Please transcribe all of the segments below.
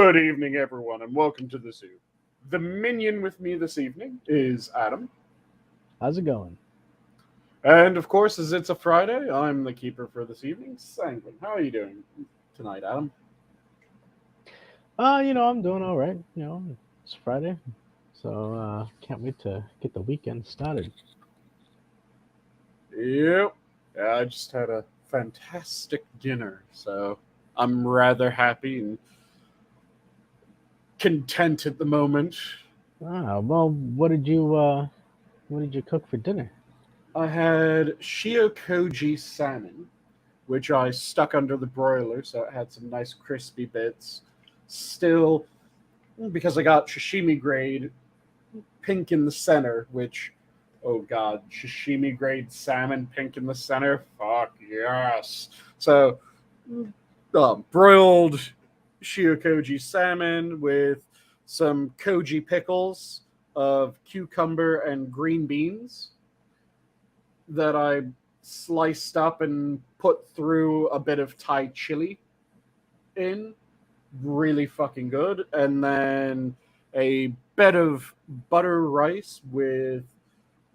Good evening, everyone, and welcome to the zoo. The minion with me this evening is Adam. How's it going? And of course, as it's a Friday, I'm the keeper for this evening, Sanguine. How are you doing tonight, Adam? I'm doing all right. It's Friday, so can't wait to get the weekend started. Yep. Yeah, I just had a fantastic dinner, so I'm rather happy and content at the moment. Well, what did you cook for dinner? I had Shiokoji salmon, which I stuck under the broiler, so it had some nice crispy bits. Still, because I got sashimi grade pink in the center, which, oh god, sashimi grade salmon pink in the center? Fuck yes. So, broiled Shiokoji salmon with some koji pickles of cucumber and green beans that I sliced up and put through a bit of Thai chili in. Really fucking good. And then a bed of butter rice with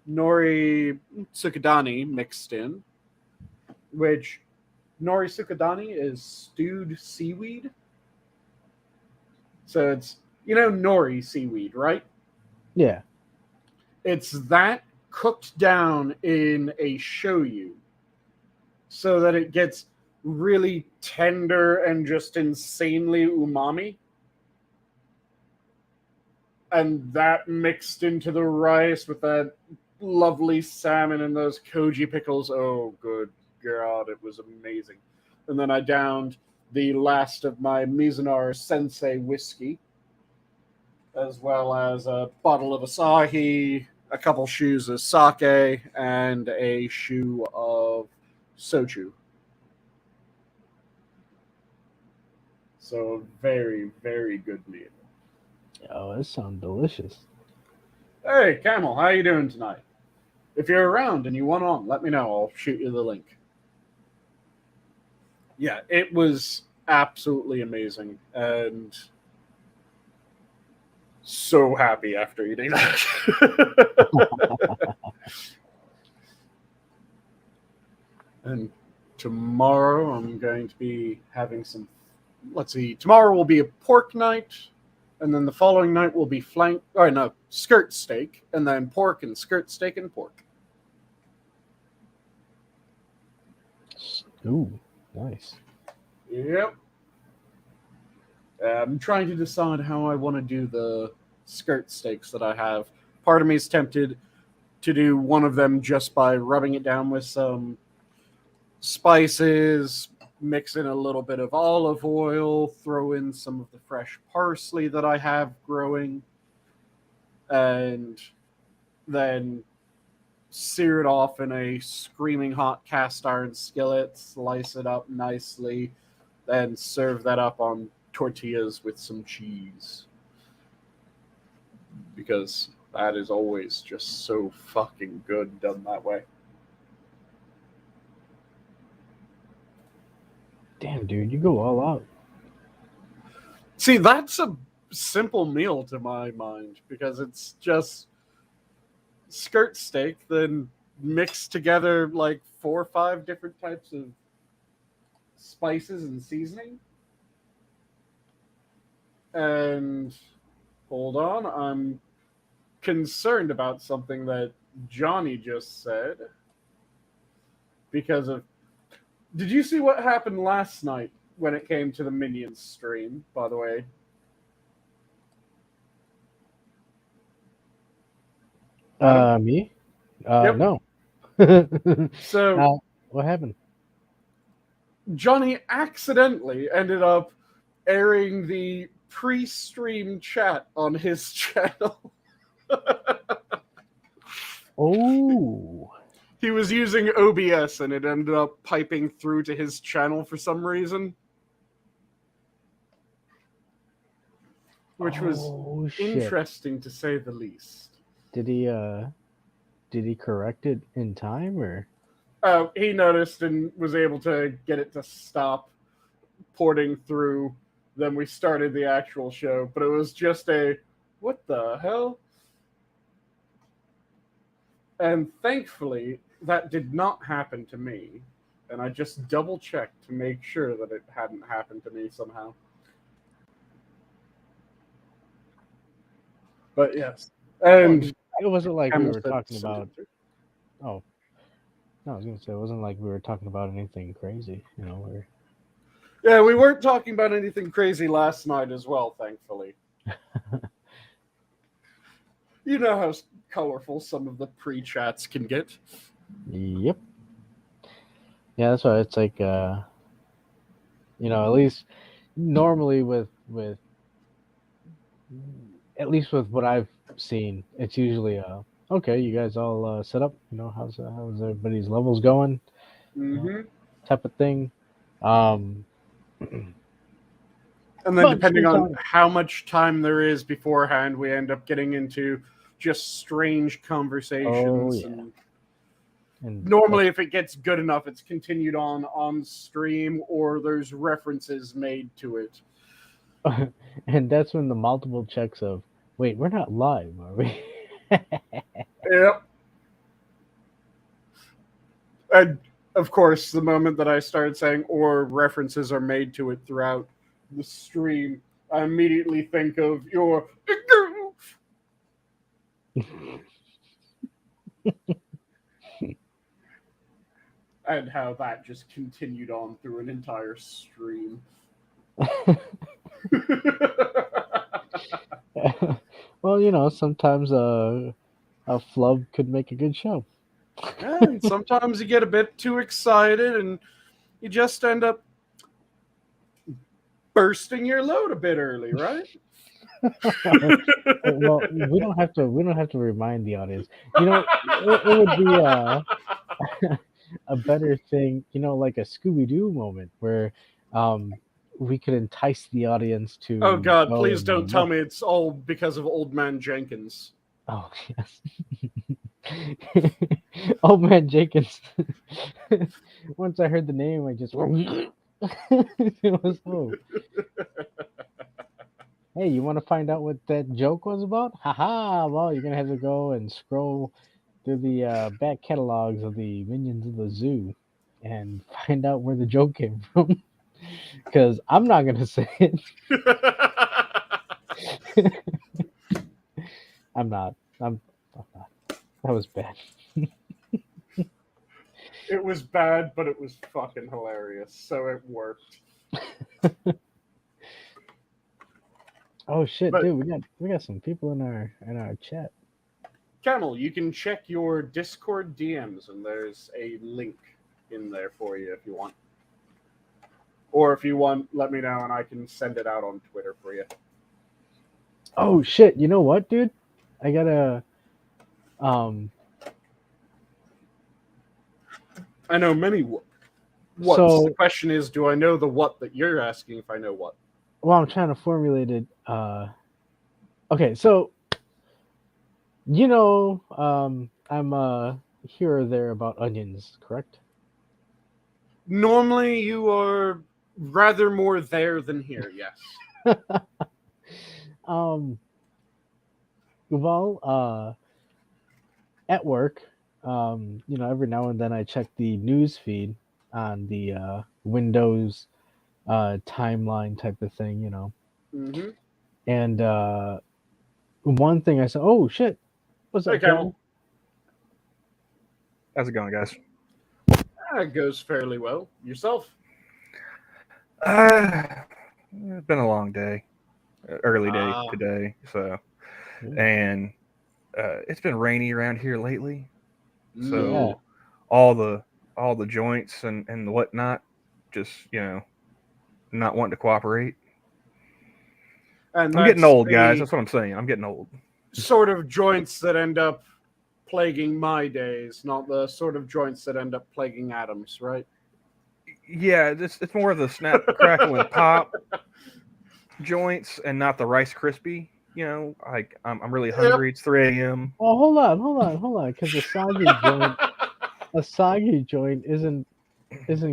nori tsukadani mixed in, which nori tsukadani is stewed seaweed. So it's, nori seaweed, right? Yeah. It's that cooked down in a shoyu so that it gets really tender and just insanely umami. And that mixed into the rice with that lovely salmon and those koji pickles. Oh, good God, it was amazing. And then I downed the last of my Mizunara Sensei whiskey, as well as a bottle of Asahi, a couple shoes of sake, and a shoe of soju. So very, very good meal. Oh, that sounds delicious. Hey, Camel, how you doing tonight? If you're around and you want on, let me know. I'll shoot you the link. Yeah, it was absolutely amazing. And so happy after eating that. And tomorrow I'm going to be having some, tomorrow will be a pork night, and then the following night will be skirt steak, and then pork and skirt steak and pork. Ooh, nice. Yep. I'm trying to decide how I want to do the skirt steaks that I have. Part of me is tempted to do one of them just by rubbing it down with some spices, mix in a little bit of olive oil, throw in some of the fresh parsley that I have growing, and then sear it off in a screaming hot cast iron skillet, slice it up nicely, then serve that up on tortillas with some cheese. Because that is always just so fucking good done that way. Damn, dude, you go all out. See, that's a simple meal to my mind, because it's just skirt steak, then mixed together like 4 or 5 different types of spices and seasoning. And hold on, I'm concerned about something that Johnny just said. Because of... Did you see what happened last night when it came to the Minions stream, by the way? Me? Yep. No. So, what happened? Johnny accidentally ended up airing the pre-stream chat on his channel. Oh. He was using OBS and it ended up piping through to his channel for some reason. Which was interesting to say the least. Did he correct it in time, or? Oh, he noticed and was able to get it to stop porting through then we started the actual show. But it was just a, what the hell? And thankfully, that did not happen to me. And I just double-checked to make sure that it hadn't happened to me somehow. But yes. And it wasn't like we were Hamilton talking sent about... it through. Oh. No, I was going to say, it wasn't like we were talking about anything crazy, you know, where... Yeah, we weren't talking about anything crazy last night as well, thankfully. You know how colorful some of the pre-chats can get. Yep. Yeah, that's why it's like, you know, at least normally with at least with what I've seen, it's usually, okay, you guys all set up, you know, how's everybody's levels going, Mm-hmm. type of thing. And then depending on how much time there is beforehand, we end up getting into just strange conversations. Oh, yeah. And normally, if it gets good enough, it's continued on stream or there's references made to it. And that's when the multiple checks of, wait, we're not live, are we? Yep. And of course, the moment that I started saying or references are made to it throughout the stream, I immediately think of your and how that just continued on through an entire stream. Well, you know, sometimes a flub could make a good show. Yeah, and sometimes you get a bit too excited and you just end up bursting your load a bit early, right? Well, we don't have to remind the audience. You know, it would be a better thing, you know, like a Scooby-Doo moment where we could entice the audience to... Oh God, please don't tell me it's all because of Old Man Jenkins. Oh, yes. Old Man Jenkins. Once I heard the name, I just... It was, oh. Hey, you want to find out what that joke was about? Haha! Well, you're going to have to go and scroll through the back catalogs of the Minions of the Zoo and find out where the joke came from. Because I'm not going to say it. I'm not. I'm not. That was bad. It was bad, but it was fucking hilarious, so it worked. Oh shit, dude, we got some people in our chat. Camel, you can check your Discord DMs, and there's a link in there for you if you want. Or if you want, let me know, and I can send it out on Twitter for you. Oh shit! You know what, dude? I gotta. I know many what's. So, the question is, do I know the what that you're asking? If I know what. Well, I'm trying to formulate it. Okay, so you know, I'm here or there about onions, correct? Normally, you are rather more there than here. Yes. Well, at work, you know, every now and then I check the news feed on the Windows timeline type of thing, you know. Mm-hmm. And one thing I said, oh shit, what's up, Camel? How's it going, guys? It goes fairly well. Yourself? It's been a long day, early day today, so, and it's been rainy around here lately, so all the joints and the whatnot, just, you know, not wanting to cooperate. And I'm getting old, guys. That's what I'm saying. I'm getting old. Sort of joints that end up plaguing my days, not the sort of joints that end up plaguing Adam's, right? Yeah, it's more of the snap, crackle, and pop joints, and not the Rice Krispie. You know, like I'm really hungry. Yep. It's 3 a.m. Well, hold on, because a soggy joint isn't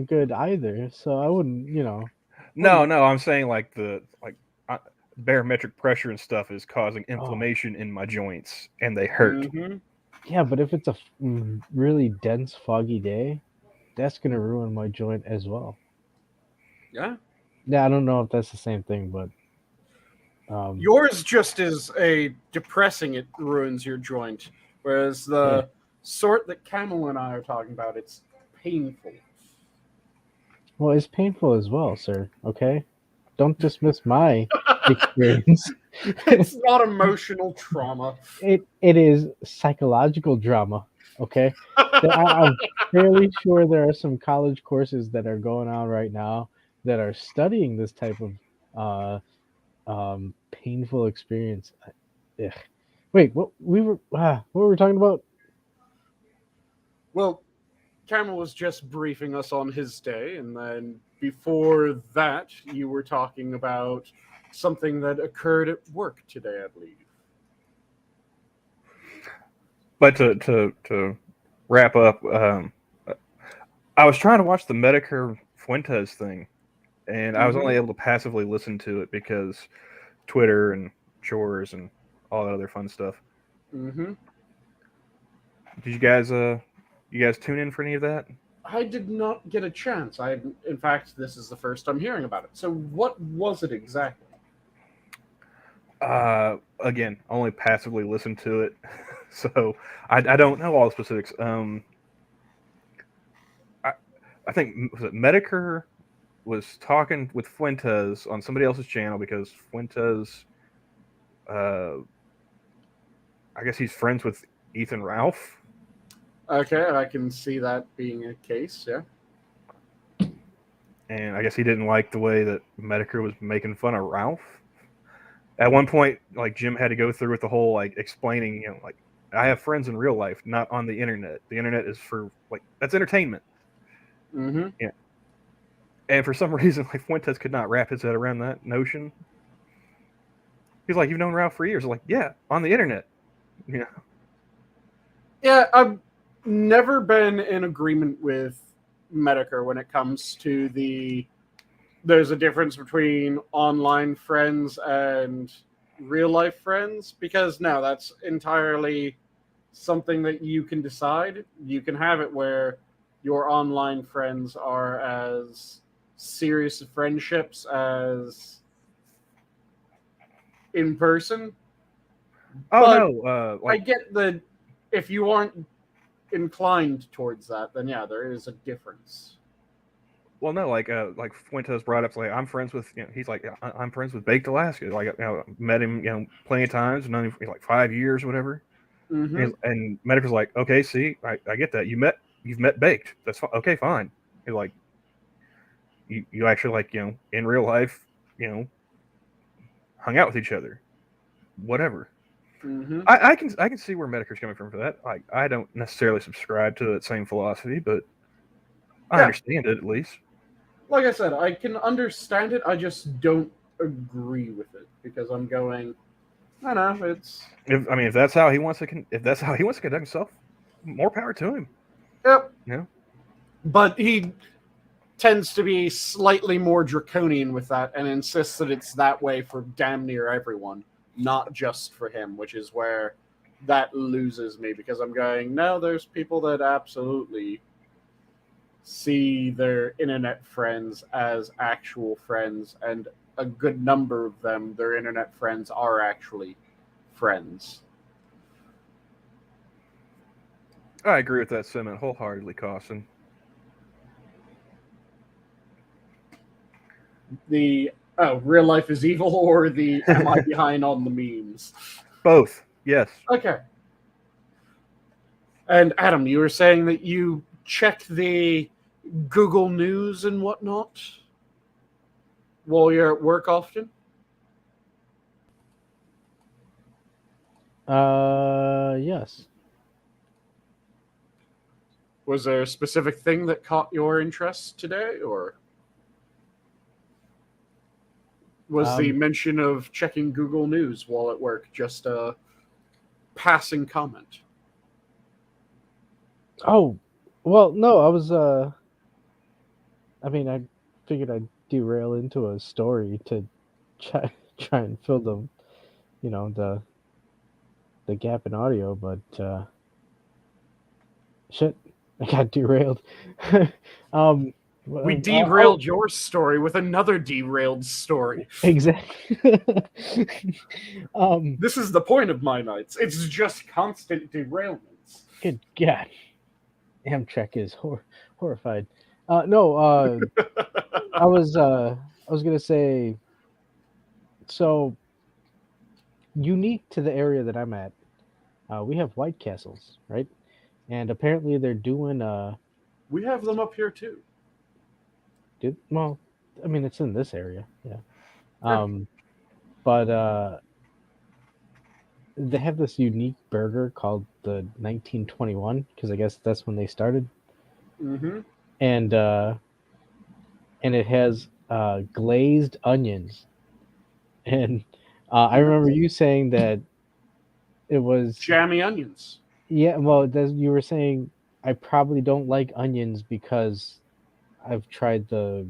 good either. So I wouldn't, you know. No, I'm saying like barometric pressure and stuff is causing inflammation in my joints, and they hurt. Mm-hmm. Yeah, but if it's a really dense, foggy day, that's gonna ruin my joint as well. Yeah. Yeah, I don't know if that's the same thing, but Yours just is a depressing, it ruins your joint. Whereas the sort that Camel and I are talking about, it's painful. well, it's painful as well, sir. Okay, don't dismiss my experience. It's not emotional trauma. It is psychological drama. Okay, I'm fairly sure there are some college courses that are going on right now that are studying this type of painful experience. Ugh. Wait, what were we talking about? Well, Camel was just briefing us on his day, and then before that, you were talking about something that occurred at work today, I believe. But to wrap up, I was trying to watch the Medicare Fuentes thing, and I was only able to passively listen to it because Twitter and chores and all that other fun stuff. Mm-hmm. Did you guys tune in for any of that? I did not get a chance. In fact, this is the first I'm hearing about it. So, what was it exactly? Again, only passively listened to it, so I don't know all the specifics. I think was it Medicare was talking with Fuentes on somebody else's channel because Fuentes, I guess he's friends with Ethan Ralph. Okay, I can see that being a case, yeah. And I guess he didn't like the way that Medicare was making fun of Ralph. At one point, like Jim had to go through with the whole like explaining, like I have friends in real life, not on the internet. The internet is for that's entertainment. Mm-hmm. Yeah. And for some reason, like Fuentes could not wrap his head around that notion. He's like, "You've known Ralph for years." I'm like, "Yeah, on the internet." Yeah. Yeah, I've never been in agreement with Medicare when it comes to there's a difference between online friends and real life friends, because no, that's entirely something that you can decide. You can have it where your online friends are as serious friendships as in person. Oh But no! I get that if you aren't inclined towards that, then yeah, there is a difference. Well, no, like Fuentes brought up, like I'm friends with, he's like I'm friends with Baked Alaska. Like met him, plenty of times, known him for like 5 years, whatever. Mm-hmm. And Medical's like, okay, see, I get that. You've met Baked. That's fine. Okay, fine. He's like, you actually like in real life, hung out with each other, whatever. Mm-hmm. I can see where Medicare's coming from for that. Like I don't necessarily subscribe to that same philosophy, but I understand it at least. Like I said, I can understand it. I just don't agree with it because I'm going. I know it's. If that's how he wants to conduct himself, more power to him. Yep. Yeah. But he tends to be slightly more draconian with that and insists that it's that way for damn near everyone, not just for him, which is where that loses me because I'm going, no, there's people that absolutely see their internet friends as actual friends, and a good number of them, their internet friends are actually friends. I agree with that sentiment wholeheartedly, Carson. The real life is evil or the am I behind on the memes? Both, yes. Okay. And Adam, you were saying that you check the Google News and whatnot while you're at work often? Yes. Was there a specific thing that caught your interest today, or was the mention of checking Google News while at work just a passing comment? Oh, well, no, I was I mean, I figured I'd derail into a story to try and fill the, the gap in audio, but shit, I got derailed. um, We well, derailed your story with another derailed story. exactly. This is the point of my nights. It's just constant derailments. Good God, Amtrak is horrified. No, I was gonna say, so unique to the area that I'm at, we have White Castles, right? And apparently they're doing We have them up here too. well, I mean it's in this area, yeah. Yeah. But they have this unique burger called the 1921 because I guess that's when they started, Mm-hmm. and it has glazed onions, and I remember you saying that it was Jammy onions. yeah. Well, you were saying I probably don't like onions because I've tried the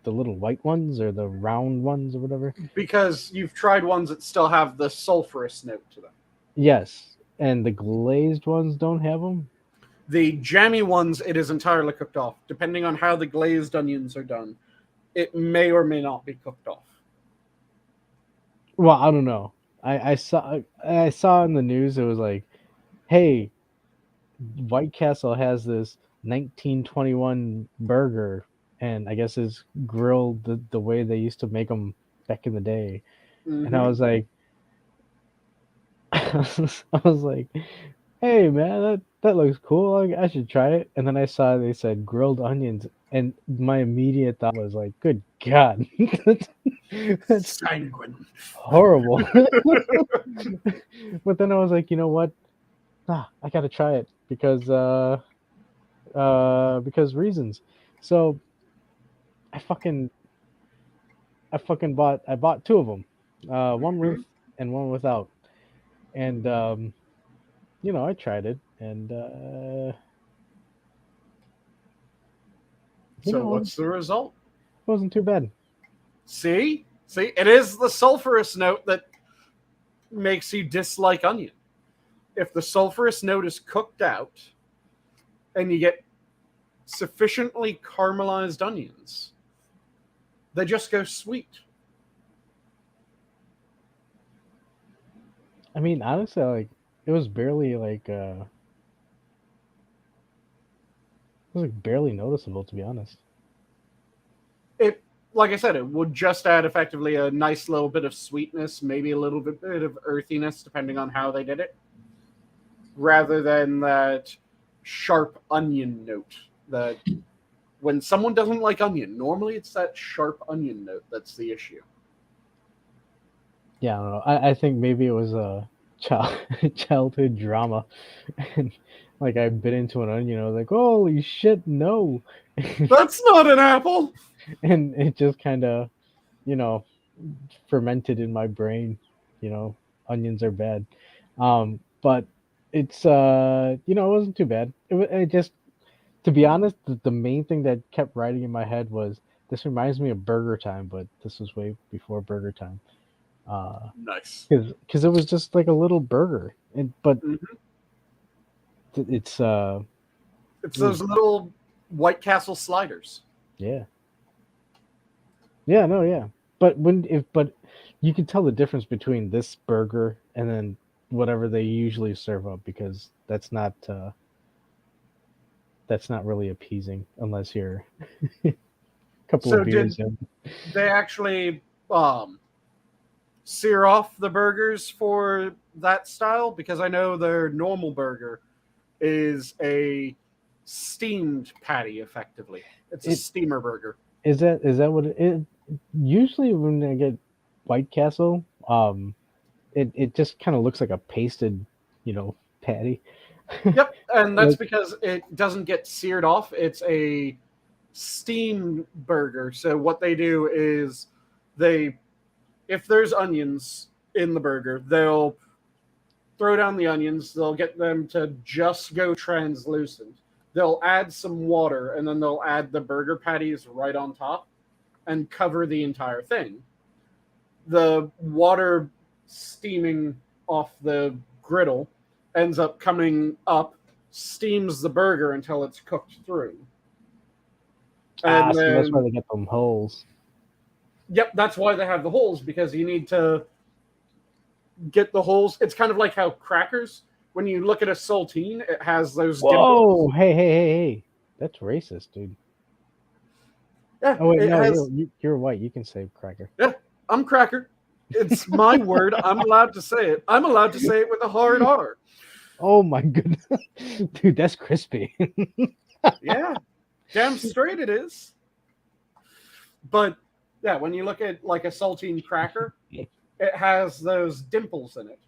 little white ones or the round ones or whatever. Because you've tried ones that still have the sulfurous note to them. Yes, and the glazed ones don't have them. The jammy ones, it is entirely cooked off. Depending on how the glazed onions are done, it may or may not be cooked off. Well, I don't know. I saw in the news it was like, hey, White Castle has this 1921 burger, and I guess it's grilled the way they used to make them back in the day. Mm-hmm. And I was like, I was like, hey man, that looks cool. I should try it. And then I saw they said grilled onions, and my immediate thought was like, good God, that's Sanguine. horrible. But then I was like, you know what? I gotta try it because reasons. So I bought two of them, one with and one without, and I tried it, and So what's the result? It wasn't too bad. See, it is the sulfurous note that makes you dislike onion. If the sulfurous note is cooked out and you get sufficiently caramelized onions, they just go sweet. I mean, honestly, like it was barely like it was like barely noticeable, to be honest. It, like I said, it would just add effectively a nice little bit of sweetness, maybe a little bit of earthiness, depending on how they did it, rather than that sharp onion note. That when someone doesn't like onion, normally it's that sharp onion note that's the issue. Yeah, I don't know. I think maybe it was a childhood drama, and like I bit into an onion. I was like, "Holy shit, no!" That's not an apple. And it just kind of, fermented in my brain. Onions are bad, but it's it wasn't too bad. It just, to be honest, the main thing that kept riding in my head was this reminds me of Burger Time, but this was way before Burger Time. Nice. Because it was just like a little burger, but it's those little White Castle sliders. Yeah, no, yeah. But but you can tell the difference between this burger and then whatever they usually serve up, because that's not really appeasing unless you're a couple of beers in. They actually sear off the burgers for that style? Because I know their normal burger is a steamed patty, effectively. It's a steamer burger. Is that what it usually when I get White Castle, it just kind of looks like a pasted, patty. Yep, and that's because it doesn't get seared off. It's a steam burger. So what they do is if there's onions in the burger, they'll throw down the onions. They'll get them to just go translucent. They'll add some water, and then they'll add the burger patties right on top. and cover the entire thing. The water steaming off the griddle ends up coming up, steams the burger until it's cooked through. And so then, that's why they get them holes. Yep, that's why they have the holes, because you need to get the holes. It's kind of like how crackers, when you look at a saltine, it has those Whoa! dimples. Hey! That's racist, dude. Yeah, Oh wait, no, has, you're white. You can say cracker. Yeah, I'm cracker. It's my word. I'm allowed to say it. I'm allowed to say it with a hard R. Oh my goodness, dude, that's crispy. Yeah, damn straight it is. But yeah, when you look at like a saltine cracker, it has those dimples in it,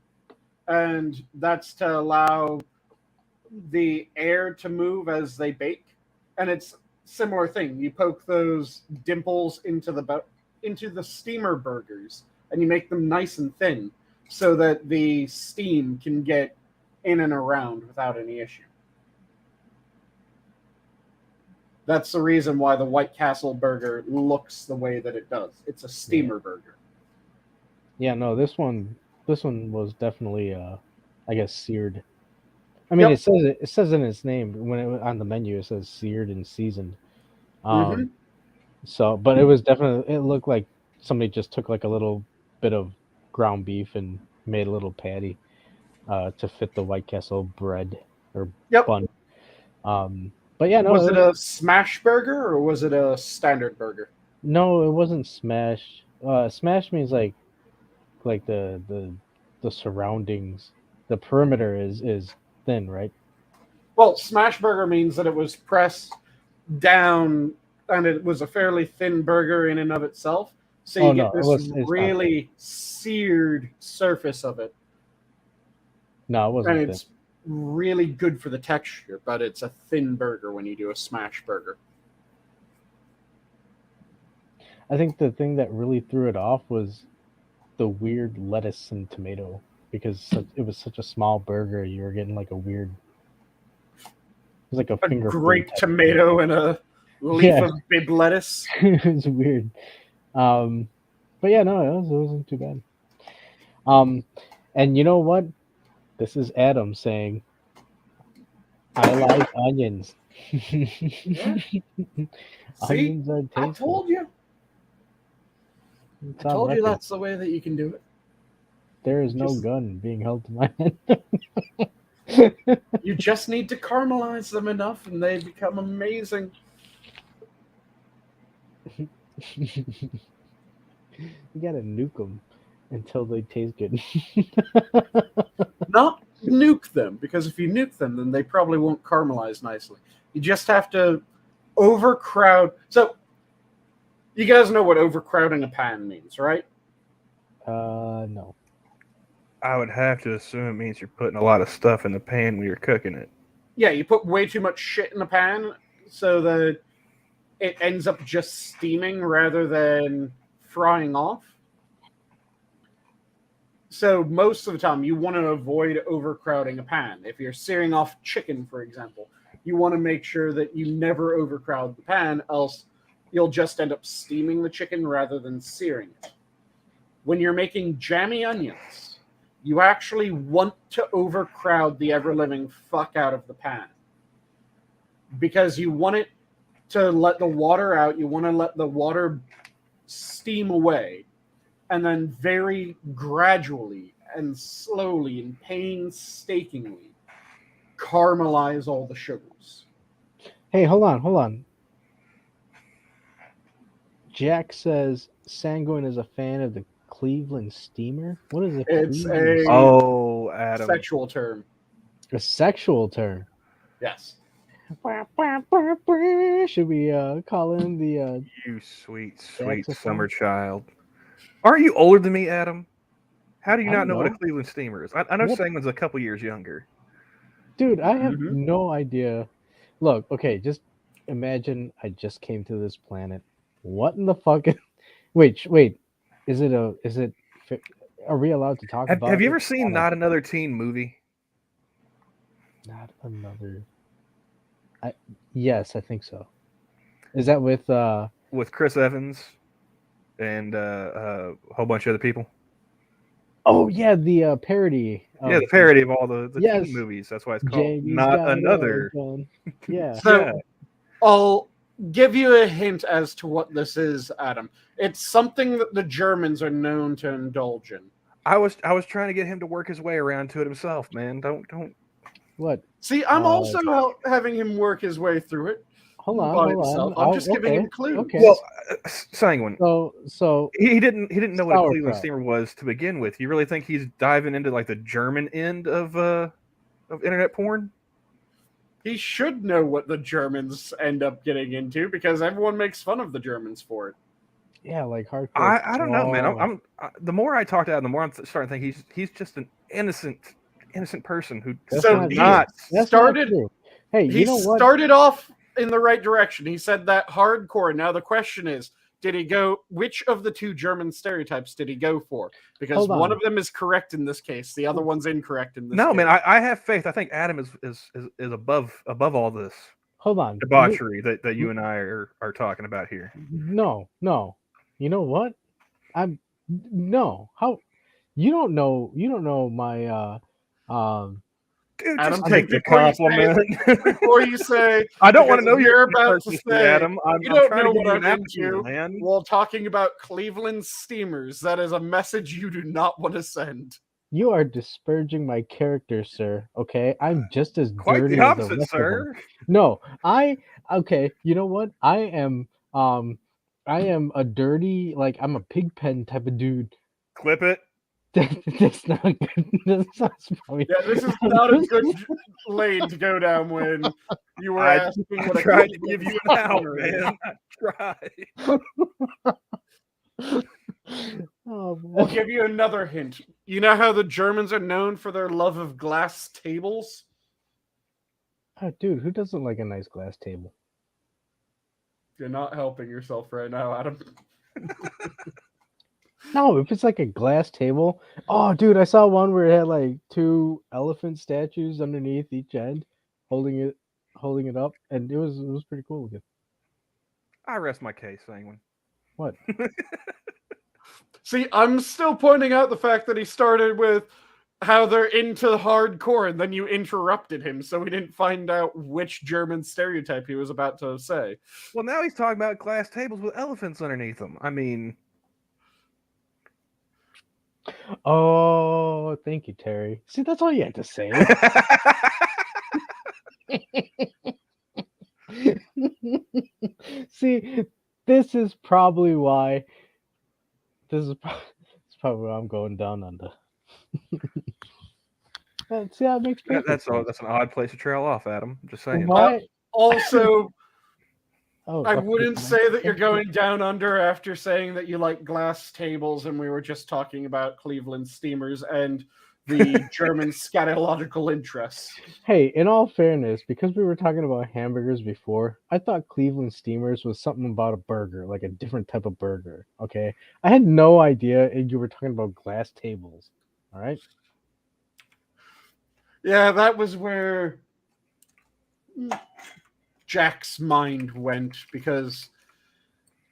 and that's to allow the air to move as they bake. And it's similar thing. You poke those dimples into the steamer burgers, and you make them nice and thin, so that the steam can get in and around without any issue. That's the reason why the White Castle burger looks the way that it does. It's a steamer burger. Yeah, no, this one was definitely, I guess, seared. I mean, it says in its name on the menu, it says seared and seasoned. So, but it was definitely, it looked like somebody just took like a little bit of ground beef and made a little patty to fit the White Castle bread or bun. But yeah, no. Was it a smash burger or was it a standard burger? No, it wasn't smash. Smash means like the surroundings, the perimeter is thin, right? Well, smash burger means that it was pressed down and it was a fairly thin burger in and of itself. So you get this really seared surface of it. No, it wasn't. And it's really good for the texture, but it's a thin burger when you do a smash burger. I think the thing that really threw it off was the weird lettuce and tomato, because it was such a small burger. You were getting like a weird, it was like a finger grape tomato and a leaf of bib lettuce. It was weird. But yeah, no, it wasn't too bad. And you know what? This is Adam saying, I like onions. Yeah. Onions are tasty. I told you. I told you that's the way that you can do it. There is no gun being held to my head. You just need to caramelize them enough and they become amazing. You gotta nuke them until they taste good. Not nuke them, because if you nuke them, then they probably won't caramelize nicely. You just have to overcrowd. So, you guys know what overcrowding a pan means, right? No. I would have to assume it means you're putting a lot of stuff in the pan when you're cooking it. Yeah, you put way too much shit in the pan so that it ends up just steaming rather than frying off. So most of the time, you want to avoid overcrowding a pan. If you're searing off chicken, for example, you want to make sure that you never overcrowd the pan, else you'll just end up steaming the chicken rather than searing it. When you're making jammy onions, you actually want to overcrowd the ever-living fuck out of the pan. Because you want it to let the water out, you want to let the water steam away, and then very gradually and slowly and painstakingly caramelize all the sugars. Hey, hold on. Jack says Sanguine is a fan of the Cleveland Steamer. What is it? It's Adam. Sexual term. A sexual term? Yes. Should we call in the... You sweet summer child. Are you older than me, Adam? How do you not know what a Cleveland Steamer is? I know Sanguine's a couple years younger. Dude, I have no idea. Look, okay, just imagine I just came to this planet. What in the fuck? Wait. Are we allowed to talk about it? Have you ever seen Not Another Teen Movie? Not Another... Yes, I think so. Is that with Chris Evans and a whole bunch of other people. Oh yeah, the parody. Yeah, the parody of all the Yes. teen movies. That's why it's called Jamie's Not got Another. Yeah. So Yeah. I'll give you a hint as to what this is, Adam. It's something that the Germans are known to indulge in. I was trying to get him to work his way around to it himself, man. Don't. What? See, I'm also having him work his way through it. Hold on, by hold himself. on. I'm just giving him clues. Okay. Well, Sanguine. So he didn't know what a Cleveland sauerkraut. steamer was to begin with. You really think he's diving into like the German end of internet porn? He should know what the Germans end up getting into because everyone makes fun of the Germans for it. Yeah, like hardcore. I don't know, man. The more I talk to him, the more I'm starting to think he's just an innocent person who started. Hey, he you know what? Started off in the right direction. He said that hardcore. Now the question is, did he go? Which of the two German stereotypes did he go for? Because one of them is correct in this case, the other one's incorrect in this. No, case. man, I have faith. I think Adam is above all this. Hold on, debauchery that you and I are talking about here. No. You know what? How you don't know my Dude, Adam, just take the compliment. Before you say, I don't want to know you're about to say, Adam. you don't know what I'm into, man. While talking about Cleveland steamers, that is a message you do not want to send. You are disparaging my character, sir. Okay, I'm just as quite dirty the opposite, as the rest sir. of them. No, okay. You know what? I am a dirty, like I'm a pig pen type of dude. Clip it. That's not good. This is not a good lane to go down when you were asking what I tried to give you an out, man. I tried. I'll give you another hint. You know how the Germans are known for their love of glass tables? Oh, dude, who doesn't like a nice glass table? You're not helping yourself right now, Adam. No, if it's like a glass table. Oh, dude, I saw one where it had like 2 elephant statues underneath each end, holding it up, and it was pretty cool looking. I rest my case, Sanguine. What? See, I'm still pointing out the fact that he started with how they're into hardcore, and then you interrupted him, so we didn't find out which German stereotype he was about to say. Well, now he's talking about glass tables with elephants underneath them. I mean... Oh, thank you, Terry. See, that's all you had to say. See, this is probably why. This is probably why I'm going down under. See, that makes that's an odd place to trail off, Adam. I'm just saying. Also, I okay. wouldn't say that you're going down under after saying that you like glass tables, and we were just talking about Cleveland steamers and the German scatological interests. Hey, in all fairness, because we were talking about hamburgers before, I thought Cleveland steamers was something about a burger, like a different type of burger. Okay, I had no idea you were talking about glass tables. All right. Yeah, that was where Jack's mind went, because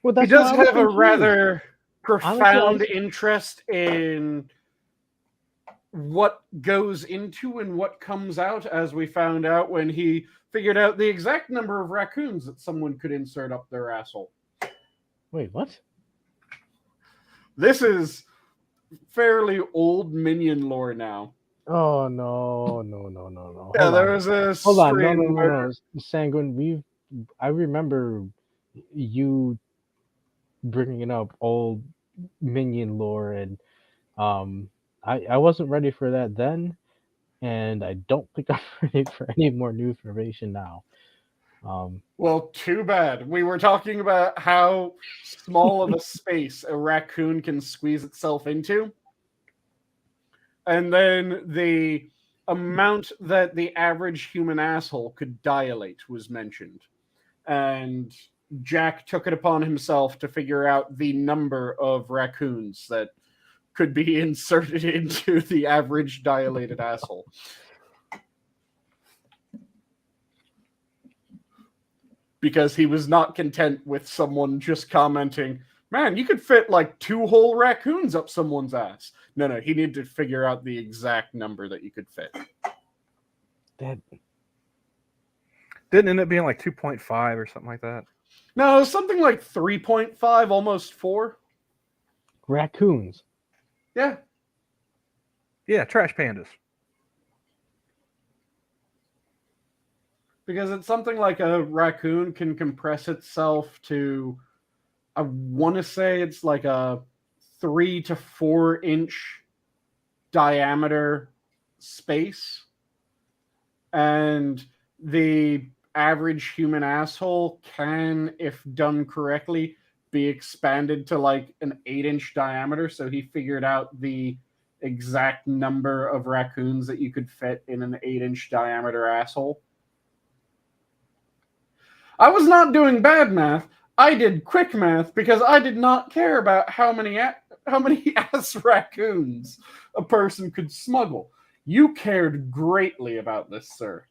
he does have a rather profound interest in what goes into and what comes out, as we found out when he figured out the exact number of raccoons that someone could insert up their asshole. Wait, what? This is fairly old Minion lore now. Oh no! Yeah, there was a hold on, no. Sanguine, I remember you bringing up old Minion lore, and I wasn't ready for that then, and I don't think I'm ready for any more new information now. Well, too bad. We were talking about how small of a space a raccoon can squeeze itself into. And then the amount that the average human asshole could dilate was mentioned. And Jack took it upon himself to figure out the number of raccoons that could be inserted into the average dilated asshole. Because he was not content with someone just commenting, Man, you could fit like 2 whole raccoons up someone's ass. No, he needed to figure out the exact number that you could fit. That didn't end up being like 2.5 or something like that. No, it was something like 3.5, almost 4. raccoons. Yeah. Yeah, trash pandas. Because it's something like a raccoon can compress itself to, I want to say it's like a 3 to 4 inch diameter space. And the average human asshole can, if done correctly, be expanded to like an 8-inch diameter. So he figured out the exact number of raccoons that you could fit in an 8-inch diameter asshole. I was not doing bad math. I did quick math because I did not care about how many ass raccoons a person could smuggle. You cared greatly about this, sir.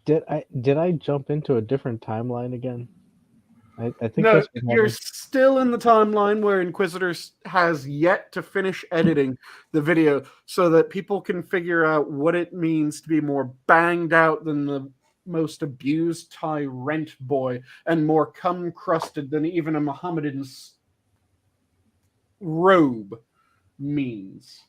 Did I jump into a different timeline again? I think No, that's you're still in the timeline where Inquisitor has yet to finish editing the video so that people can figure out what it means to be more banged out than the most abused tyrant boy and more cum-crusted than even a Mohammedan's robe means.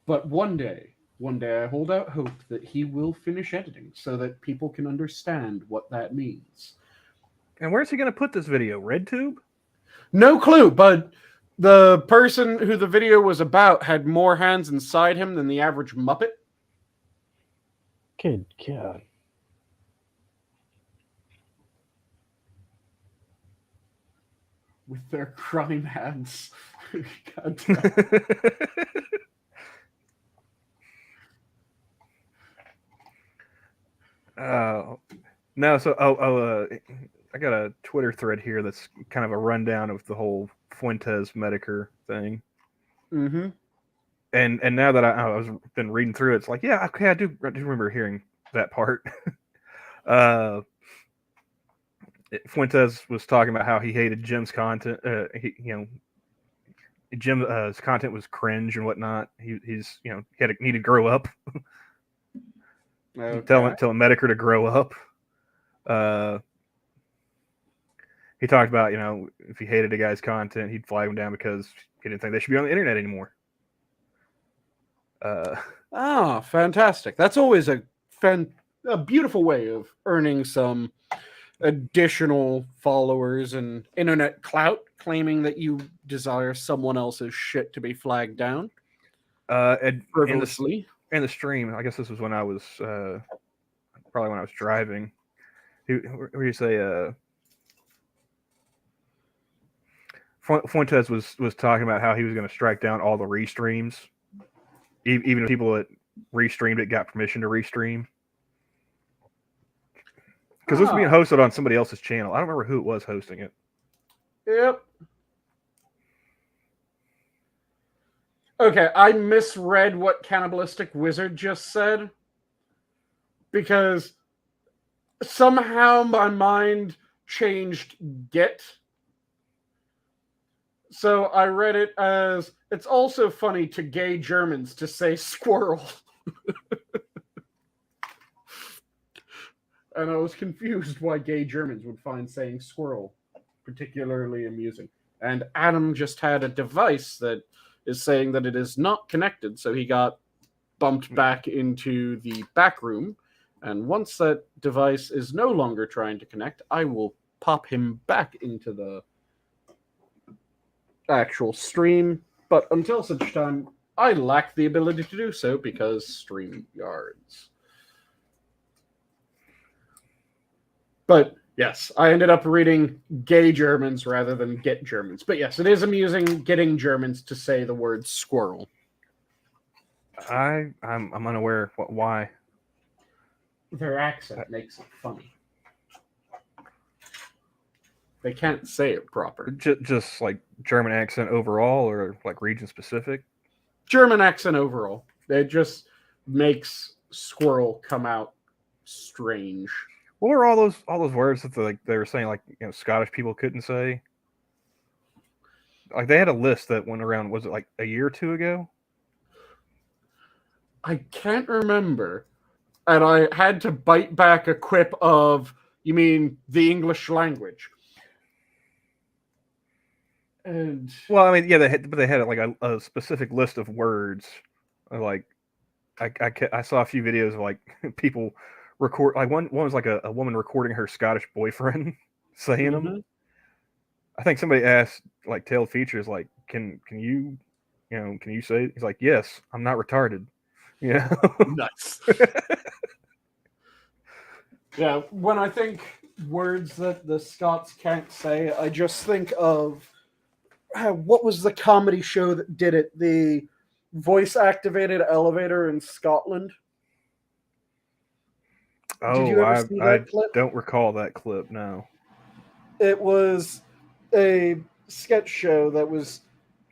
But one day I hold out hope that he will finish editing so that people can understand what that means. And where's he going to put this video? RedTube? No clue, but the person who the video was about had more hands inside him than the average Muppet. Good God. With their crime hands. God. No, so I got a Twitter thread here that's kind of a rundown of the whole Fuentes Medicare thing. Mm-hmm. And now that I was been reading through it, it's like, yeah, okay, I do remember hearing that part. Fuentes was talking about how he hated Jim's content. Jim's content was cringe and whatnot. He's needed to grow up. Okay. Telling Medicare to grow up. He talked about, if he hated a guy's content, he'd flag him down because he didn't think they should be on the internet anymore. Fantastic. That's always a beautiful way of earning some additional followers and internet clout, claiming that you desire someone else's shit to be flagged down. Frivolously. In the stream, I guess this was when I was probably when I was driving. What do you say? Fuentes was talking about how he was going to strike down all the restreams, even if people that restreamed it got permission to restream. Because this was being hosted on somebody else's channel. I don't remember who it was hosting it. Yep. Okay, I misread what Cannibalistic Wizard just said. Because somehow my mind changed get. So I read it as, it's also funny to gay Germans to say squirrel. And I was confused why gay Germans would find saying squirrel particularly amusing. And Adam just had a device that is saying that it is not connected, so he got bumped back into the back room. And once that device is no longer trying to connect, I will pop him back into the actual stream. But until such time, I lack the ability to do so because StreamYards. But yes, I ended up reading gay Germans rather than get Germans. But yes, it is amusing getting Germans to say the word squirrel. I'm unaware why. Their accent makes it funny. They can't say it proper. Just like German accent overall, or like region specific? German accent overall. It just makes squirrel come out strange. What were all those words that they were saying Scottish people couldn't say? Like they had a list that went around. Was it like a year or two ago? I can't remember, and I had to bite back a quip of, "You mean the English language?" And well, I mean, yeah, they had like a specific list of words. Like, I saw a few videos of like people record. Like one was like a woman recording her Scottish boyfriend saying them. I think somebody asked like Tail Features like, can you say it? He's like, yes, I'm not retarded. Yeah, nuts. Yeah, when I think words that the Scots can't say, I just think of what was the comedy show that did it? The voice-activated elevator in Scotland. Oh, did you ever see that clip? Don't recall that clip. No, it was a sketch show that was.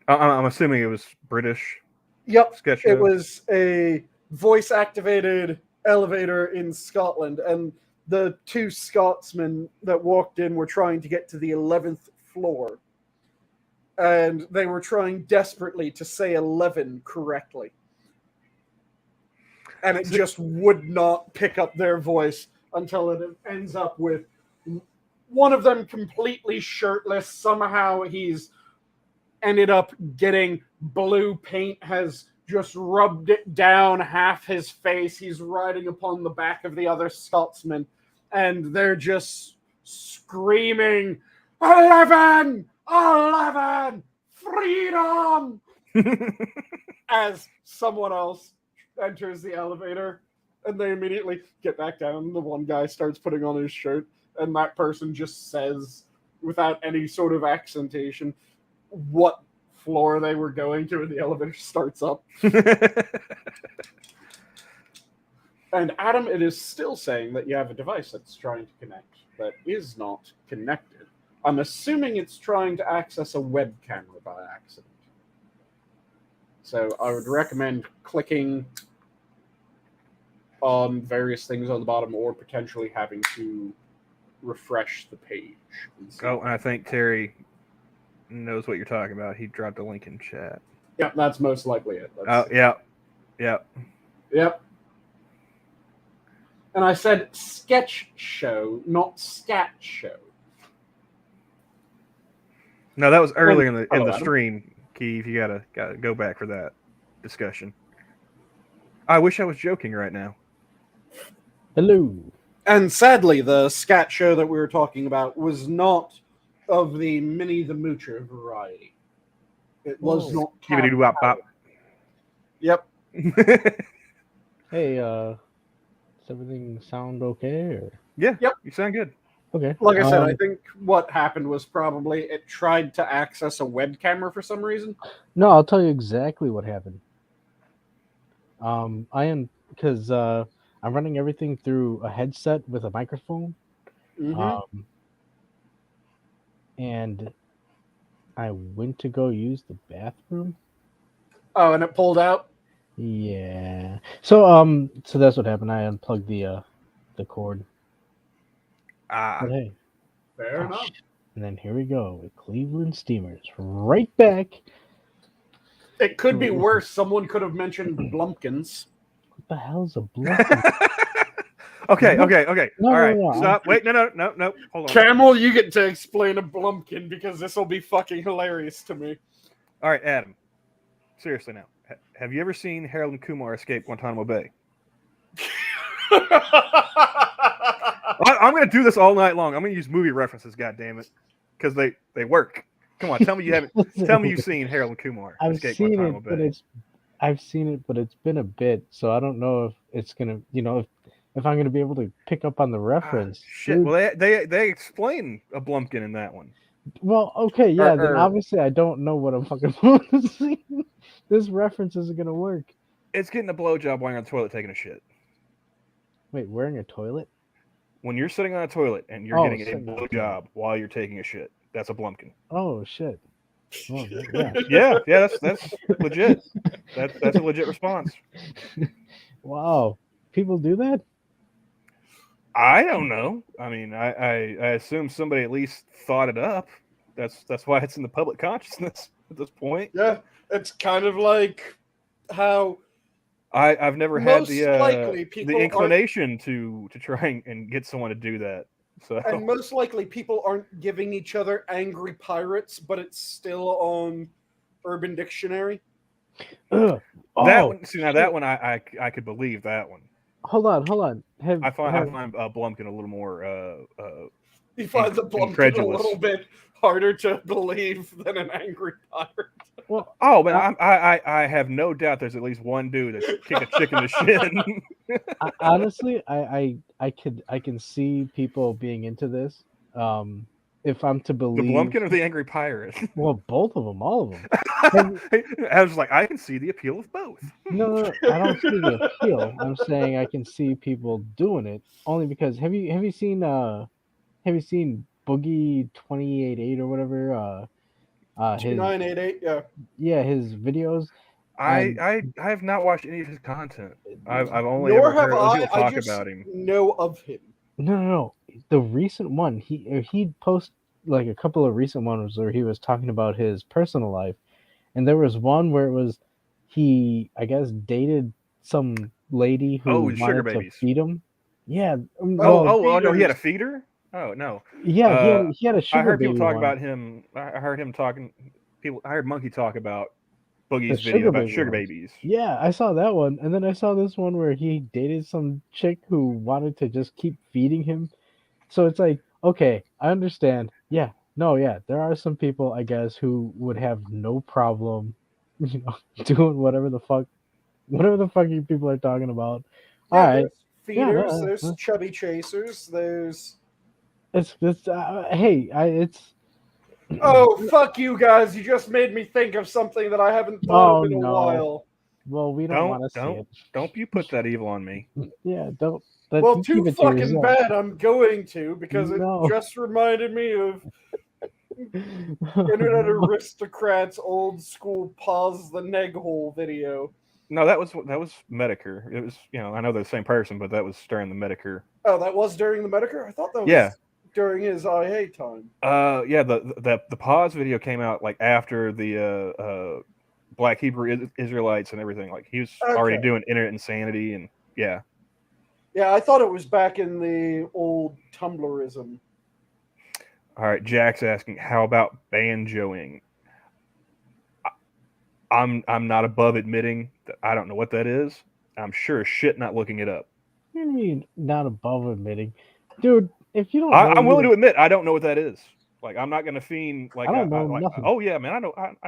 I'm assuming it was British. Yep, sketch show. It was a voice-activated elevator in Scotland, and the two Scotsmen that walked in were trying to get to the 11th floor. And they were trying desperately to say 11 correctly. And it just would not pick up their voice until it ends up with one of them completely shirtless. Somehow he's ended up getting blue paint, has just rubbed it down half his face. He's riding upon the back of the other Scotsman, and they're just screaming, 11! 11! Freedom! As someone else enters the elevator, and they immediately get back down. The one guy starts putting on his shirt, and that person just says, without any sort of accentation, what floor they were going to, and the elevator starts up. And Adam, it is still saying that you have a device that's trying to connect, that is not connected. I'm assuming it's trying to access a web camera by accident. So I would recommend clicking on various things on the bottom, or potentially having to refresh the page. And I think Terry knows what you're talking about. He dropped a link in chat. Yep, that's most likely it. Yep. Yep. And I said sketch show, not scat show. No, that was earlier in the Adam. stream, Keeve. You gotta go back for that discussion. I wish I was joking right now. Hello. And sadly, the scat show that we were talking about was not of the Minnie the Moocher variety. It was not. Yep. Hey, does everything sound okay? Or? Yeah. Yep. You sound good. Okay. Like I said, I think what happened was probably it tried to access a web camera for some reason. No, I'll tell you exactly what happened. Because I'm running everything through a headset with a microphone. Mm-hmm. And I went to go use the bathroom. Oh, and it pulled out? Yeah. So that's what happened. I unplugged the cord. But hey. Fair enough. And then here we go with Cleveland Steamers. Right back. It could be worse. Someone could have mentioned Blumpkins. What the hell's a Blumpkin? Okay. No, all right. no. Stop. Wait, no. Hold on. Camel, you get to explain a Blumpkin, because this will be fucking hilarious to me. All right, Adam. Seriously now. Have you ever seen Harold and Kumar escape Guantanamo Bay? I'm going to do this all night long. I'm going to use movie references, goddammit, because they work. Come on, tell me you haven't. Tell me you've seen Harold and Kumar escape Guantanamo Bay. I've seen it, but it's been a bit, so I don't know if it's gonna, if I'm gonna be able to pick up on the reference. Shit. Dude. Well, they explain a Blumpkin in that one. Well, okay, yeah. Then obviously I don't know what I'm fucking seeing. This reference isn't gonna work. It's getting a blowjob while you're on the toilet taking a shit. Wait, wearing a toilet? When you're sitting on a toilet and you're getting a blowjob while you're taking a shit, that's a Blumpkin. Oh shit. Oh, yeah. That's legit. That's a legit response. Wow, people do that? I don't know. I mean, I assume somebody at least thought it up. That's why it's in the public consciousness at this point. Yeah, it's kind of like how I've never had most likely people the inclination to try and get someone to do that. So and most likely people aren't giving each other angry pirates, but it's still on Urban Dictionary. Ugh. That Oh, one, see now that one I could believe that one. hold on. I find Blumkin a little more You find the Blumkin incredulous. a little bit harder to believe than an angry pirate. Well, oh man, I have no doubt there's at least one dude that kicked a chick in the shin. honestly, I can see people being into this. If I'm to The believe Blumkin or the angry pirate? well, both of them, all of them. I was like, I can see the appeal of both. No, I don't see the appeal. I'm saying I can see people doing it only because have you seen Boogie 288 or whatever? His 2988, yeah. his videos. I have not watched any of his content. I've only Nor ever have heard I. people I talk just about him. know of him. No. The recent one, he posted like a couple of recent ones where he was talking about his personal life, and there was one where it was he, I guess, dated some lady who sugar wanted to babies. feed him. Yeah. Oh no, he had a feeder. Oh no. Yeah, he had a sugar I heard baby people talk one. about him. I heard him talking. I heard Monkey talk about Boogie's The video about baby sugar ones. babies. Yeah, I saw that one, and then I saw this one where he dated some chick who wanted to just keep feeding him. So it's like, okay, I understand. Yeah, there are some people, I guess, who would have no problem, doing whatever the fuck you people are talking about. Yeah, All right, there's feeders, yeah, there's chubby chasers, there's... it's it's. Oh, fuck you guys, you just made me think of something that I haven't thought of in a while. Well, we don't want to see it. Don't you put that evil on me. Yeah, don't. Well, you too keep it to fucking yourself. bad I'm going to, because it No. just reminded me of Internet Aristocrats' old school Pause the Neg Hole video. No, that was Medicare. It was, I know they're the same person, but that was during the Medicare. Oh, that was during the Medicare? I thought that was during his IA time. Yeah, the pause video came out like after the Black Hebrew Israelites and everything. Like he was already doing Internet Insanity and yeah. Yeah, I thought it was back in the old Tumblrism. All right, Jack's asking, how about banjoing? I'm not above admitting that I don't know what that is. I'm sure as shit not looking it up. What do you mean not above admitting? Dude, if you don't I'm willing to admit I don't know what that is. Like I'm not gonna fiend like I don't know nothing. Oh yeah, man, I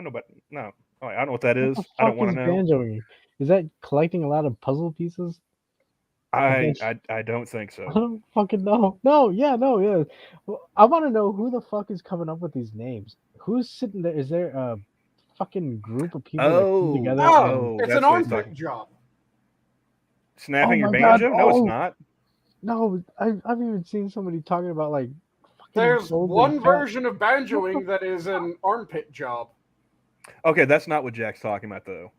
know, but no. I don't know what that is. What the I don't fuck want is to know. banjoing? Is that collecting a lot of puzzle pieces? I don't think so. I don't fucking know. No. Well, I want to know who the fuck is coming up with these names. Who's sitting there? Is there a fucking group of people that come together? It's an armpit job. Snapping your banjo? God. No, it's not. No, I've even seen somebody talking about like. There's one version of banjoing that is an armpit job. Okay, that's not what Jack's talking about though.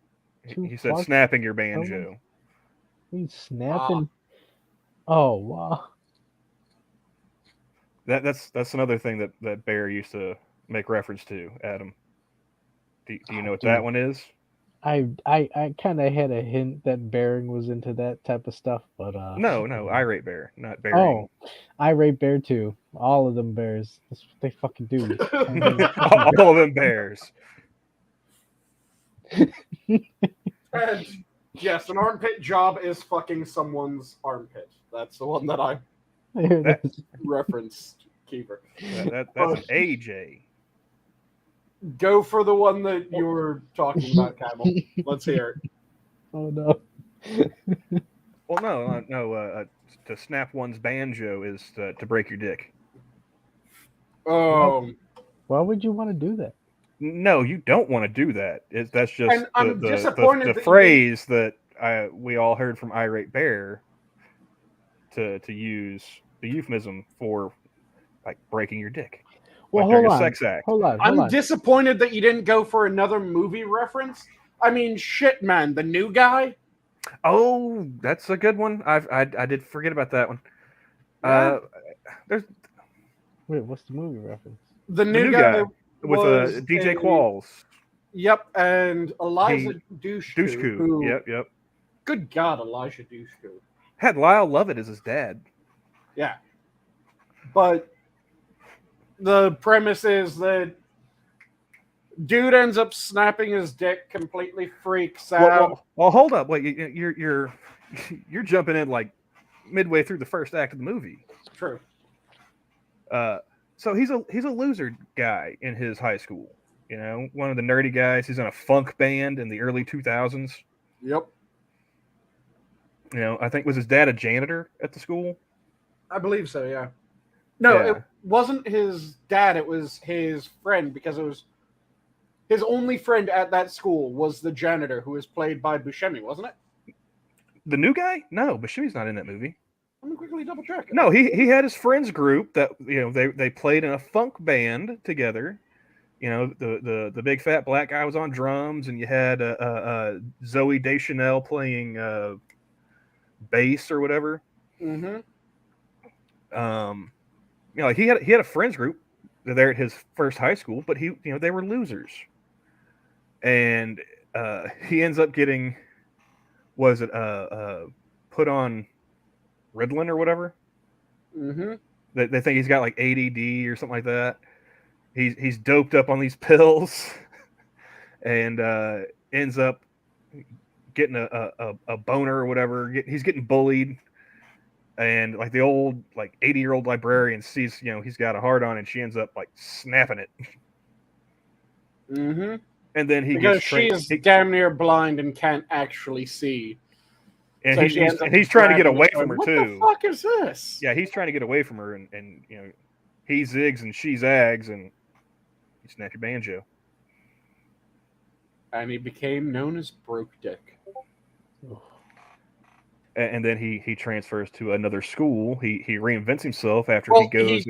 He said snapping your banjo. He's snapping. Oh wow. That's another thing that Bear used to make reference to, Adam. Do you know what that one is? I kind of had a hint that Bearing was into that type of stuff, but no, Irate Bear, not Bearing. Oh, Irate Bear too. All of them bears. That's what they fucking do. All of them bears. And yes, an armpit job is fucking someone's armpit. That's the one that I referenced, Keeper. That's an AJ. Go for the one that you were talking about, Camel. Let's hear it. Oh no. Well, no. To snap one's banjo is to break your dick. Why would you want to do that? No, you don't want to do that. That's just the phrase that we all heard from Irate Bear to use the euphemism for like breaking your dick. Well, like during a sex act. Hold on. I'm disappointed that you didn't go for another movie reference. I mean, shit, man, the new guy. Oh, that's a good one. I did forget about that one. There's Wait, what's the movie reference? The the new new guy guy with was DJ Qualls. Yep, and Eliza Dushku, Dushku. who, Yep. good God, Elijah Dushku. Had Lyle Lovett as his dad. Yeah. But the premise is that dude ends up snapping his dick, completely freaks out. Well, hold up. Wait, you're jumping in like midway through the first act of the movie. True. So he's a loser guy in his high school. You know, one of the nerdy guys. He's in a funk band in the early 2000s. Yep. You know, I think was his dad a janitor at the school? I believe so, yeah. No, Yeah. It wasn't his dad, it was his friend, because it was his only friend at that school was the janitor, who was played by Buscemi, wasn't it? The new guy? No, Buscemi's not in that movie. Let me quickly double check. No, he had his friends group that, you know, they played in a funk band together. You know, the big fat black guy was on drums, and you had Zoe Deschanel playing bass or whatever. Mm-hmm. You know, like he had a friends group there at his first high school, but they were losers, and he ends up getting, was it put on Ritalin or whatever. Mm-hmm. They think he's got like ADD or something like that. He's doped up on these pills, and ends up getting a boner or whatever. He's getting bullied, and like the old like 80-year-old librarian sees, you know, he's got a hard on, and she ends up like snapping it. Mm-hmm. And then because she's damn near blind and can't actually see. And so he's trying to get away from her what too. What the fuck is this? Yeah, he's trying to get away from her, and you know, he zigs and she zags, and you snap your banjo. And he became known as Broke Dick. And then he transfers to another school. He reinvents himself after he goes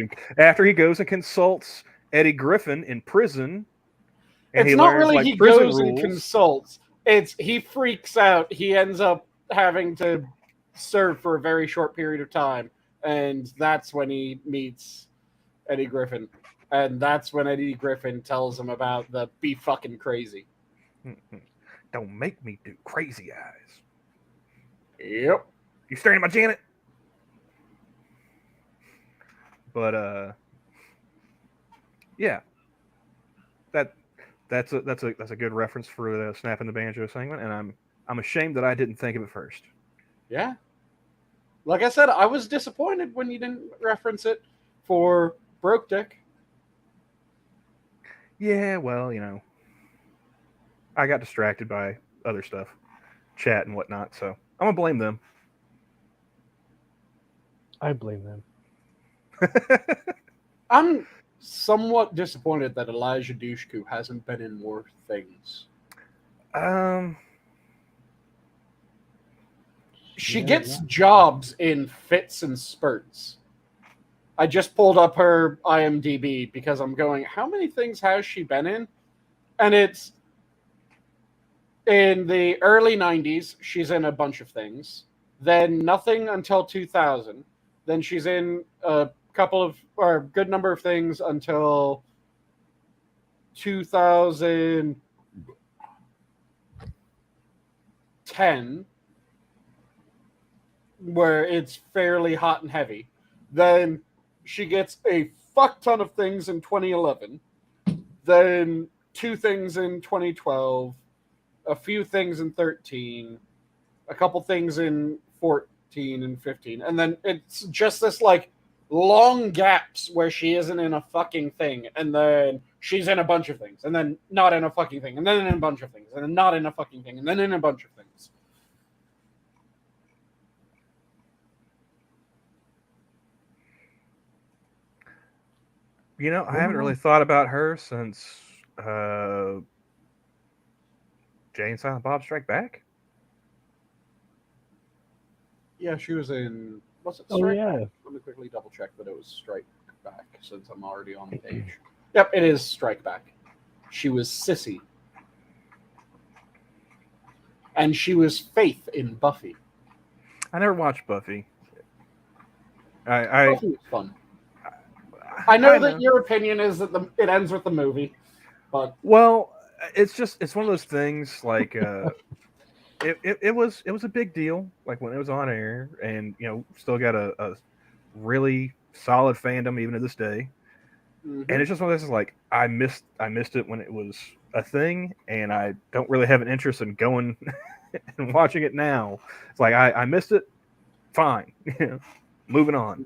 and consults Eddie Griffin in prison. And it's not really he goes and consults. It's he freaks out. He ends up having to serve for a very short period of time, and that's when he meets Eddie Griffin. And that's when Eddie Griffin tells him about the be fucking crazy. Don't make me do crazy eyes. Yep. You staring at my Janet? But yeah. That's a good reference for the snapping the banjo segment, and I'm ashamed that I didn't think of it first. Yeah. Like I said, I was disappointed when you didn't reference it for Broke Dick. Yeah, well, you know, I got distracted by other stuff, chat and whatnot, so I'm gonna blame them. I blame them. I'm somewhat disappointed that Elijah Dushku hasn't been in more things. She gets jobs in fits and spurts. I just pulled up her IMDb because I'm going, how many things has she been in? And it's in the early 90s, she's in a bunch of things. Then nothing until 2000. Then she's in a good number of things until 2010, where it's fairly hot and heavy. Then she gets a fuck ton of things in 2011. Then 2 things in 2012. A few things in 13. A couple things in 14 and 15. And then it's just this like long gaps where she isn't in a fucking thing, and then she's in a bunch of things, and then not in a fucking thing, and then in a bunch of things, and then not in a fucking thing, and then in a bunch of things. You know, I haven't really thought about her since Jay and Silent Bob Strike Back. Yeah, she was in. Was it Oh, Strike yeah. Back? Let me quickly double check that it was Strike Back, since I'm already on the page. Yep, it is Strike Back. She was Sissy. And she was Faith in Buffy. I never watched Buffy. Buffy was fun. I know that your opinion is that it ends with the movie, but it's one of those things like it was a big deal like when it was on air, and still got a really solid fandom even to this day. And it's just one of those like I missed it when it was a thing, and I don't really have an interest in going and watching it now. It's like I missed it. Fine, moving on.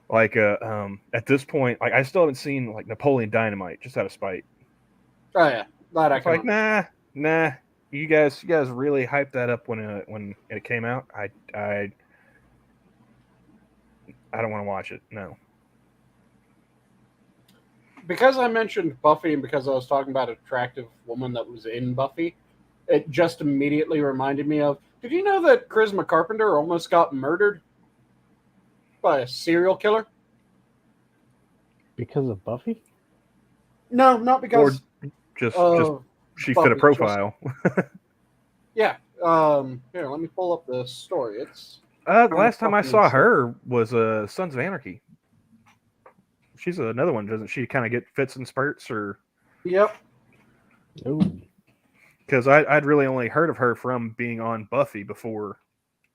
Like at this point, like I still haven't seen like Napoleon Dynamite, just out of spite. Oh yeah, that it's like nah. You guys really hyped that up when it came out. I don't want to watch it. No. Because I mentioned Buffy and because I was talking about an attractive woman that was in Buffy, it just immediately reminded me of, did you know that Charisma Carpenter almost got murdered by a serial killer? Because of Buffy? No, not because... Or just she Buffy, fit a profile. Yeah. Here, let me pull up the story. It's... the last time I saw her was Sons of Anarchy. She's another one, doesn't she? Kind of get fits and spurts, or? Yep. Because I'd really only heard of her from being on Buffy before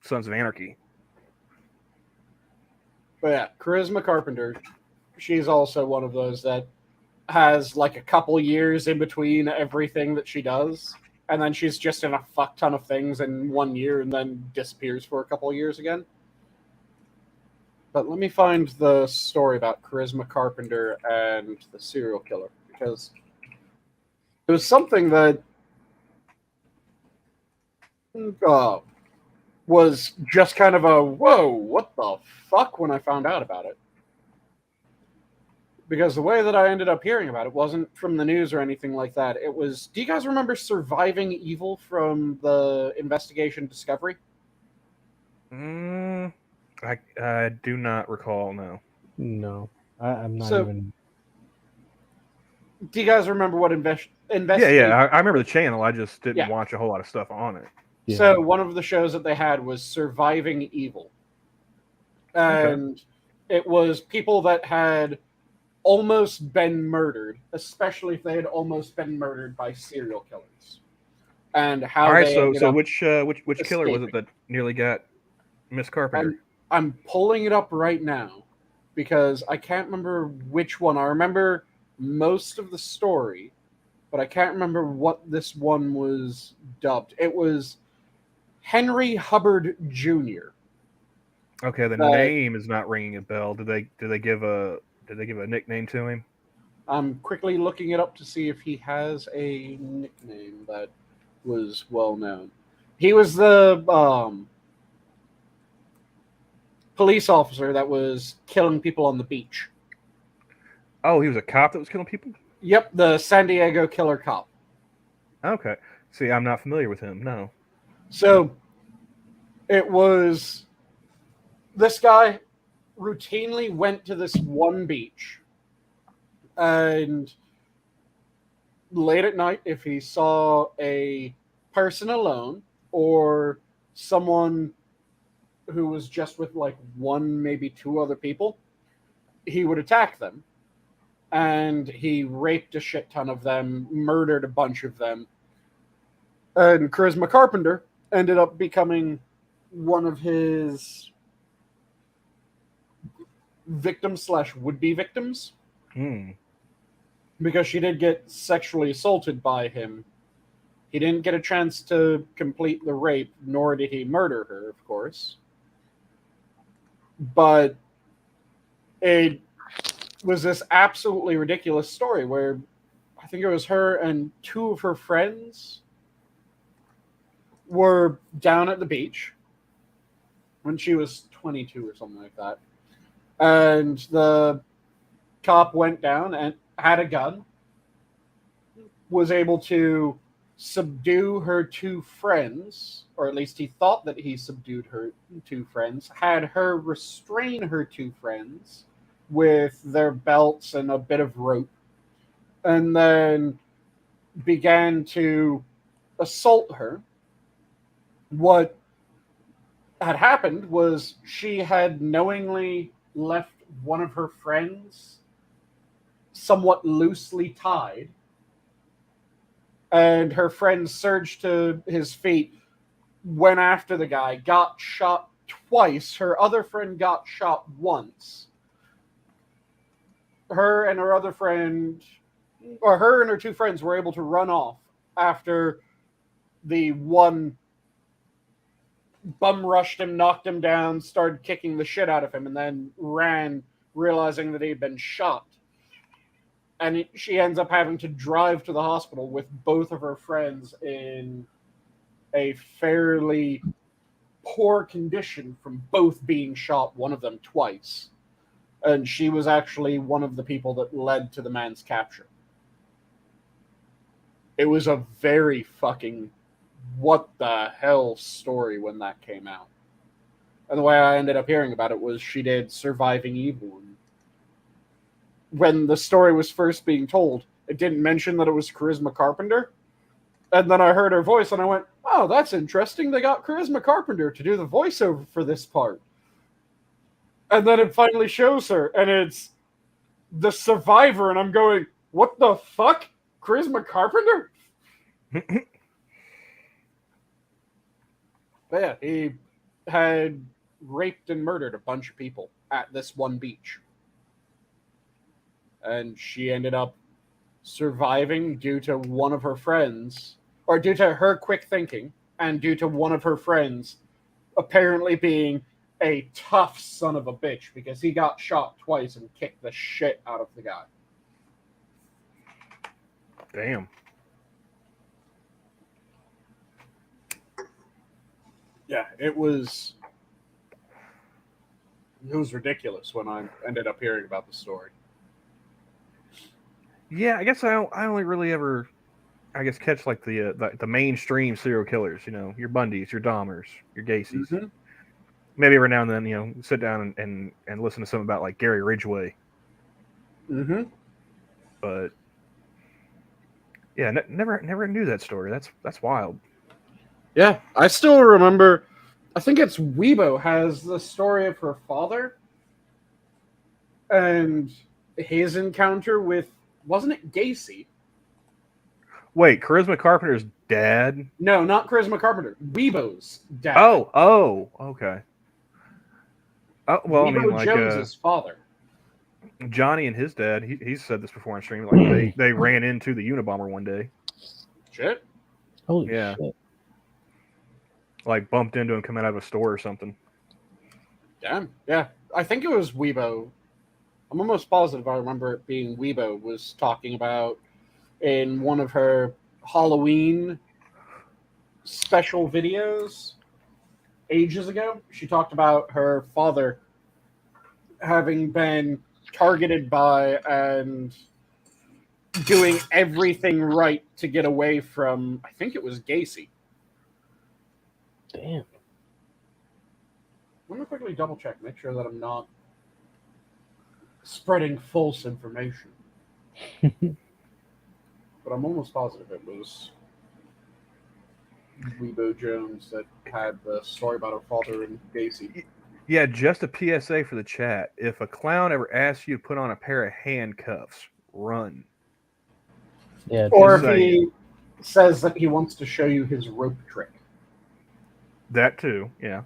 Sons of Anarchy. But yeah, Charisma Carpenter. She's also one of those that has like a couple years in between everything that she does, and then she's just in a fuck ton of things in 1 year, and then disappears for a couple of years again. But let me find the story about Charisma Carpenter and the serial killer, because it was something that was just kind of a, whoa, what the fuck, when I found out about it. Because the way that I ended up hearing about it wasn't from the news or anything like that. It was, do you guys remember Surviving Evil from the Investigation Discovery? I do not recall, no. No, I'm not even... Do you guys remember what Investigation... Yeah, I remember the channel. I just didn't watch a whole lot of stuff on it. Yeah. So one of the shows that they had was Surviving Evil. And it was people that had almost been murdered, especially if they had almost been murdered by serial killers. And how which killer was it that nearly got Miss Carpenter? I'm pulling it up right now because I can't remember which one. I remember most of the story, but I can't remember what this one was dubbed. It was Henry Hubbard Jr. Okay, the name is not ringing a bell. Did they give a nickname to him? I'm quickly looking it up to see if he has a nickname that was well known. He was the police officer that was killing people on the beach. Oh, he was a cop that was killing people? Yep, the San Diego killer cop. Okay. See, I'm not familiar with him, no. So, it was... This guy routinely went to this one beach, and late at night, if he saw a person alone, or someone who was just with like one, maybe two other people, he would attack them. And he raped a shit ton of them, murdered a bunch of them. And Charisma Carpenter ended up becoming one of his victims / would-be victims. Because she did get sexually assaulted by him. He didn't get a chance to complete the rape, nor did he murder her, of course. But it was this absolutely ridiculous story where I think it was her and two of her friends were down at the beach when she was 22 or something like that. And the cop went down and had a gun, was able to subdue her two friends, or at least he thought that he subdued her two friends, had her restrain her two friends with their belts and a bit of rope, and then began to assault her. What had happened was she had knowingly left one of her friends somewhat loosely tied, and her friend surged to his feet, went after the guy, got shot twice. Her other friend got shot once. Her and her other friend, or her and her two friends, were able to run off after the one bum rushed him, knocked him down, started kicking the shit out of him, and then ran, realizing that he'd been shot. And she ends up having to drive to the hospital with both of her friends in a fairly poor condition from both being shot, one of them twice. And she was actually one of the people that led to the man's capture. It was a very fucking what the hell story when that came out. And the way I ended up hearing about it was she did Surviving Evil. And when the story was first being told, it didn't mention that it was Charisma Carpenter. And then I heard her voice and I went, oh, that's interesting. They got Charisma Carpenter to do the voiceover for this part. And then it finally shows her, and it's the survivor, and I'm going, what the fuck? Charisma Carpenter? But yeah, he had raped and murdered a bunch of people at this one beach. And she ended up surviving due to one of her friends, or due to her quick thinking, and due to one of her friends apparently being a tough son of a bitch, because he got shot twice and kicked the shit out of the guy. Damn. Yeah, it was ridiculous when I ended up hearing about the story. Yeah, I guess I only really ever, I guess, catch like the mainstream serial killers. You know, your Bundys, your Dahmers, your Gacy's. Mm-hmm. Maybe every now and then, you know, sit down and listen to something about like Gary Ridgway. Mm-hmm. But yeah, never knew that story. That's wild. Yeah, I still remember. I think it's Weibo has the story of her father and his encounter with, wasn't it Gacy? Wait, Charisma Carpenter's dad? No, not Charisma Carpenter. Weibo's dad. Oh, okay. Oh, well, Weibo I mean, like Jones's father. Johnny and his dad. He's said this before on stream. Like they ran into the Unabomber one day. Shit. Holy shit. Like bumped into him coming out of a store or something. Damn. Yeah, I think it was Weibo. I'm almost positive I remember it being Weibo was talking about in one of her Halloween special videos ages ago. She talked about her father having been targeted by and doing everything right to get away from, I think it was Gacy. Damn. Let me quickly double check, make sure that I'm not spreading false information. But I'm almost positive it was Weibo Jones that had the story about her father and Gacy. Yeah, just a PSA for the chat. If a clown ever asks you to put on a pair of handcuffs, run. Yeah. Or if he says that he wants to show you his rope trick. That too, yeah.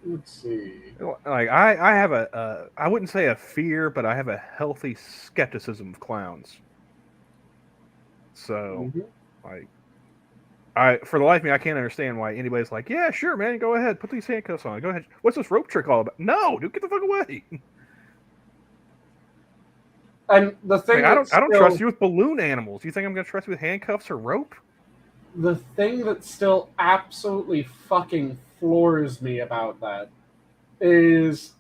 Let's see. Like I have I wouldn't say a fear, but I have a healthy skepticism of clowns. So, like, for the life of me, I can't understand why anybody's like, yeah, sure, man, go ahead, put these handcuffs on, go ahead. What's this rope trick all about? No, dude, get the fuck away. And the thing, like, I don't trust you with balloon animals. You think I'm going to trust you with handcuffs or rope? The thing that still absolutely fucking floors me about that is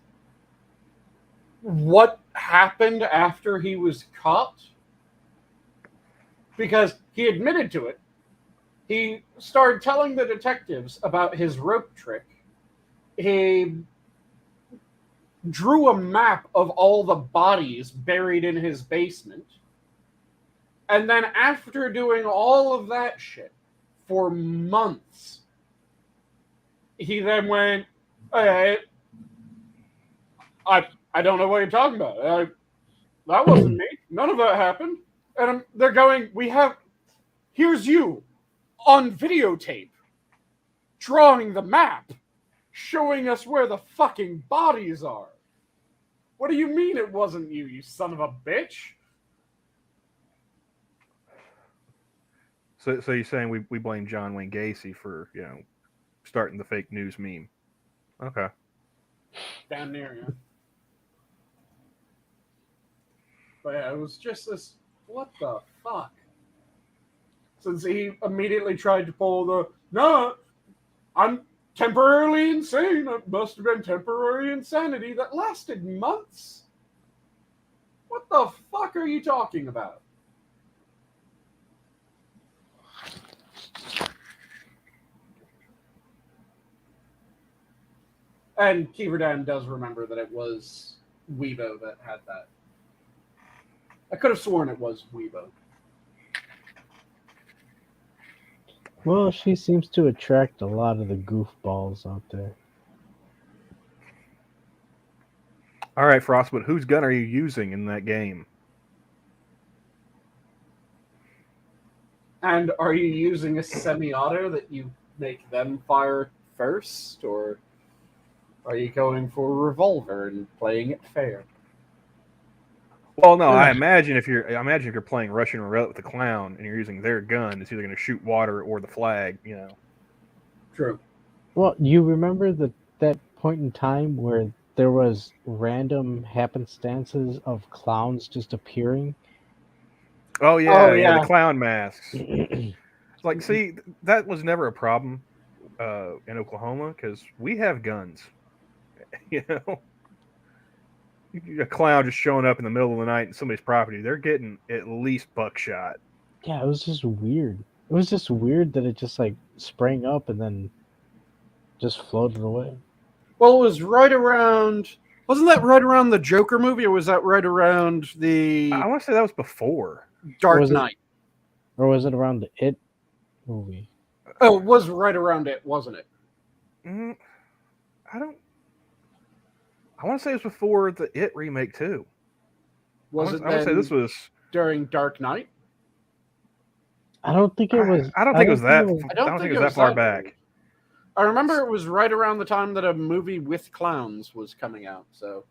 what happened after he was caught. Because he admitted to it. He started telling the detectives about his rope trick. He drew a map of all the bodies buried in his basement. And then after doing all of that shit for months, he then went, hey, I don't know what you're talking about. That wasn't me. None of that happened. And they're going, here's you on videotape drawing the map, showing us where the fucking bodies are. What do you mean it wasn't you, you son of a bitch? So you're saying we blame John Wayne Gacy for, starting the fake news meme? Okay. Damn near, yeah. But yeah, it was just this, what the fuck? Since he immediately tried to pull no, I'm temporarily insane. It must have been temporary insanity that lasted months. What the fuck are you talking about? And Keeverdan does remember that it was Weibo that had that. I could have sworn it was Weibo. Well, she seems to attract a lot of the goofballs out there. All right, Frostwood, whose gun are you using in that game? And are you using a semi-auto that you make them fire first, or are you going for a revolver and playing it fair? Well, no, I imagine if you're playing Russian roulette with the clown and you're using their gun, it's either going to shoot water or the flag, True. Well, you remember that point in time where there was random happenstances of clowns just appearing? Oh yeah, the clown masks. Like, see, that was never a problem in Oklahoma because we have guns. A clown just showing up in the middle of the night in somebody's property, they're getting at least buckshot. Yeah, it was just weird. It was just weird that it just like sprang up and then just floated away. Well, it was right around. Wasn't that right around the Joker movie, or was that right around the? I want to say that was before Dark Knight. Or was it around the It movie? Oh, it was right around it, wasn't it? I want to say it was before the It remake too. I want to say this was during Dark Knight. I don't think it was. I don't think it was that. I don't think it was that far back. I remember it was right around the time that a movie with clowns was coming out. So,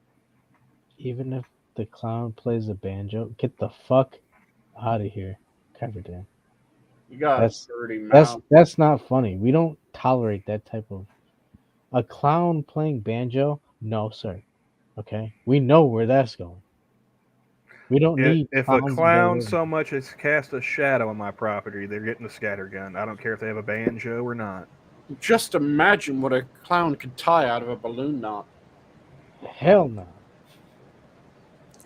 even if the clown plays a banjo, get the fuck out of here, Carpenter. You got a dirty mouth. That's not funny. We don't tolerate that type of a clown playing banjo. No, sir. Okay, we know where that's going. We don't need. If a clown so much as cast a shadow on my property, they're getting a scatter gun. I don't care if they have a banjo or not. Just imagine what a clown could tie out of a balloon knot. Hell no.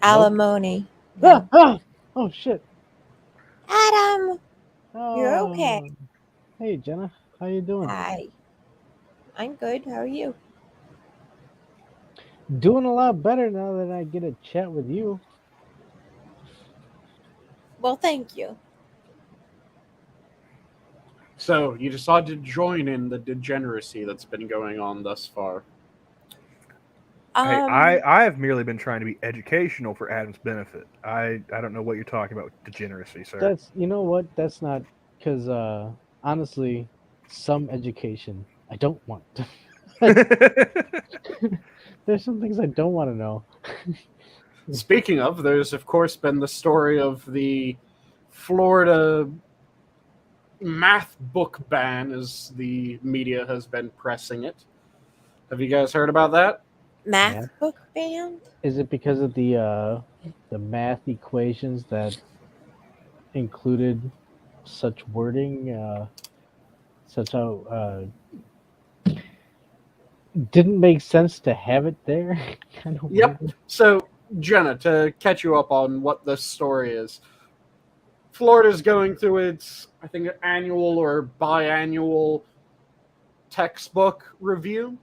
Alimony. Nope. Oh shit. Adam, Oh. you're okay. Hey Jenna, how you doing? Hi. I'm good. How are you? Doing a lot better now that I get a chat with you. Well, thank you. So, you decided to join in the degeneracy that's been going on thus far. I have merely been trying to be educational for Adam's benefit. I don't know what you're talking about with degeneracy, sir. That's, you know what? That's not, because honestly, some education I don't want. There's some things I don't want to know. Speaking of, there's of course been the story of the Florida math book ban, as the media has been pressing it. Have you guys heard about that? Math book ban? Is it because of the math equations that included such wording, such how didn't make sense to have it there? Kind of Yep. weird. So, Jenna, to catch you up on what this story is, Florida's going through its, I think, annual or biannual textbook review.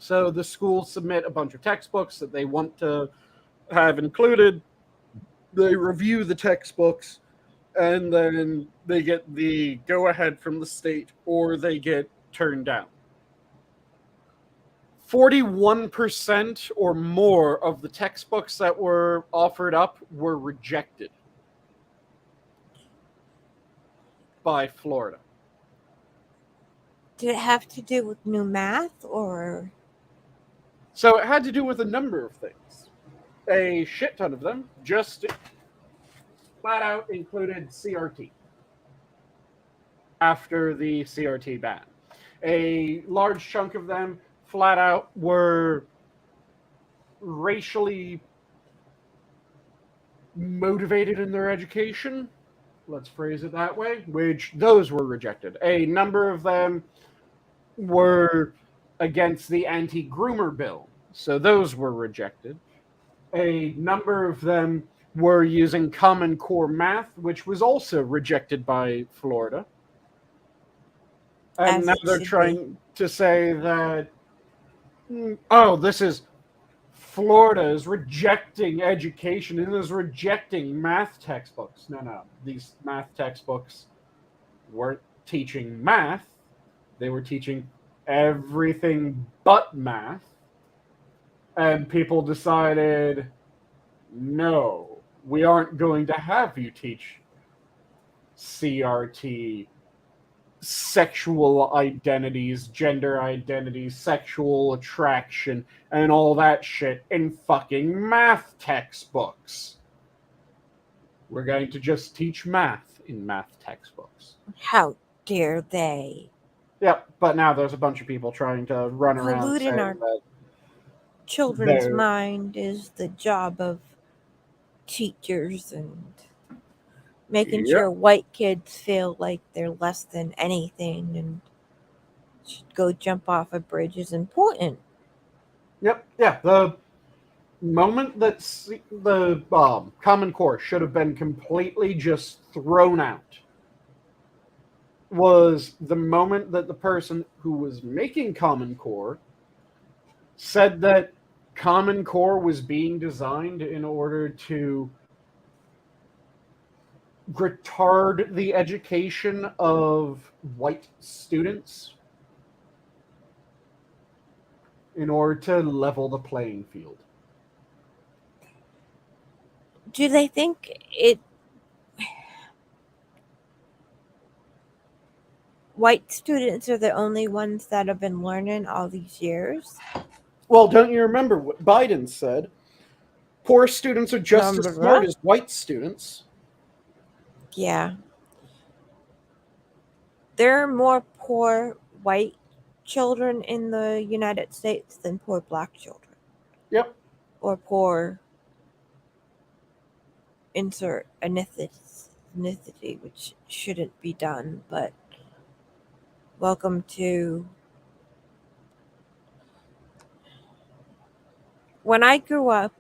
So the schools submit a bunch of textbooks that they want to have included. They review the textbooks, and then they get the go-ahead from the state, or they get turned down. 41% or more of the textbooks that were offered up were rejected by Florida. Did it have to do with new math or? So it had to do with a number of things. A shit ton of them just flat out included CRT after the CRT ban. A large chunk of them flat out were racially motivated in their education. Let's phrase it that way, which those were rejected. A number of them were against the anti-groomer bill, so those were rejected. A number of them were using Common Core math, which was also rejected by Florida. And As now it they're should trying to say that, oh, this is Florida is rejecting education and is rejecting math textbooks. No. These math textbooks weren't teaching math. They were teaching everything but math. And people decided, no, we aren't going to have you teach CRT, sexual identities, gender identities, sexual attraction, and all that shit in fucking math textbooks. We're going to just teach math in math textbooks. How dare they? Yep, but now there's a bunch of people trying to run around Polluting saying our that children's they're- mind is the job of teachers and making Yep. sure white kids feel like they're less than anything and should go jump off a bridge is important. Yep, yeah, the moment that the Common Core should have been completely just thrown out was the moment that the person who was making Common Core said that Common Core was being designed in order to retard the education of white students in order to level the playing field. Do they think it white students are the only ones that have been learning all these years? Well, don't you remember what Biden said? Poor students are just as Remember smart that? as white students. Yeah. There are more poor white children in the United States than poor black children. Yep. Or poor insert ethnicity, which shouldn't be done, but welcome to... When I grew up,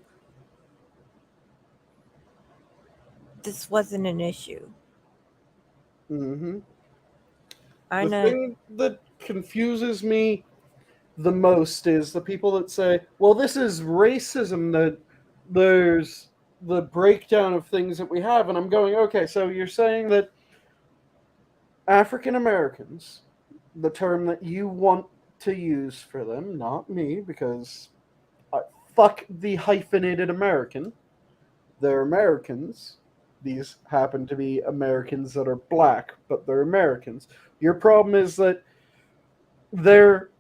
this wasn't an issue. Mm-hmm. I The know. thing that confuses me the most is the people that say, well, this is racism, that there's the breakdown of things that we have. And I'm going, okay, so you're saying that African Americans, the term that you want to use for them, not me, because fuck the hyphenated American. They're Americans. These happen to be Americans that are black, but they're Americans. Your problem is that they're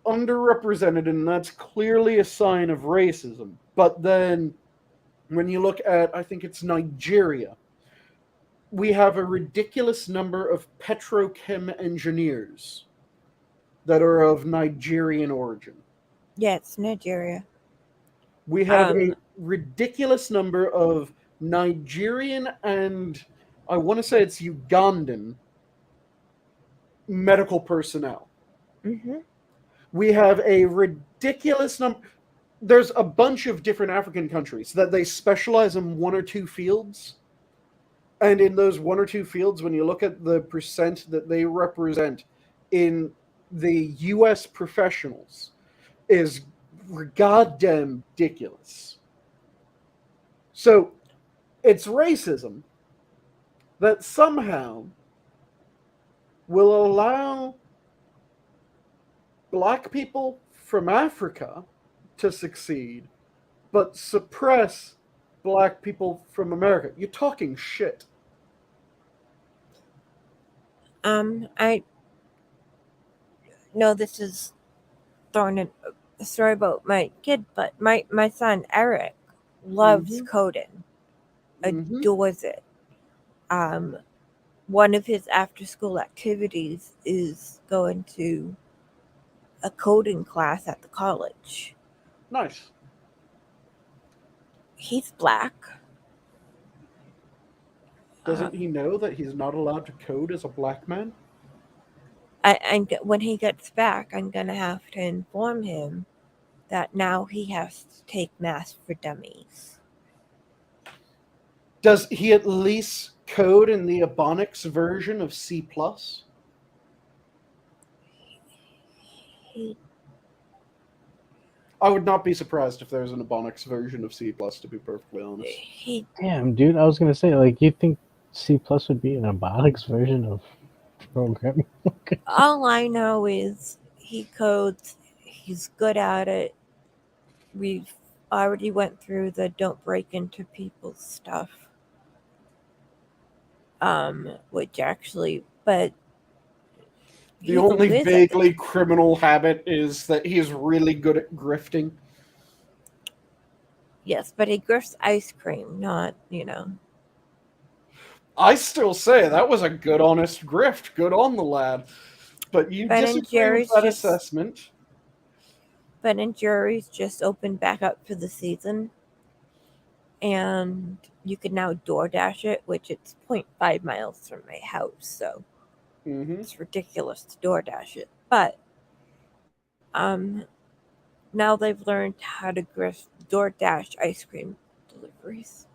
underrepresented, and that's clearly a sign of racism. But then when you look at, I think it's Nigeria, we have a ridiculous number of petrochem engineers that are of Nigerian origin. Yeah, it's Nigeria. We have a ridiculous number of Nigerian and I want to say it's Ugandan medical personnel. Mm-hmm. We have a ridiculous number. There's a bunch of different African countries that they specialize in one or two fields. And in those one or two fields, when you look at the percent that they represent in the U.S. professionals, is goddamn ridiculous. So it's racism, that somehow will allow black people from Africa to succeed, but suppress black people from America. You're talking shit. I know this is throwing a story about my kid, but my son Eric loves coding, adores it. One of his after-school activities is going to a coding class at the college. Nice. He's black. Doesn't he know that he's not allowed to code as a black man? When he gets back, I'm going to have to inform him that now he has to take Math for Dummies. Does he at least code in the Ebonics version of C+? I would not be surprised if there's an Ebonics version of C+, to be perfectly honest. Damn, dude, I was gonna say, like, you think C+ would be an Ebonics version of programming? All I know is he codes. He's good at it. We've already went through the don't break into people's stuff. Which actually, but the only vaguely criminal habit is that he's really good at grifting. Yes, but he grifts ice cream, not, I still say that was a good, honest grift. Good on the lad. But you disagree with that assessment. Ben and Jerry's just opened back up for the season. And you can now DoorDash it, which it's 0.5 miles from my house. So it's ridiculous to DoorDash it. But now they've learned how to grift DoorDash ice cream deliveries.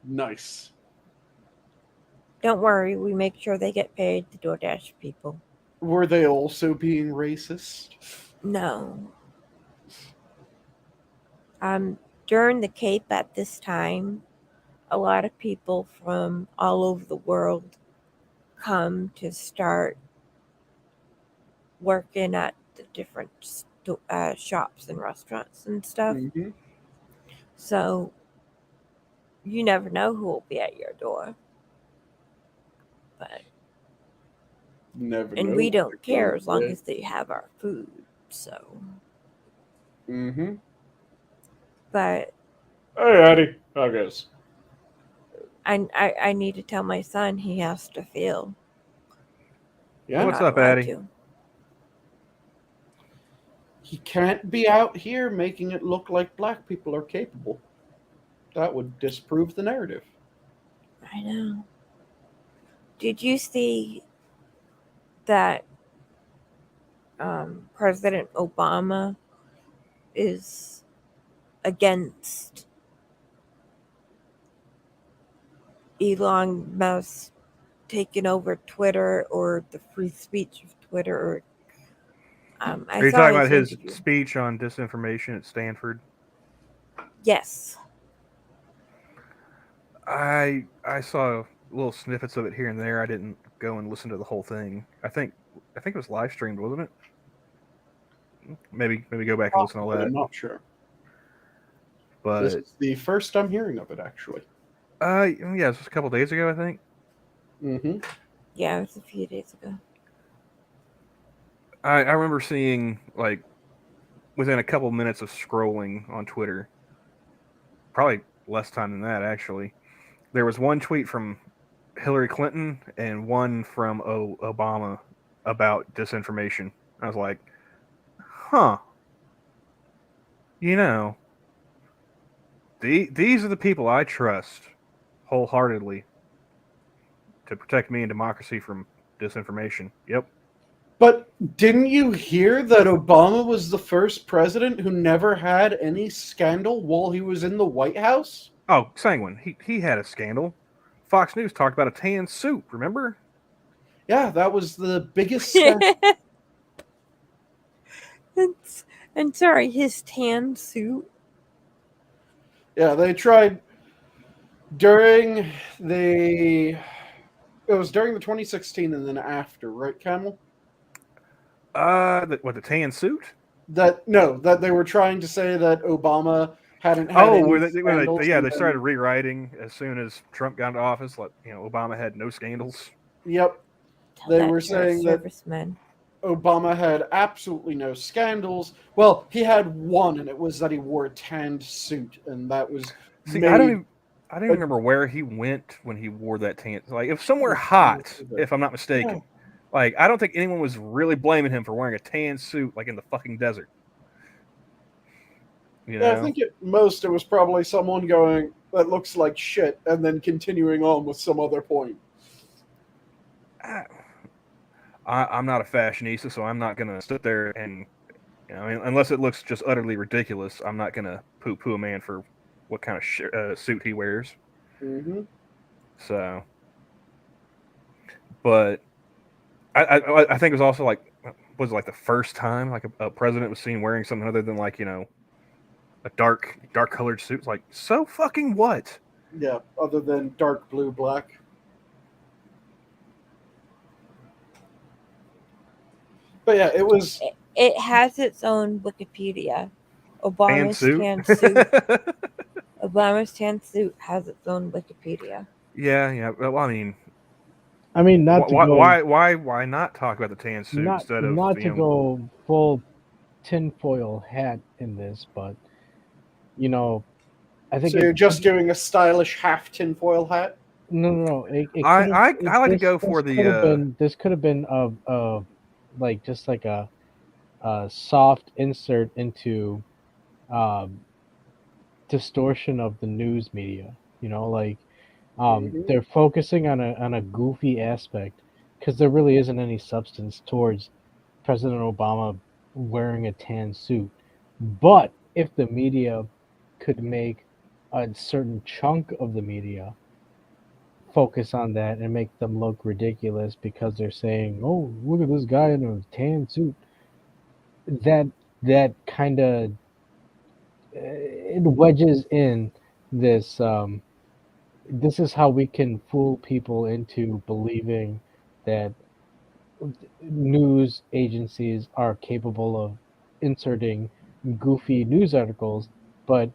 Nice. Don't worry, we make sure they get paid, the DoorDash people. Were they also being racist? No. During the Cape at this time, a lot of people from all over the world come to start working at the different shops and restaurants and stuff. So you never know who will be at your door. But never and know we don't care as long as they have our food. So but hey Eddie, how goes? I need to tell my son he has to feel. Yeah, what's up, Eddie? He can't be out here making it look like black people are capable. That would disprove the narrative. I know. Did you see that President Obama is against Elon Musk taking over Twitter or the free speech of Twitter? Are you talking about his speech on disinformation at Stanford? Yes. I saw little snippets of it here and there. I didn't go and listen to the whole thing. I think it was live streamed, wasn't it? Maybe go back and listen to all that. I'm not sure. But this is the first I'm hearing of it, actually. Yeah, it was a couple days ago, I think. Yeah, it was a few days ago. I remember seeing, like, within a couple minutes of scrolling on Twitter, probably less time than that, actually, there was one tweet from Hillary Clinton and one from Obama about disinformation. I was like, huh. You know, these are the people I trust wholeheartedly to protect me and democracy from disinformation. Yep. But didn't you hear that Obama was the first president who never had any scandal while he was in the White House? Oh, Sanguine. He had a scandal. Fox News talked about a tan suit, remember? Yeah, that was the biggest scandal. And sorry, his tan suit? Yeah, they tried During the 2016 and then after, right, Camel? The tan suit? That they were trying to say that Obama hadn't had Oh, any when scandals. they started rewriting as soon as Trump got into office. Like, Obama had no scandals. Yep, Tell they that were to our saying that servicemen. Obama had absolutely no scandals. Well, he had one, and it was that he wore a tanned suit, and that was See, made. I don't even remember where he went when he wore that tan. Like, it was somewhere hot, if I'm not mistaken. Yeah. Like, I don't think anyone was really blaming him for wearing a tan suit, like in the fucking desert. Yeah, I think it was probably someone going, that looks like shit, and then continuing on with some other point. I'm not a fashionista, so I'm not gonna sit there and, unless it looks just utterly ridiculous, I'm not gonna poo-poo a man for what kind of suit he wears. Mm-hmm. So, but I think it was also like, was it like the first time like a president was seen wearing something other than like a dark colored suit? It's like, so fucking what? Yeah, other than dark blue, black. But yeah, it was. It has its own Wikipedia. Obama's tan suit. Obama's tan suit has its own Wikipedia. Yeah. Well, I mean, why not talk about the tan suit instead of not to go full tinfoil hat in this, but I think so you're just doing a stylish half tinfoil hat. No. I like to go for the. This could have been like just like a soft insert into distortion of the news media. They're focusing on a goofy aspect because there really isn't any substance towards President Obama wearing a tan suit. But if the media could make a certain chunk of the media focus on that and make them look ridiculous because they're saying, "Oh, look at this guy in a tan suit," that kind of it wedges in this. This is how we can fool people into believing that news agencies are capable of inserting goofy news articles, but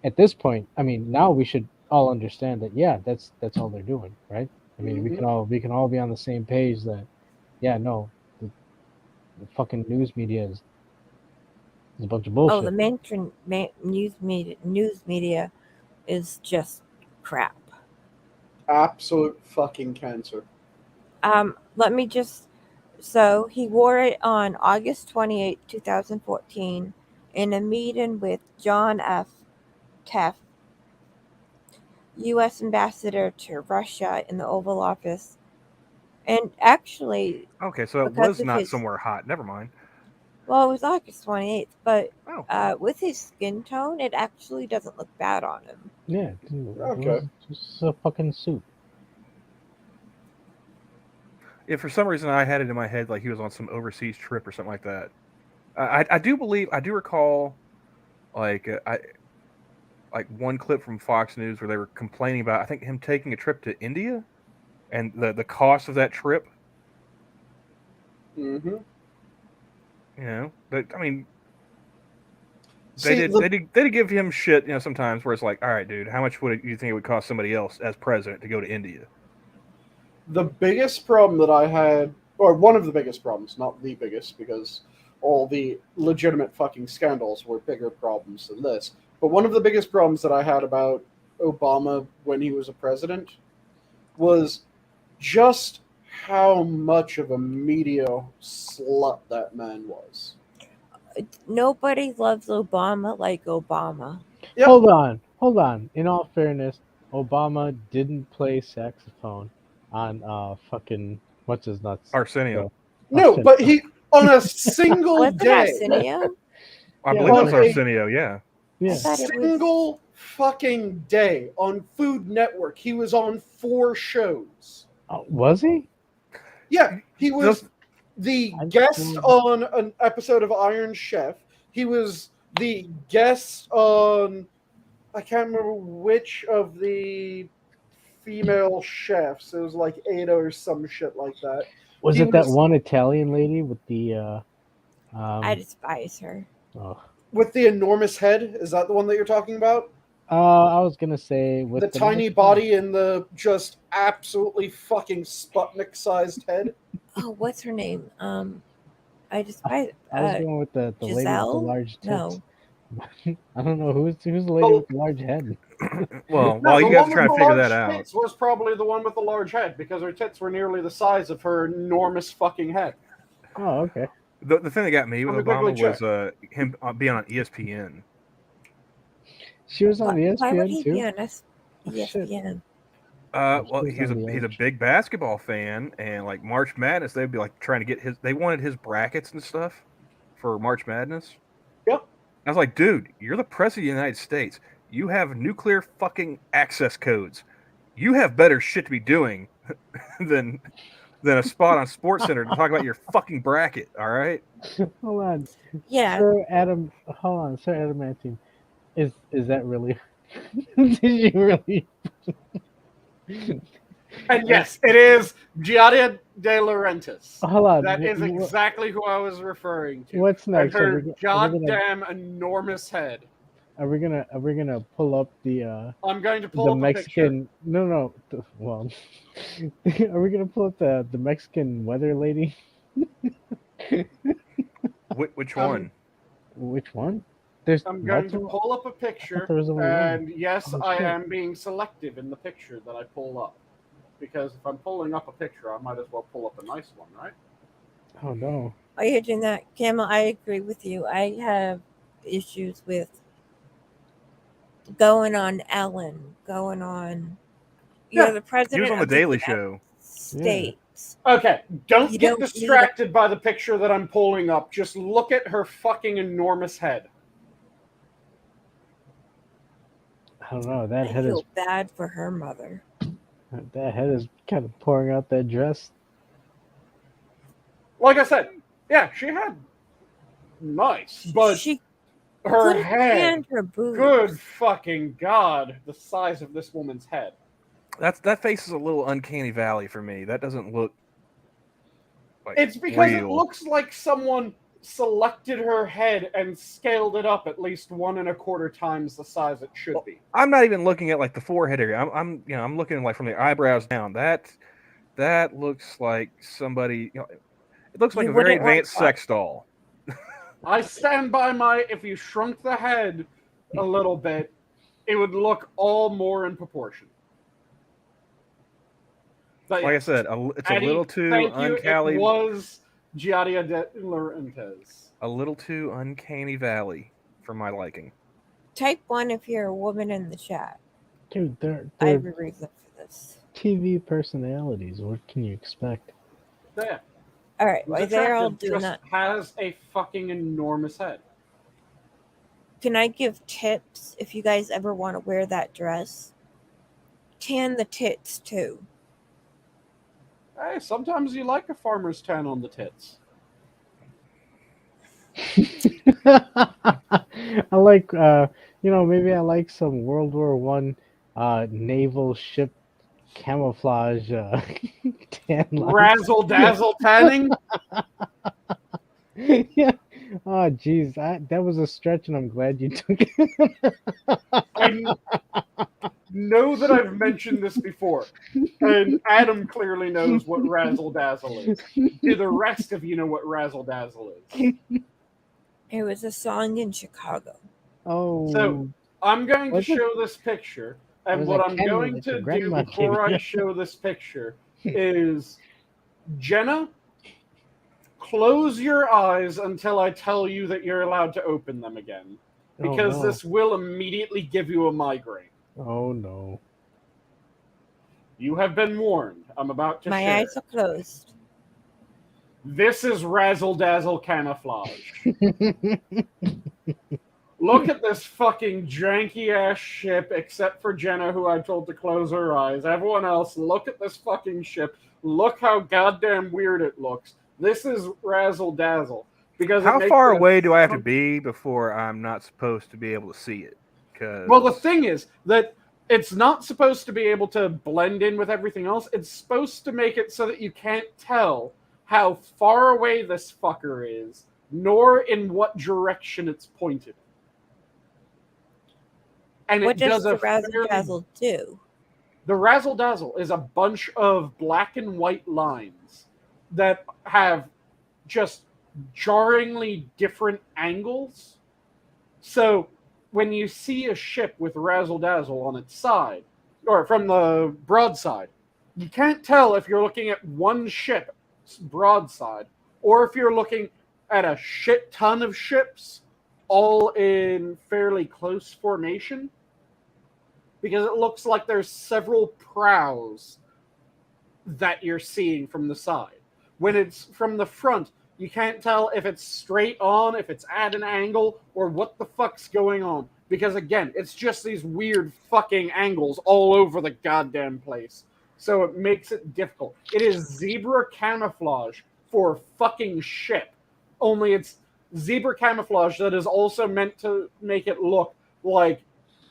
at this point, I mean, now we should all understand that that's all they're doing, right? I mean, we can all be on the same page that the fucking news media is a bunch of bullshit. Oh, the mainstream news media is just crap. Absolute fucking cancer. Let me just. So he wore it on August 28, 2014, in a meeting with John F. Teff, U.S. ambassador to Russia, in the Oval Office. And actually, okay, so it was not somewhere hot. Never mind. Well, it was August 28th, but with his skin tone, it actually doesn't look bad on him. Yeah, okay. It's a fucking suit. Yeah, for some reason I had it in my head like he was on some overseas trip or something like that. I do recall like one clip from Fox News where they were complaining about, I think, him taking a trip to India and the cost of that trip. Mm-hmm. I mean, they did give him shit, sometimes where it's like, all right, dude, how much would you think it would cost somebody else as president to go to India? The biggest problem that I had, or one of the biggest problems, not the biggest, because all the legitimate fucking scandals were bigger problems than this, but one of the biggest problems that I had about Obama when he was a president was just how much of a media slut that man was. Nobody loves Obama like Obama. Yep. Hold on. In all fairness, Obama didn't play saxophone on fucking what's his nuts? Arsenio. No, but he on a single day. Arsenio? I believe it was Arsenio. Yeah. Single fucking day on Food Network, he was on 4 shows. Was he? Yeah, he was the guest on an episode of Iron Chef. He was the guest on, I can't remember which of the female chefs. It was like Ada or some shit like that. Was He it that was- one Italian lady with the? I despise her. Oh. With the enormous head? Is that the one that you're talking about? I was gonna say with The tiny body and the just absolutely fucking Sputnik-sized head? Oh, what's her name? I despise. I was going with the lady with the Giselle? large tits. No. I don't know who's the lady with the large head. Well, No, while you the guys one are trying to with the figure large that out, tits was probably the one with the large head because her tits were nearly the size of her enormous fucking head. Oh, okay. the thing that got me with Let me quickly Obama was him being on ESPN. She was on Why would ESPN he too. be on shit. ESPN? Well, She was on the he's a edge. big basketball fan, and like March Madness, they'd be like trying to get his. They wanted his brackets and stuff for March Madness. Yep. I was like, dude, you're the president of the United States. You have nuclear fucking access codes. You have better shit to be doing than a spot on Sports Center to talk about your fucking bracket. All right. Hold on, Yeah. Sir Adam. Hold on, Sir Adamantium. Is that really? Did you really? And yes, it is Giada De Laurentiis. Hold on. That is exactly who I was referring to. What's And next? her goddamn enormous head. Are we gonna pull up the I'm going to pull up Mexican? No. Well, are we gonna pull up the Mexican weather lady? Which one? Which one? There's I'm going to multiple? pull up a picture, there was only one. and yes, Oh, I shit. am being selective in the picture that I pull up. Because if I'm pulling up a picture, I might as well pull up a nice one, right? Oh no. Are you doing that, Camel? I agree with you. I have issues with going on Ellen, going on. You're Yeah, the president. He was on the of Daily United Show. States. Okay, don't You get don't need distracted by the picture that I'm pulling up. Just look at her fucking enormous head. I don't know. That I head is feel bad for her mother. kind of pouring out that dress. Like I said, yeah, she had nice, but She her couldn't head, stand her boobs. good fucking god, the size of this woman's head. That face is a little uncanny valley for me. That doesn't look like It's because it real. looks like someone selected her head and scaled it up at least 1.25 times the size it should be. I'm not even looking at like the forehead area. I'm looking like from the eyebrows down. That looks like somebody. It looks like You a very wouldn't want advanced that. sex doll. I stand by my, if you shrunk the head a little bit, it would look all more in proportion. But Like I yes, said, it's a Eddie, little too thank you. uncanny. It was Giada De Laurentiis. A little too uncanny valley for my liking. Type 1 if you're a woman in the chat. Dude, they're I have a reason for this. TV personalities. What can you expect? There. All right, Who's while they're all attractive, doing just that, has a fucking enormous head. can I give tips if you guys ever want to wear that dress? Tan the tits too. Hey, sometimes you like a farmer's tan on the tits. I like, maybe I like some World War One naval ship camouflage tan lines. Razzle Dazzle tanning. Yeah. Oh, geez, that was a stretch, and I'm glad you took it. I know that I've mentioned this before, and Adam clearly knows what Razzle Dazzle is. Do the rest of you know what Razzle Dazzle is? It was a song in Chicago. Oh, So, I'm going to Was it? show this picture, and Was what that I'm candy going that to your do grandma gave before I you? show this picture is, Jenna, close your eyes until I tell you that you're allowed to open them again, because no. this will immediately give you a migraine. Oh no. You have been warned. I'm about to My share. eyes are closed. This is Razzle Dazzle camouflage. Look at this fucking janky ass ship, except for Jenna, who I told to close her eyes. Everyone else, look at this fucking ship. Look how goddamn weird it looks. This is Razzle Dazzle. Because it How makes far a away do I have to sound- be before I'm not supposed to be able to see it? 'Cause Well, the thing is that It's not supposed to be able to blend in with everything else. It's supposed to make it so that you can't tell how far away this fucker is, nor in what direction it's pointed. And What it does does the Razzle Dazzle do? The Razzle Dazzle is a bunch of black and white lines that have just jarringly different angles. So when you see a ship with Razzle Dazzle on its side, or from the broadside, you can't tell if you're looking at one ship broadside or if you're looking at a shit ton of ships all in fairly close formation, because it looks like there's several prows that you're seeing from the side. When it's from the front, you can't tell if it's straight on, if it's at an angle, or what the fuck's going on. Because again, it's just these weird fucking angles all over the goddamn place. So it makes it difficult. It is zebra camouflage for a fucking ship. Only it's zebra camouflage that is also meant to make it look like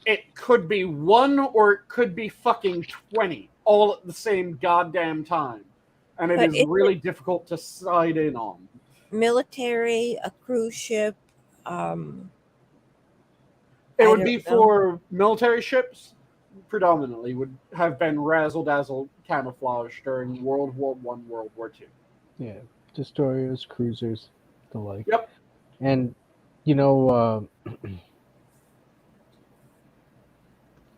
it could be 1 or it could be fucking 20 all at the same goddamn time. And it is really difficult to side in on. Military, a cruise ship, it would be for military ships, predominantly, would have been Razzle Dazzle camouflage during World War I, World War II. Yeah, destroyers, cruisers, the like. Yep. And, you know,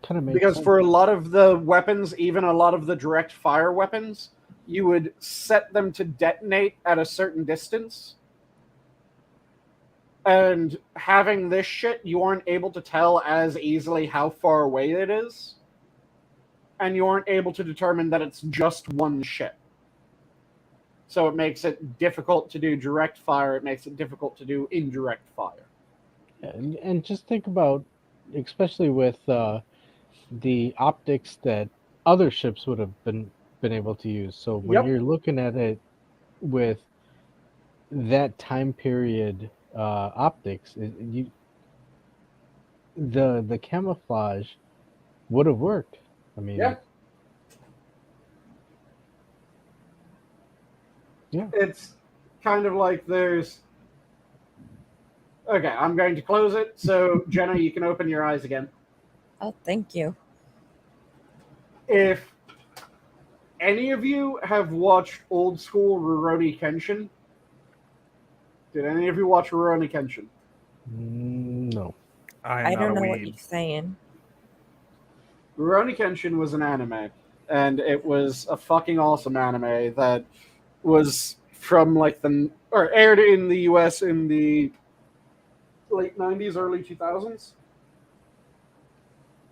kind of makes because sense. For a lot of the weapons, even a lot of the direct fire weapons, you would set them to detonate at a certain distance. And having this shit, you aren't able to tell as easily how far away it is. And you aren't able to determine that it's just one ship. So it makes it difficult to do direct fire. It makes it difficult to do indirect fire. And just think about, especially with the optics that other ships would have been able to use. So when you're looking at it with that time period optics, the camouflage would have worked. I mean, yeah. It's kind of like there's... Okay, I'm going to close it. So, Jenna, you can open your eyes again. Oh, thank you. If any of you have watched old school Rurouni Kenshin, did any of you watch Rurouni Kenshin? No. I don't know what you're saying. Rurouni Kenshin was an anime, and it was a fucking awesome anime that was from aired in the US in the late 90s, early 2000s.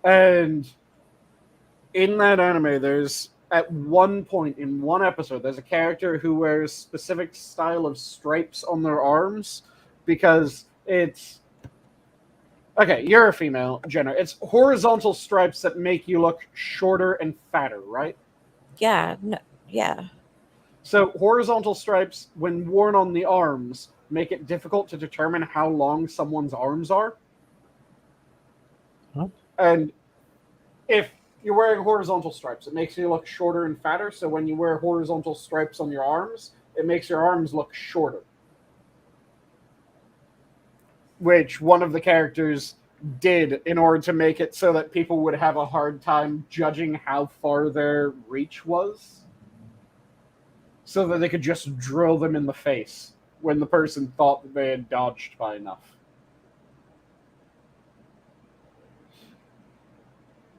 And in that anime, there's at one point in one episode, there's a character who wears specific style of stripes on their arms because it's... Okay, you're a female, Jenna. It's horizontal stripes that make you look shorter and fatter, right? Yeah, no, yeah. So horizontal stripes, when worn on the arms, make it difficult to determine how long someone's arms are. Huh? And if you're wearing horizontal stripes, it makes you look shorter and fatter. So when you wear horizontal stripes on your arms, it makes your arms look shorter. Which one of the characters did in order to make it so that people would have a hard time judging how far their reach was. So that they could just drill them in the face when the person thought that they had dodged by enough.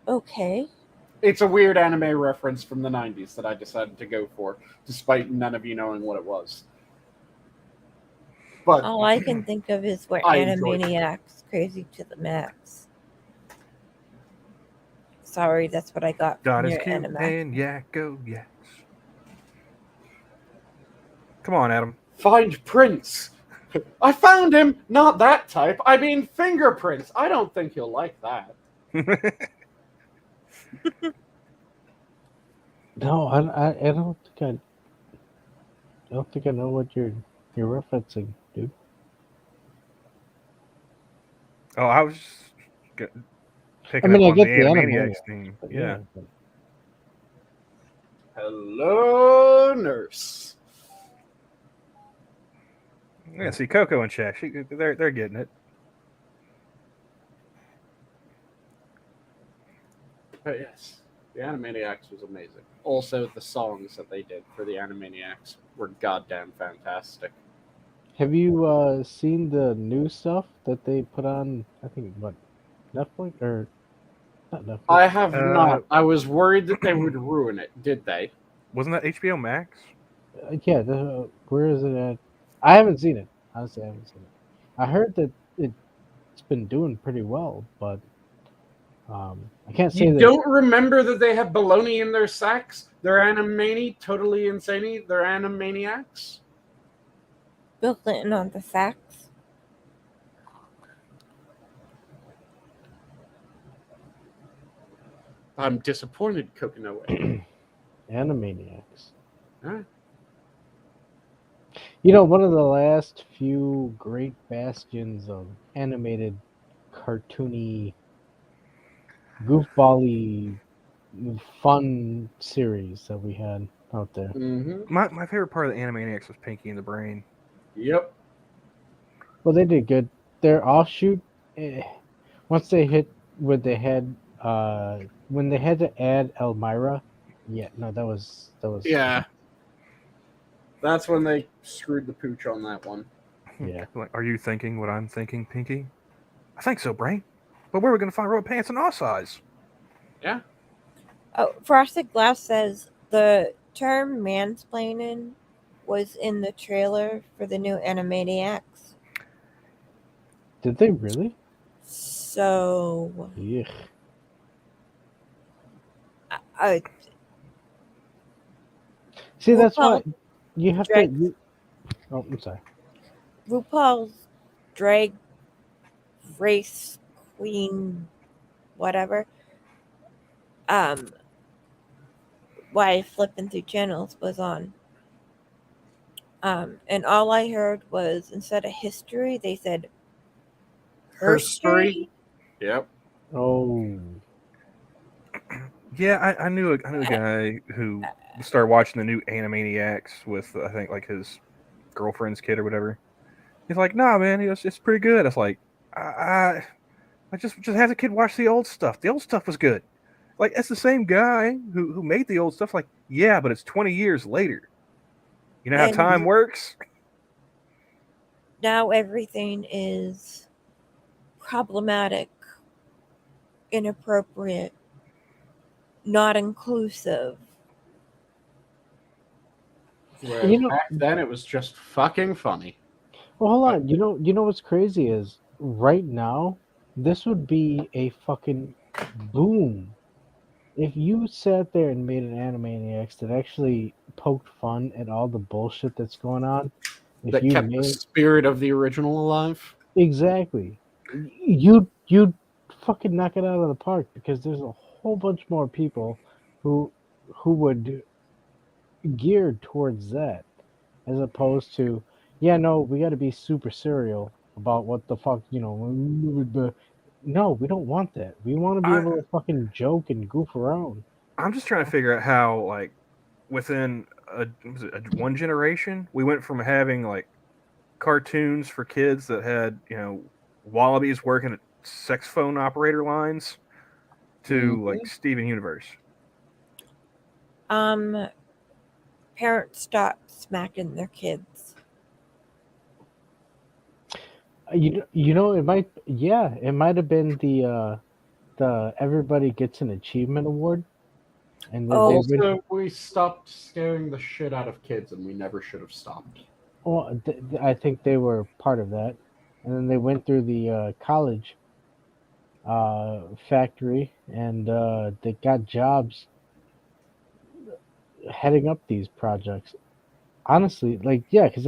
Okay. It's a weird anime reference from the 90s that I decided to go for, despite none of you knowing what it was. But all I can think of is where Animaniacs crazy to the max. Sorry, that's what I got God from is your cute anime. and yakko yaks. Come on, Adam. Find Prince. I found him. Not that type. I mean fingerprints. I don't think you'll like that. No, I don't think I know what you're referencing, dude. Oh, I was picking up I on the get the Animaniacs Animaniacs, theme. but Yeah. but Hello, nurse. Yeah, see Coco and chat. They're getting it. But yes, the Animaniacs was amazing. Also, the songs that they did for the Animaniacs were goddamn fantastic. have you seen the new stuff that they put on? I think what Netflix or not Netflix? I have not. I was worried that they would ruin it. Did they? Wasn't that HBO Max? Yeah, where is it at? I haven't seen it. Honestly, I haven't seen it. I heard that it's been doing pretty well, but I can't say You that. don't remember that they have baloney in their sacks? They're Animani, totally insane. They're Animaniacs. Built in on the facts. I'm disappointed, Coconut. Animaniacs. Huh? You know, one of the last few great bastions of animated, cartoony, goofbally, fun series that we had out there. Mm-hmm. My favorite part of the Animaniacs was Pinky and the Brain. Yep. Well, they did good. Their offshoot, once they hit what they had, when they had to add Elmira, yeah, no, that was Yeah. That's when they screwed the pooch on that one. Yeah. Like, are you thinking what I'm thinking, Pinky? I think so, Brain. But where are we going to find rubber pants in our size? Yeah. Oh, Frosted Glass says the term mansplaining was in the trailer for the new Animaniacs. Did they really? So, Yeah. See, that's why you have Drag- to. Oh, I'm sorry. RuPaul's Drag Race Queen, whatever. While flipping through channels was on. And all I heard was instead of history, they said herstory. Yep. Oh. Yeah, I knew a guy who started watching the new Animaniacs with I think like his girlfriend's kid or whatever. He's like, "Nah, man, it's pretty good." I was like, "I just have the kid watch the old stuff. The old stuff was good." Like it's the same guy who made the old stuff. Like, yeah, but it's 20 years later. You know how And time works. now everything is problematic, inappropriate, not inclusive. Whereas You know- back then it was just fucking funny. Well, hold on. You know what's crazy is right now, this would be a fucking boom if you sat there and made an Animaniacs that actually poked fun at all the bullshit that's going on. If That you kept the made spirit of the original alive. exactly, you'd fucking knock it out of the park because there's a whole bunch more people who would geared towards that as opposed to yeah, no, we got to be super serial about what the fuck, no, we don't want that. We want to be able to fucking joke and goof around. I'm just trying to figure out how like within one generation we went from having like cartoons for kids that had wallabies working at sex phone operator lines to like Steven Universe. Parents stopped smacking their kids. It might have been the everybody gets an achievement award. And also, we stopped scaring the shit out of kids, and we never should have stopped. Well, I think they were part of that, and then they went through the college factory, and they got jobs heading up these projects. Honestly, like yeah, because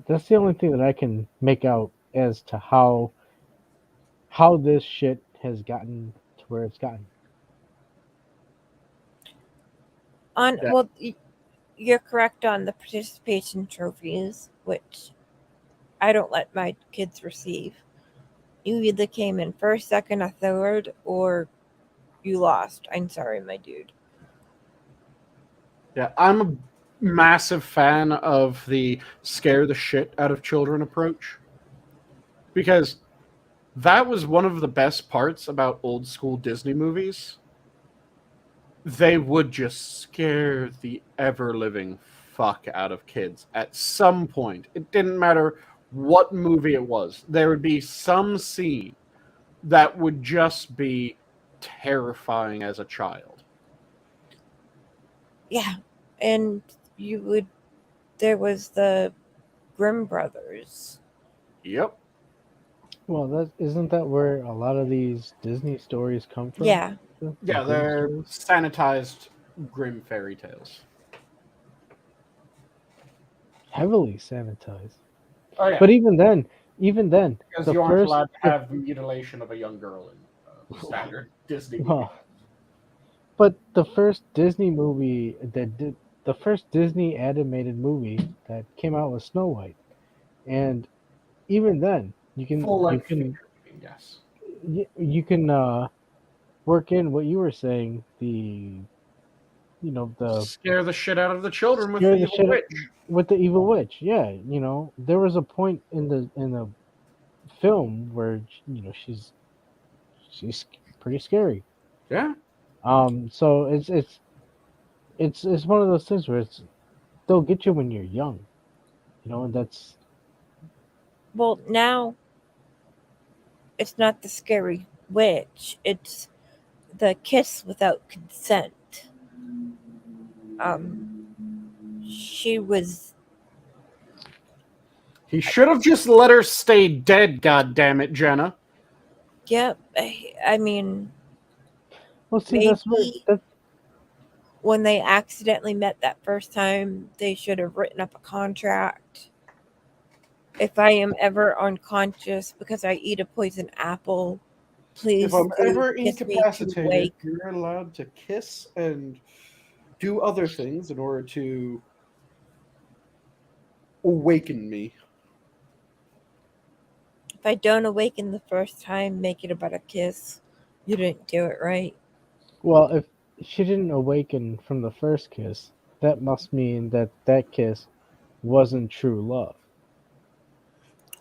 that's the only thing that I can make out as to how this shit has gotten to where it's gotten. Well, you're correct on the participation trophies, which I don't let my kids receive. You either came in first, second, or third, or you lost. I'm sorry, my dude. Yeah, I'm a massive fan of the scare the shit out of children approach. Because that was one of the best parts about old school Disney movies. They would just scare the ever-living fuck out of kids at some point. It didn't matter what movie it was. There would be some scene that would just be terrifying as a child. Yeah, and there was the Grimm brothers. Yep. Well, isn't that where a lot of these Disney stories come from? Yeah. Yeah, they're sanitized grim fairy tales. Heavily sanitized. Oh yeah, But even then, because the you aren't first, allowed to have the mutilation of a young girl in standard Disney movie. well, but the first Disney movie the first Disney animated movie that came out was Snow White, and even then you can Yes. you can work in what you were saying, the Scare the shit out of the children with scare the the evil shit witch. with the evil witch. Yeah, there was a point in the film where she's pretty scary. Yeah. So it's one of those things where they'll get you when you're young, and that's Well, now it's not the scary witch, it's the kiss without consent. She was. He should have just let her stay dead, goddammit, Jenna. Yep. I mean, well. See, maybe that's when they accidentally met that first time, they should have written up a contract. If I am ever unconscious because I eat a poison apple, please. If I'm ever kiss me to incapacitated, wake. you're allowed to kiss and do other things in order to awaken me. If I don't awaken the first time, make it about a kiss. You didn't do it right. well. If she didn't awaken from the first kiss, that must mean that kiss wasn't true love.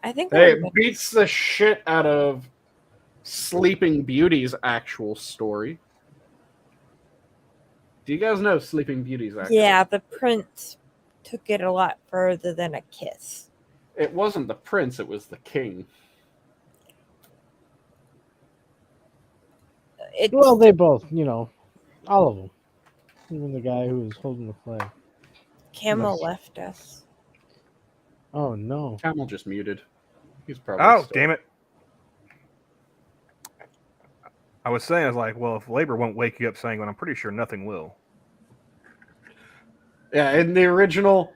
I think Hey, it beats the shit out of Sleeping Beauty's actual story. Do you guys know Sleeping Beauty's actual? Yeah, the prince took it a lot further than a kiss. It wasn't the prince, it was the king. Well, they both, all of them, even the guy who was holding the flag. Camel left us. Oh no! Camel just muted. He's probably. Oh, damn it! I was like, well, if labor won't wake you up, Sanguine, I'm pretty sure nothing will. Yeah, in the original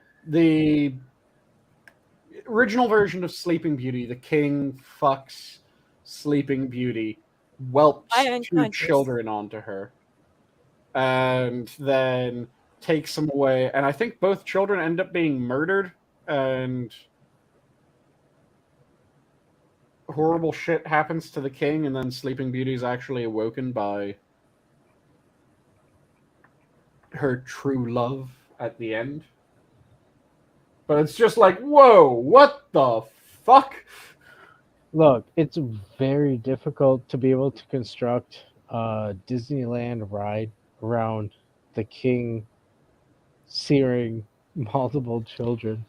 version of Sleeping Beauty, the king fucks Sleeping Beauty, whelps two children onto her, and then takes them away. And I think both children end up being murdered, and horrible shit happens to the king, and then Sleeping Beauty is actually awoken by her true love at the end. But it's just like, whoa, what the fuck? Look, it's very difficult to be able to construct a Disneyland ride around the king searing multiple children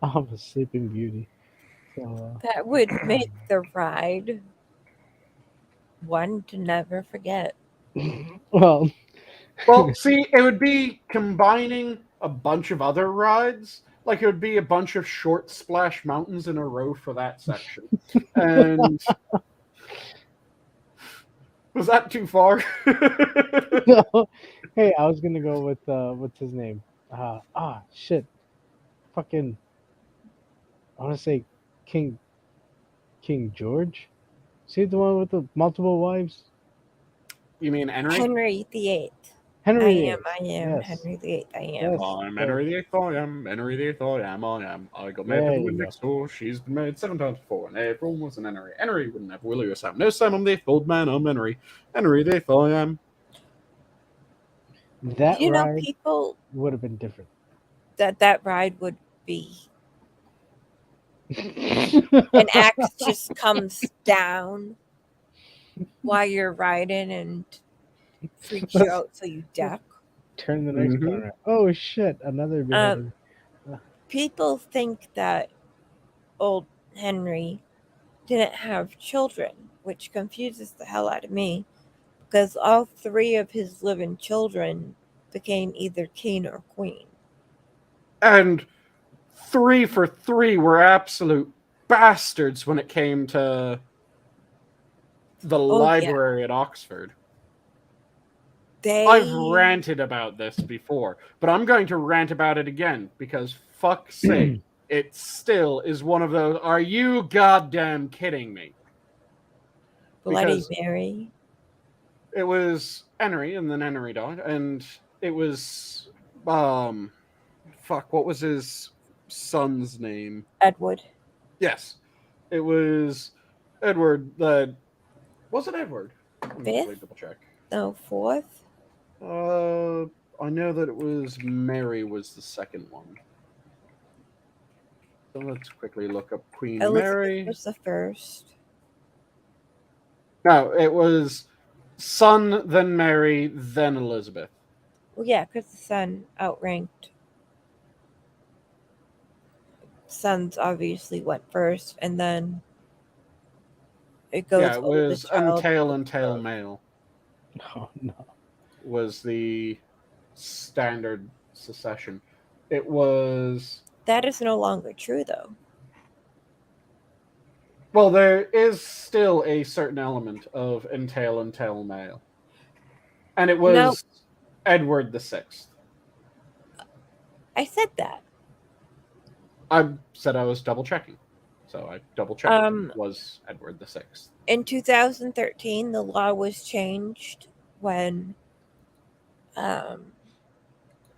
of a Sleeping Beauty. So, That would make the ride one to never forget. well, see, it would be combining a bunch of other rides. Like, it would be a bunch of short splash mountains in a row for that section. And was that too far? hey, I was gonna go with what's his name? Shit, fucking. I want to say King George. See the one with the multiple wives? You mean Henry? Henry VIII. Henry. I am. Yes. Henry VIII. I am. Yes. I'm Henry VIII. I am Henry VIII. I am. I got married to the woman next door. She's been married 7 times before, and everyone was an Henry. Henry wouldn't have Willie or Sam. No, Sam, I'm the old man. I'm Henry. Henry VIII. I am. That You know, ride people would have been different. that ride would be an axe just comes down while you're riding and freaks you out, so you duck. Turn the next Mhm. corner. Oh shit! Another beheading. People think that old Henry didn't have children, which confuses the hell out of me, because all 3 of his living children became either king or queen. And 3 for 3 were absolute bastards when it came to the library at Oxford. I've ranted about this before, but I'm going to rant about it again because fuck's sake, it still is one of those. Are you goddamn kidding me? Bloody Because Mary. it was Henry, and then Henry died, and it was fuck, what was his son's name? Edward. Yes, it was Edward. Was it Edward? Let me quickly 5th? double check. No, 4th? I know that it was Mary was the second one. So let's quickly look up Queen Elizabeth Mary. was the first. No, it was son, then Mary, then Elizabeth. Well, yeah, because the son outranked. Sons obviously went first, and then it goes. Yeah, it was Untail Male. Oh no. Was the standard succession. It was. That is no longer true, though. Well, there is still a certain element of entail male. And it was Edward the Sixth. I said that. I said I was double checking. So I double checked. It was Edward the Sixth. In 2013, the law was changed when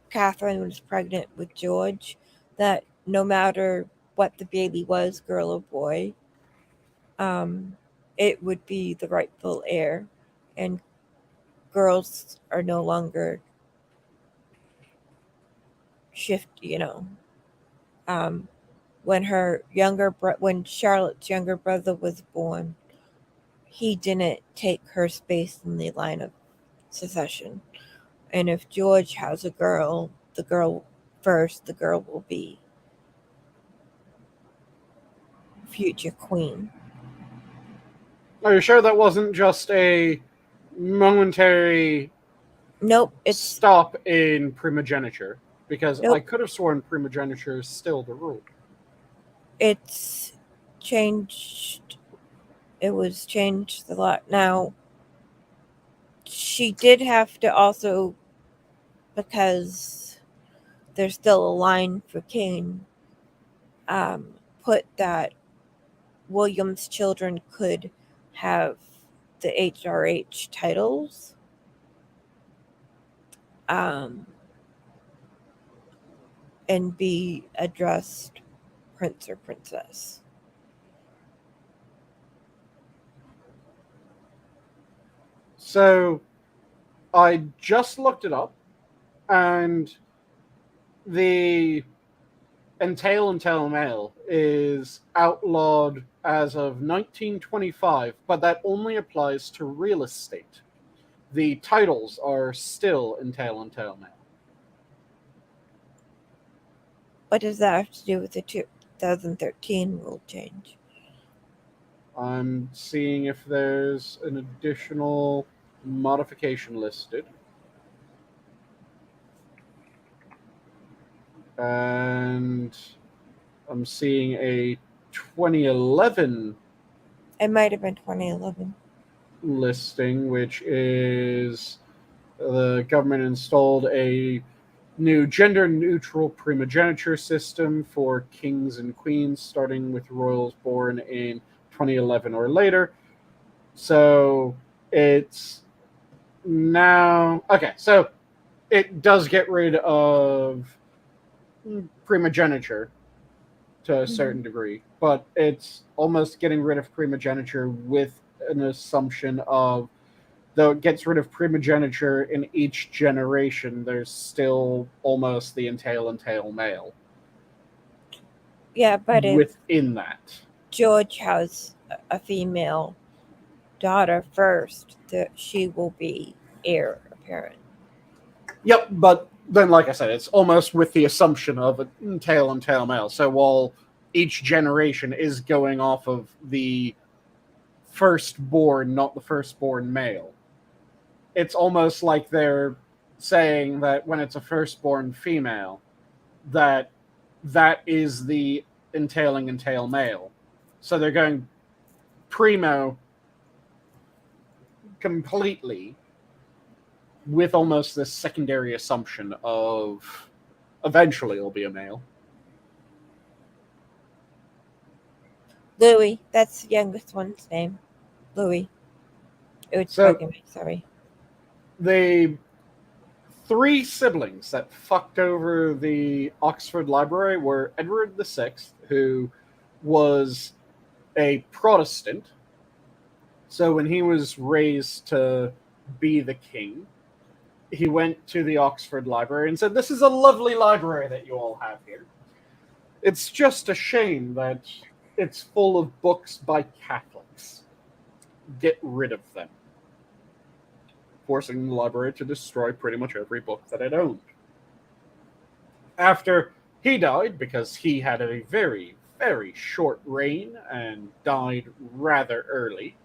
Catherine was pregnant with George, that no matter what the baby was, girl or boy, it would be the rightful heir, and girls are no longer when Charlotte's younger brother was born, he didn't take her space in the line of succession. And if George has a girl, the girl will be future queen. Are you sure that wasn't just a momentary stop in primogeniture? Because I could have sworn primogeniture is still the rule. It's changed. It was changed a lot. Now, she did have to also, because there's still a line for king, put that William's children could have the HRH titles. And be addressed prince or princess. So I just looked it up, and the entail male is outlawed as of 1925, but that only applies to real estate. The titles are still entail male. What does that have to do with the 2013 rule change? I'm seeing if there's an additional modification listed. And I'm seeing a 2011. It might have been 2011. Listing, which is the government installed a new gender-neutral primogeniture system for kings and queens, starting with royals born in 2011 or later. So it's now... Okay, so it does get rid of primogeniture to a certain degree, but it's almost getting rid of primogeniture with an assumption of though it gets rid of primogeniture in each generation, there's still almost the entail male. Yeah, but if within that. George has a female daughter first, that she will be heir apparent. Yep, but then, like I said, it's almost with the assumption of an entail male. So while each generation is going off of the firstborn, not the firstborn male, it's almost like they're saying that when it's a firstborn female, that is the entail male. So they're going primo completely with almost this secondary assumption of eventually it'll be a male. Louis, that's the youngest one's name. Louis. Sorry. The 3 siblings that fucked over the Oxford Library were Edward VI, who was a Protestant. So when he was raised to be the king, he went to the Oxford Library and said, "This is a lovely library that you all have here. It's just a shame that it's full of books by Catholics. Get rid of them." Forcing the library to destroy pretty much every book that it owned. After he died, because he had a very, very short reign and died rather early,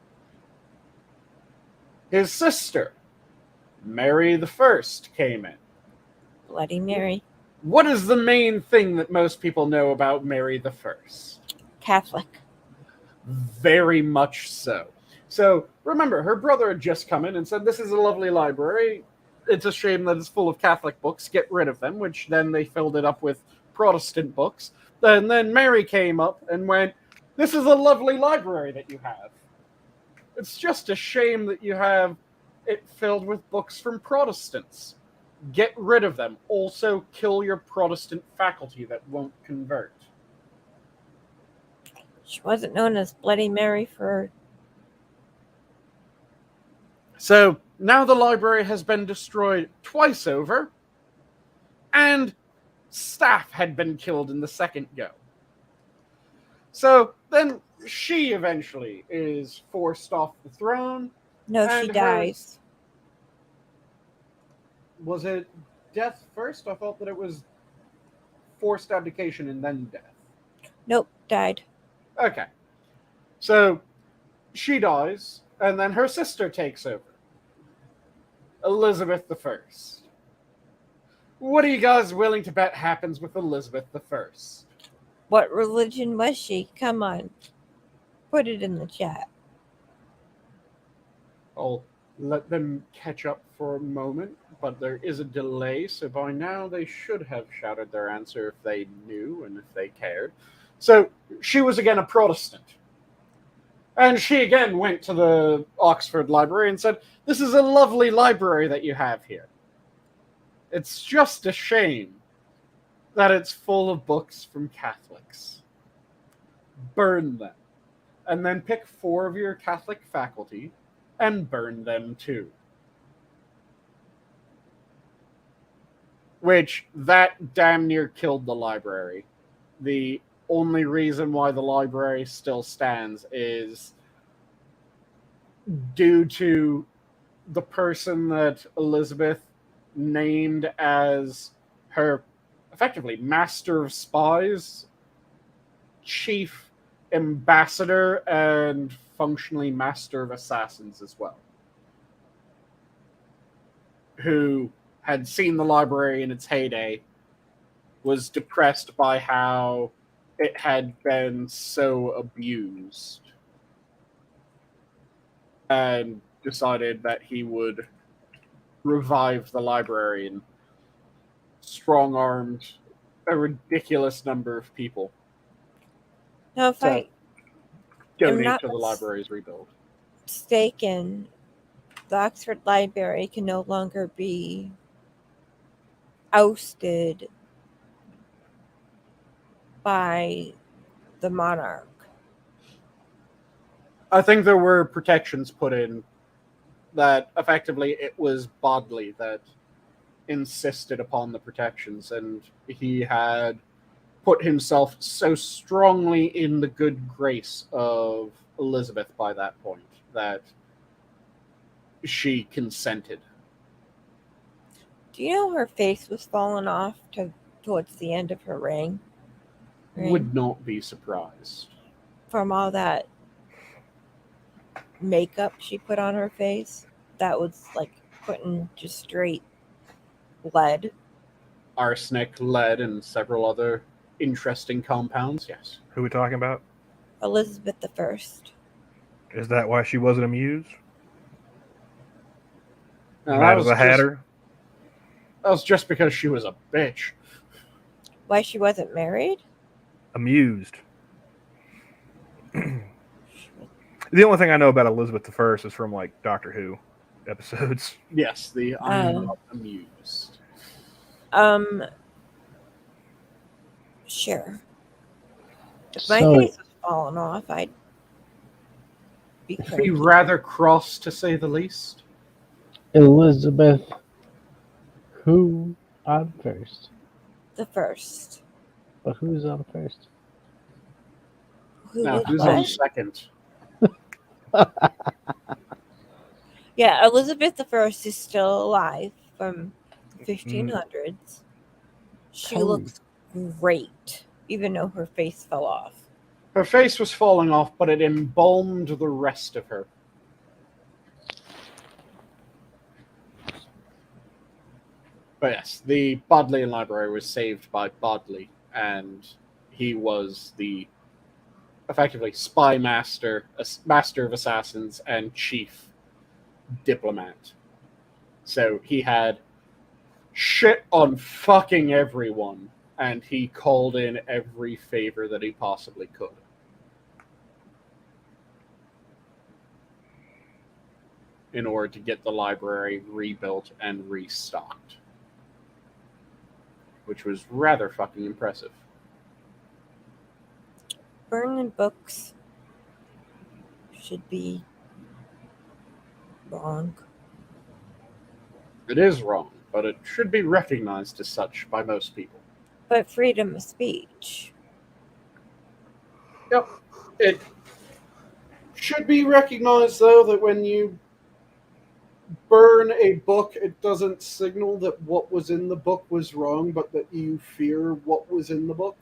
his sister, Mary I, came in. Bloody Mary. What is the main thing that most people know about Mary I? Catholic. Very much so. So, remember, her brother had just come in and said, "This is a lovely library. It's a shame that it's full of Catholic books. Get rid of them," which then they filled it up with Protestant books. And then Mary came up and went, "This is a lovely library that you have. It's just a shame that you have it filled with books from Protestants. Get rid of them. Also, kill your Protestant faculty that won't convert." She wasn't known as Bloody Mary for... So, now the library has been destroyed twice over, and staff had been killed in the second go. So, then she eventually is forced off the throne. No, she dies. Was it death first? I thought that it was forced abdication and then death. Nope, died. Okay. So, she dies, and then her sister takes over. Elizabeth I. What are you guys willing to bet happens with Elizabeth I? What religion was she? Come on. Put it in the chat. I'll let them catch up for a moment, but there is a delay, so by now they should have shouted their answer if they knew and if they cared. So, she was again a Protestant. And she again went to the Oxford Library and said, "This is a lovely library that you have here. It's just a shame that it's full of books from Catholics. Burn them. And then pick 4 of your Catholic faculty and burn them too." Which, that damn near killed the library. The only reason why the library still stands is due to the person that Elizabeth named as her, effectively, master of spies, chief ambassador, and functionally master of assassins as well, who had seen the library in its heyday, was depressed by how it had been so abused, and decided that he would revive the library and strong-armed a ridiculous number of people Now, if I donate to the library's rebuild. Mistaken, the Oxford Library can no longer be ousted by the monarch. I think there were protections put in that effectively it was Bodley that insisted upon the protections, and he had put himself so strongly in the good grace of Elizabeth by that point that she consented. Do you know her face was falling off towards the end of her reign? Would not be surprised. From all that makeup she put on her face, that was like putting just straight lead. Arsenic, lead, and several other interesting compounds, yes. Who are we talking about? Elizabeth I. Is that why she wasn't amused? Now, Mad as a hatter? That was just because she was a bitch. Why she wasn't married? Amused. The only thing I know about Elizabeth I is from like Doctor Who episodes. Yes, the I'm not amused. Sure. If my face was falling off, I'd be rather cross, to say the least. Elizabeth, who on first? The first. But who's on first? Who's on second? Yeah, Elizabeth I is still alive from the 1500s. She looks great, even though her face fell off. Her face was falling off, but it embalmed the rest of her. But yes, the Bodleian Library was saved by Bodley, and he was the effectively spy master, master of assassins, and chief diplomat. So he had shit on fucking everyone, and he called in every favor that he possibly could. In order to get the library rebuilt and restocked. Which was rather fucking impressive. Burning books should be wrong. It is wrong, but it should be recognized as such by most people. But freedom of speech. Yep. It should be recognized, though, that when you burn a book, it doesn't signal that what was in the book was wrong, but that you fear what was in the book.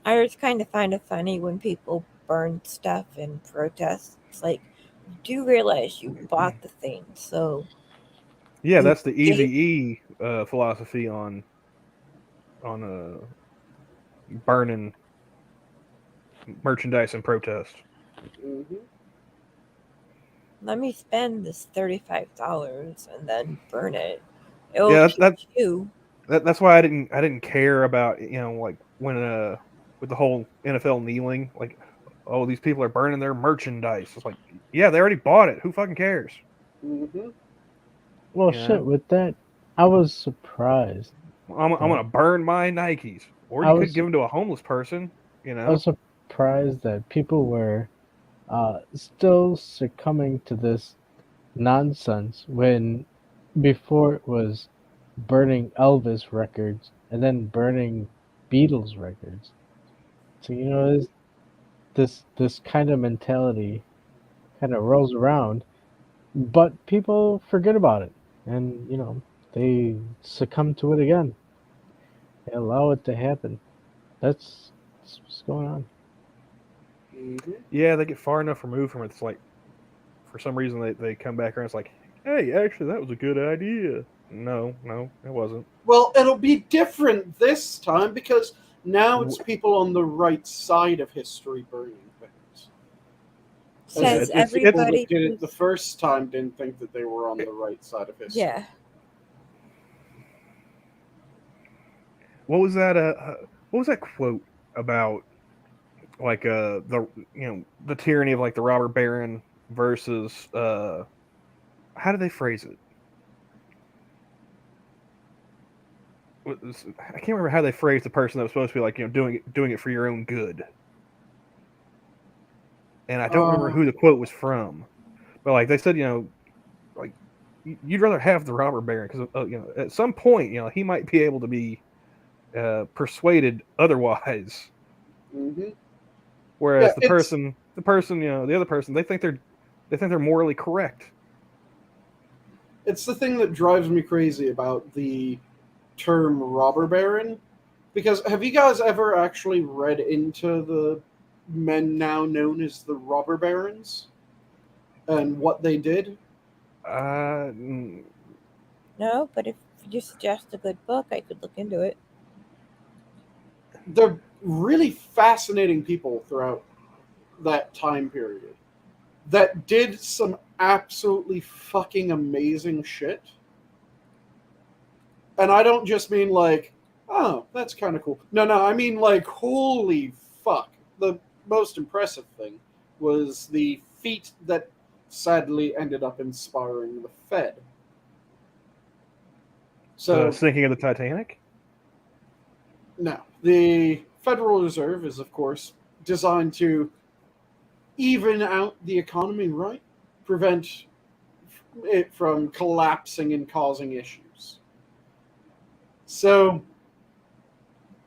I just kind of find it funny when people burn stuff in protests. It's like, you do realize you bought the thing, so... Yeah, that's the Easy philosophy on burning merchandise in protest. Mm-hmm. Let me spend this $35 and then burn it. That's you. That's why I didn't care about, you know, like when with the whole NFL kneeling, like, oh, these people are burning their merchandise. It's like, yeah, they already bought it. Who fucking cares? Mm-hmm. Well, shit, with that, I was surprised. I'm going to burn my Nikes. Or you could give them to a homeless person, you know? I was surprised that people were still succumbing to this nonsense when before it was burning Elvis records and then burning Beatles records. So, you know, this kind of mentality kind of rolls around, but people forget about it. And, you know, they succumb to it again. They allow it to happen. That's what's going on. Mm-hmm. Yeah, they get far enough removed from it. It's like, for some reason, they come back around. It's like, hey, actually, that was a good idea. No, it wasn't. Well, it'll be different this time because now it's people on the right side of history burning things. Says everybody did it the first time didn't think that they were on the right side of history. Yeah. What was that quote about? Like the tyranny of like the robber baron versus how did they phrase it? I can't remember how they phrased the person that was supposed to be like, you know, doing it for your own good. And I don't remember who the quote was from, But like they said, like you'd rather have the robber baron because at some point, he might be able to be persuaded otherwise. Mm-hmm. Whereas Yeah, the other person, they think they're morally correct. It's the thing that drives me crazy about the term robber baron, because have you guys ever actually read into the men now known as the robber barons and what they did? Mm, No, but if you suggest a good book, I could look into it. They're really fascinating people throughout that time period that did some absolutely fucking amazing shit. And I don't just mean like, oh, that's kind of cool. No, I mean like, holy fuck. The most impressive thing was the feat that sadly ended up inspiring the Fed. So, sinking of the Titanic? no. The Federal Reserve is, of course, designed to even out the economy, right? Prevent it from collapsing and causing issues. So,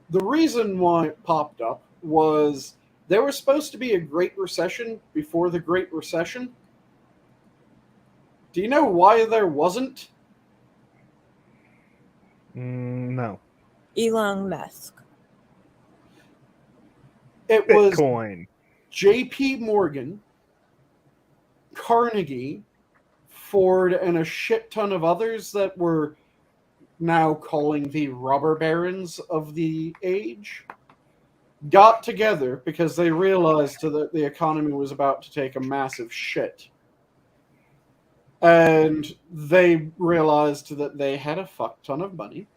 the reason why it popped up was there was supposed to be a Great Recession before the Great Recession. Do you know why there wasn't? No. Elon Musk. It was Bitcoin. J.P. Morgan, Carnegie, Ford, and a shit ton of others that were now calling the robber barons of the age, got together because they realized that the economy was about to take a massive shit. And they realized that they had a fuck ton of money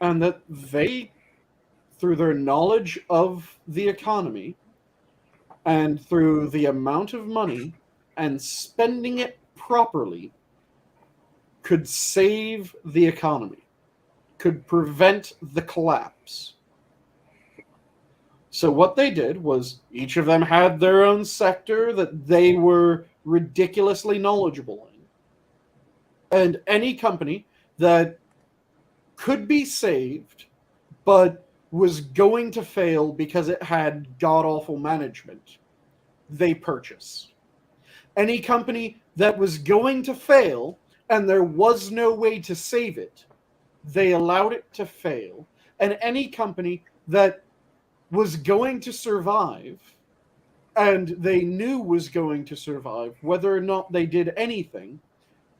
and that they, through their knowledge of the economy and through the amount of money and spending it properly, could save the economy, could prevent the collapse. So what they did was each of them had their own sector that they were ridiculously knowledgeable in. And any company that could be saved but was going to fail because it had god-awful management, they purchased. Any company that was going to fail and there was no way to save it, they allowed it to fail. And any company that was going to survive and they knew was going to survive, whether or not they did anything,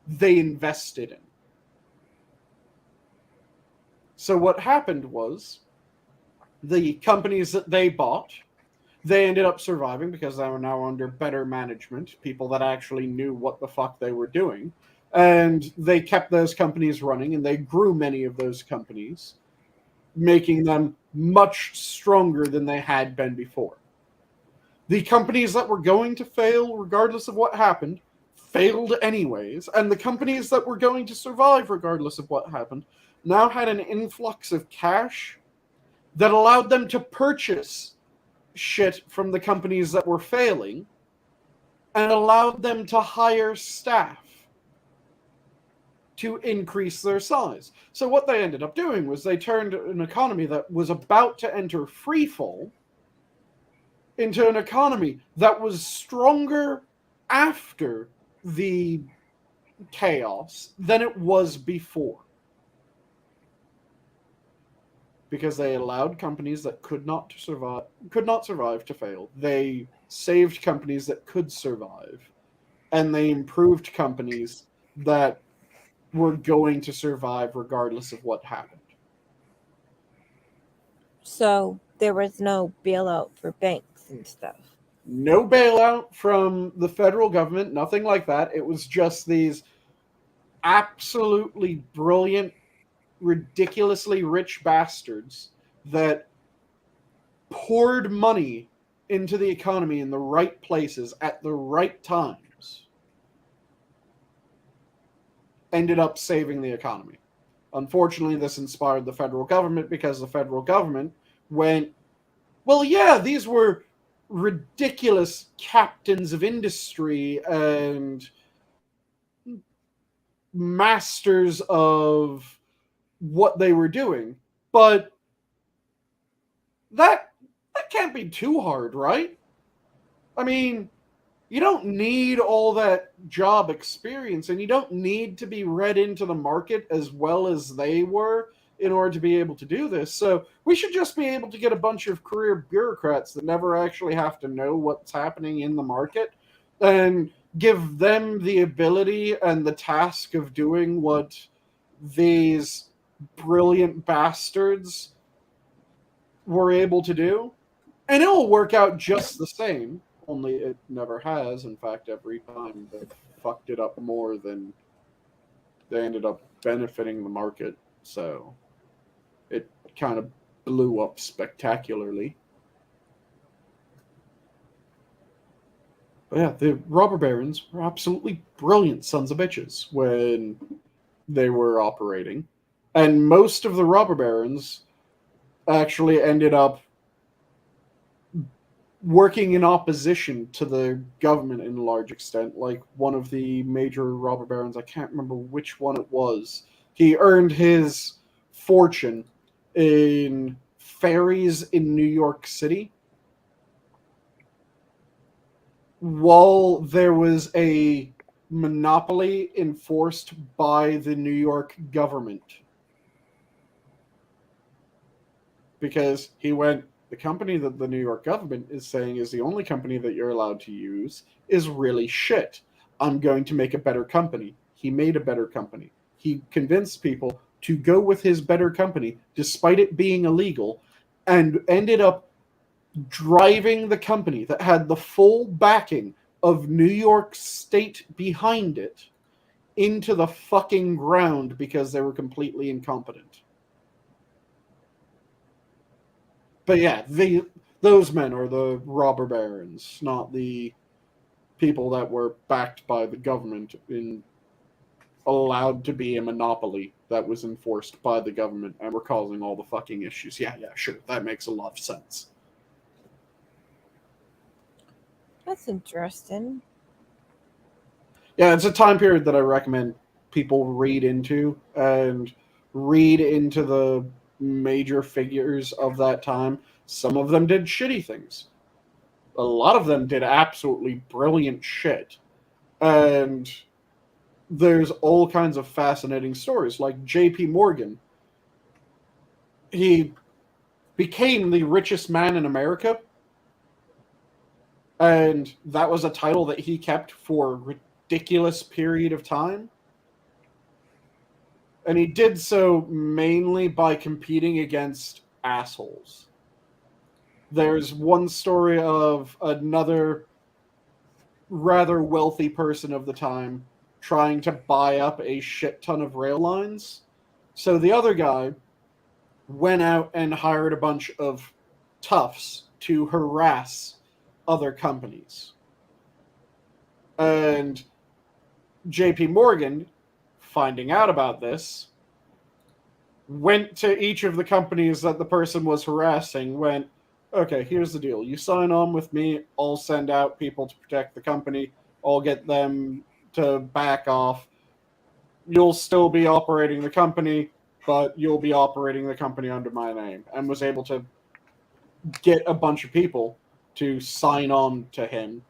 they invested in. So what happened was the companies that they bought, they ended up surviving because they were now under better management, people that actually knew what the fuck they were doing. And they kept those companies running, and they grew many of those companies, making them much stronger than they had been before. The companies that were going to fail, regardless of what happened, failed anyways. And the companies that were going to survive, regardless of what happened, now had an influx of cash that allowed them to purchase shit from the companies that were failing and allowed them to hire staff to increase their size. So what they ended up doing was they turned an economy that was about to enter freefall into an economy that was stronger after the chaos than it was before. Because they allowed companies that could not survive to fail. They saved companies that could survive. And they improved companies that were going to survive regardless of what happened. So there was no bailout for banks and stuff. No bailout from the federal government, nothing like that. It was just these absolutely brilliant, ridiculously rich bastards that poured money into the economy in the right places at the right times, ended up saving the economy. Unfortunately, this inspired the federal government because the federal government went, well, yeah, these were ridiculous captains of industry and masters of what they were doing. But that can't be too hard, right? I mean, you don't need all that job experience, and you don't need to be read into the market as well as they were in order to be able to do this. So we should just be able to get a bunch of career bureaucrats that never actually have to know what's happening in the market and give them the ability and the task of doing what these brilliant bastards were able to do. And it will work out just the same, only it never has. In fact, every time they've fucked it up more than they ended up benefiting the market. So it kind of blew up spectacularly. But yeah, the robber barons were absolutely brilliant sons of bitches when they were operating. And most of the robber barons actually ended up working in opposition to the government in a large extent. Like one of the major robber barons, I can't remember which one it was, he earned his fortune in ferries in New York City while there was a monopoly enforced by the New York government. Because he went, the company that the New York government is saying is the only company that you're allowed to use is really shit. I'm going to make a better company. He made a better company. He convinced people to go with his better company, despite it being illegal, and ended up driving the company that had the full backing of New York State behind it into the fucking ground because they were completely incompetent. But yeah, those men are the robber barons, not the people that were backed by the government and allowed to be a monopoly that was enforced by the government and were causing all the fucking issues. Yeah, sure. That makes a lot of sense. That's interesting. Yeah, it's a time period that I recommend people read into and read into the major figures of that time. Some of them did shitty things. A lot of them did absolutely brilliant shit. And there's all kinds of fascinating stories, like J.P. Morgan. He became the richest man in America, and that was a title that he kept for a ridiculous period of time. And he did so mainly by competing against assholes. There's one story of another rather wealthy person of the time trying to buy up a shit ton of rail lines. So the other guy went out and hired a bunch of toughs to harass other companies. And JP Morgan, finding out about this, went to each of the companies that the person was harassing, went, okay, here's the deal. You sign on with me, I'll send out people to protect the company, I'll get them to back off. You'll still be operating the company, but you'll be operating the company under my name. And was able to get a bunch of people to sign on to him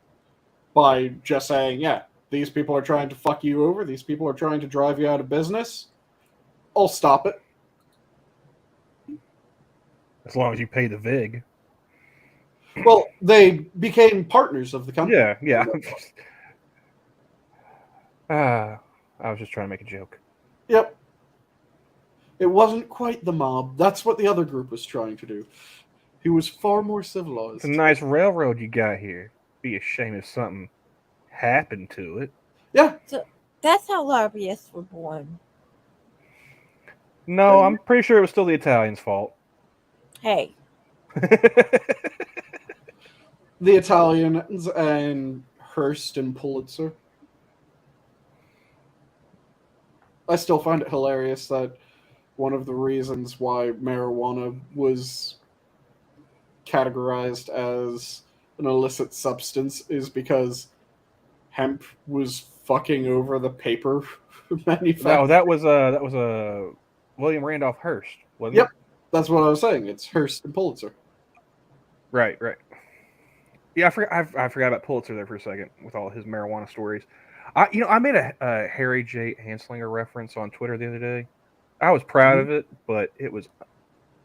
by just saying, yeah, these people are trying to fuck you over, these people are trying to drive you out of business, I'll stop it. As long as you pay the VIG. Well, they became partners of the company. Yeah. I was just trying to make a joke. Yep. It wasn't quite the mob. That's what the other group was trying to do. He was far more civilized. It's a nice railroad you got here. Be a shame if something happened to it. Yeah. So that's how lobbyists were born. No, I'm pretty sure it was still the Italians' fault. Hey. The Italians and Hearst and Pulitzer. I still find it hilarious that one of the reasons why marijuana was categorized as an illicit substance is because hemp was fucking over the paper manufacturer. No, that was William Randolph Hearst, wasn't Yep, it? that's what I was saying. It's Hearst and Pulitzer. Right. Yeah, I forgot about Pulitzer there for a second with all his marijuana stories. I made a Harry J. Anslinger reference on Twitter the other day. I was proud of it, but it was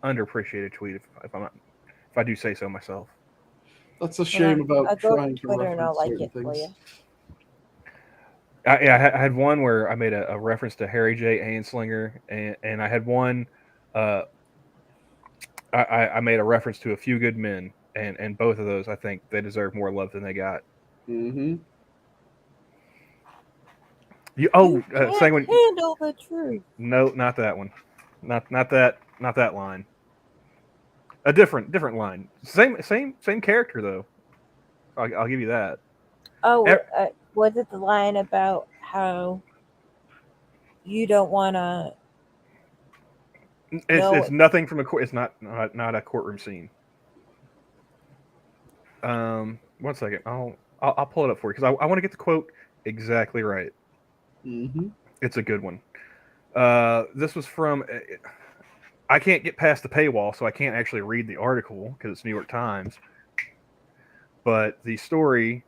underappreciated tweet if I do say so myself. That's a shame about I'll go trying to to Twitter and I'll reference like certain it for things. you. I had one where I made a reference to Harry J. Anslinger, and I had one. I made a reference to A Few Good Men, and both of those I think they deserve more love than they got. Mm-hmm. You can't Sanguine. handle the truth. No, not that one. Not that line. A different line. Same character though. I'll give you that. Oh, was it the line about how you don't want to? It's nothing from a court. It's not a courtroom scene. 1 second. I'll pull it up for you because I want to get the quote exactly right. Mm-hmm. It's a good one. This was from. I can't get past the paywall, so I can't actually read the article because it's New York Times. But the story,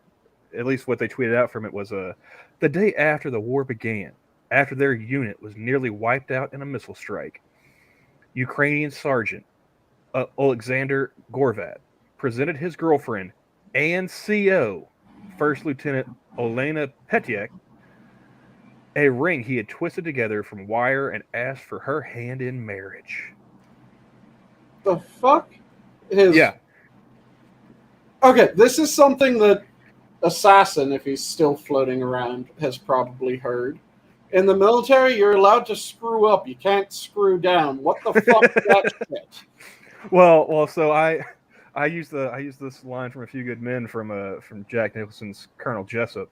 at least what they tweeted out from it, was the day after the war began, after their unit was nearly wiped out in a missile strike, Ukrainian Sergeant Alexander Gorvat presented his girlfriend and CO, First Lieutenant Olena Petyek, a ring he had twisted together from wire and asked for her hand in marriage. The fuck? Yeah. Okay, this is something that Assassin, if he's still floating around, has probably heard. In the military, you're allowed to screw up. You can't screw down. What the fuck is that shit? Well. So I use this line from A Few Good Men from Jack Nicholson's Colonel Jessup.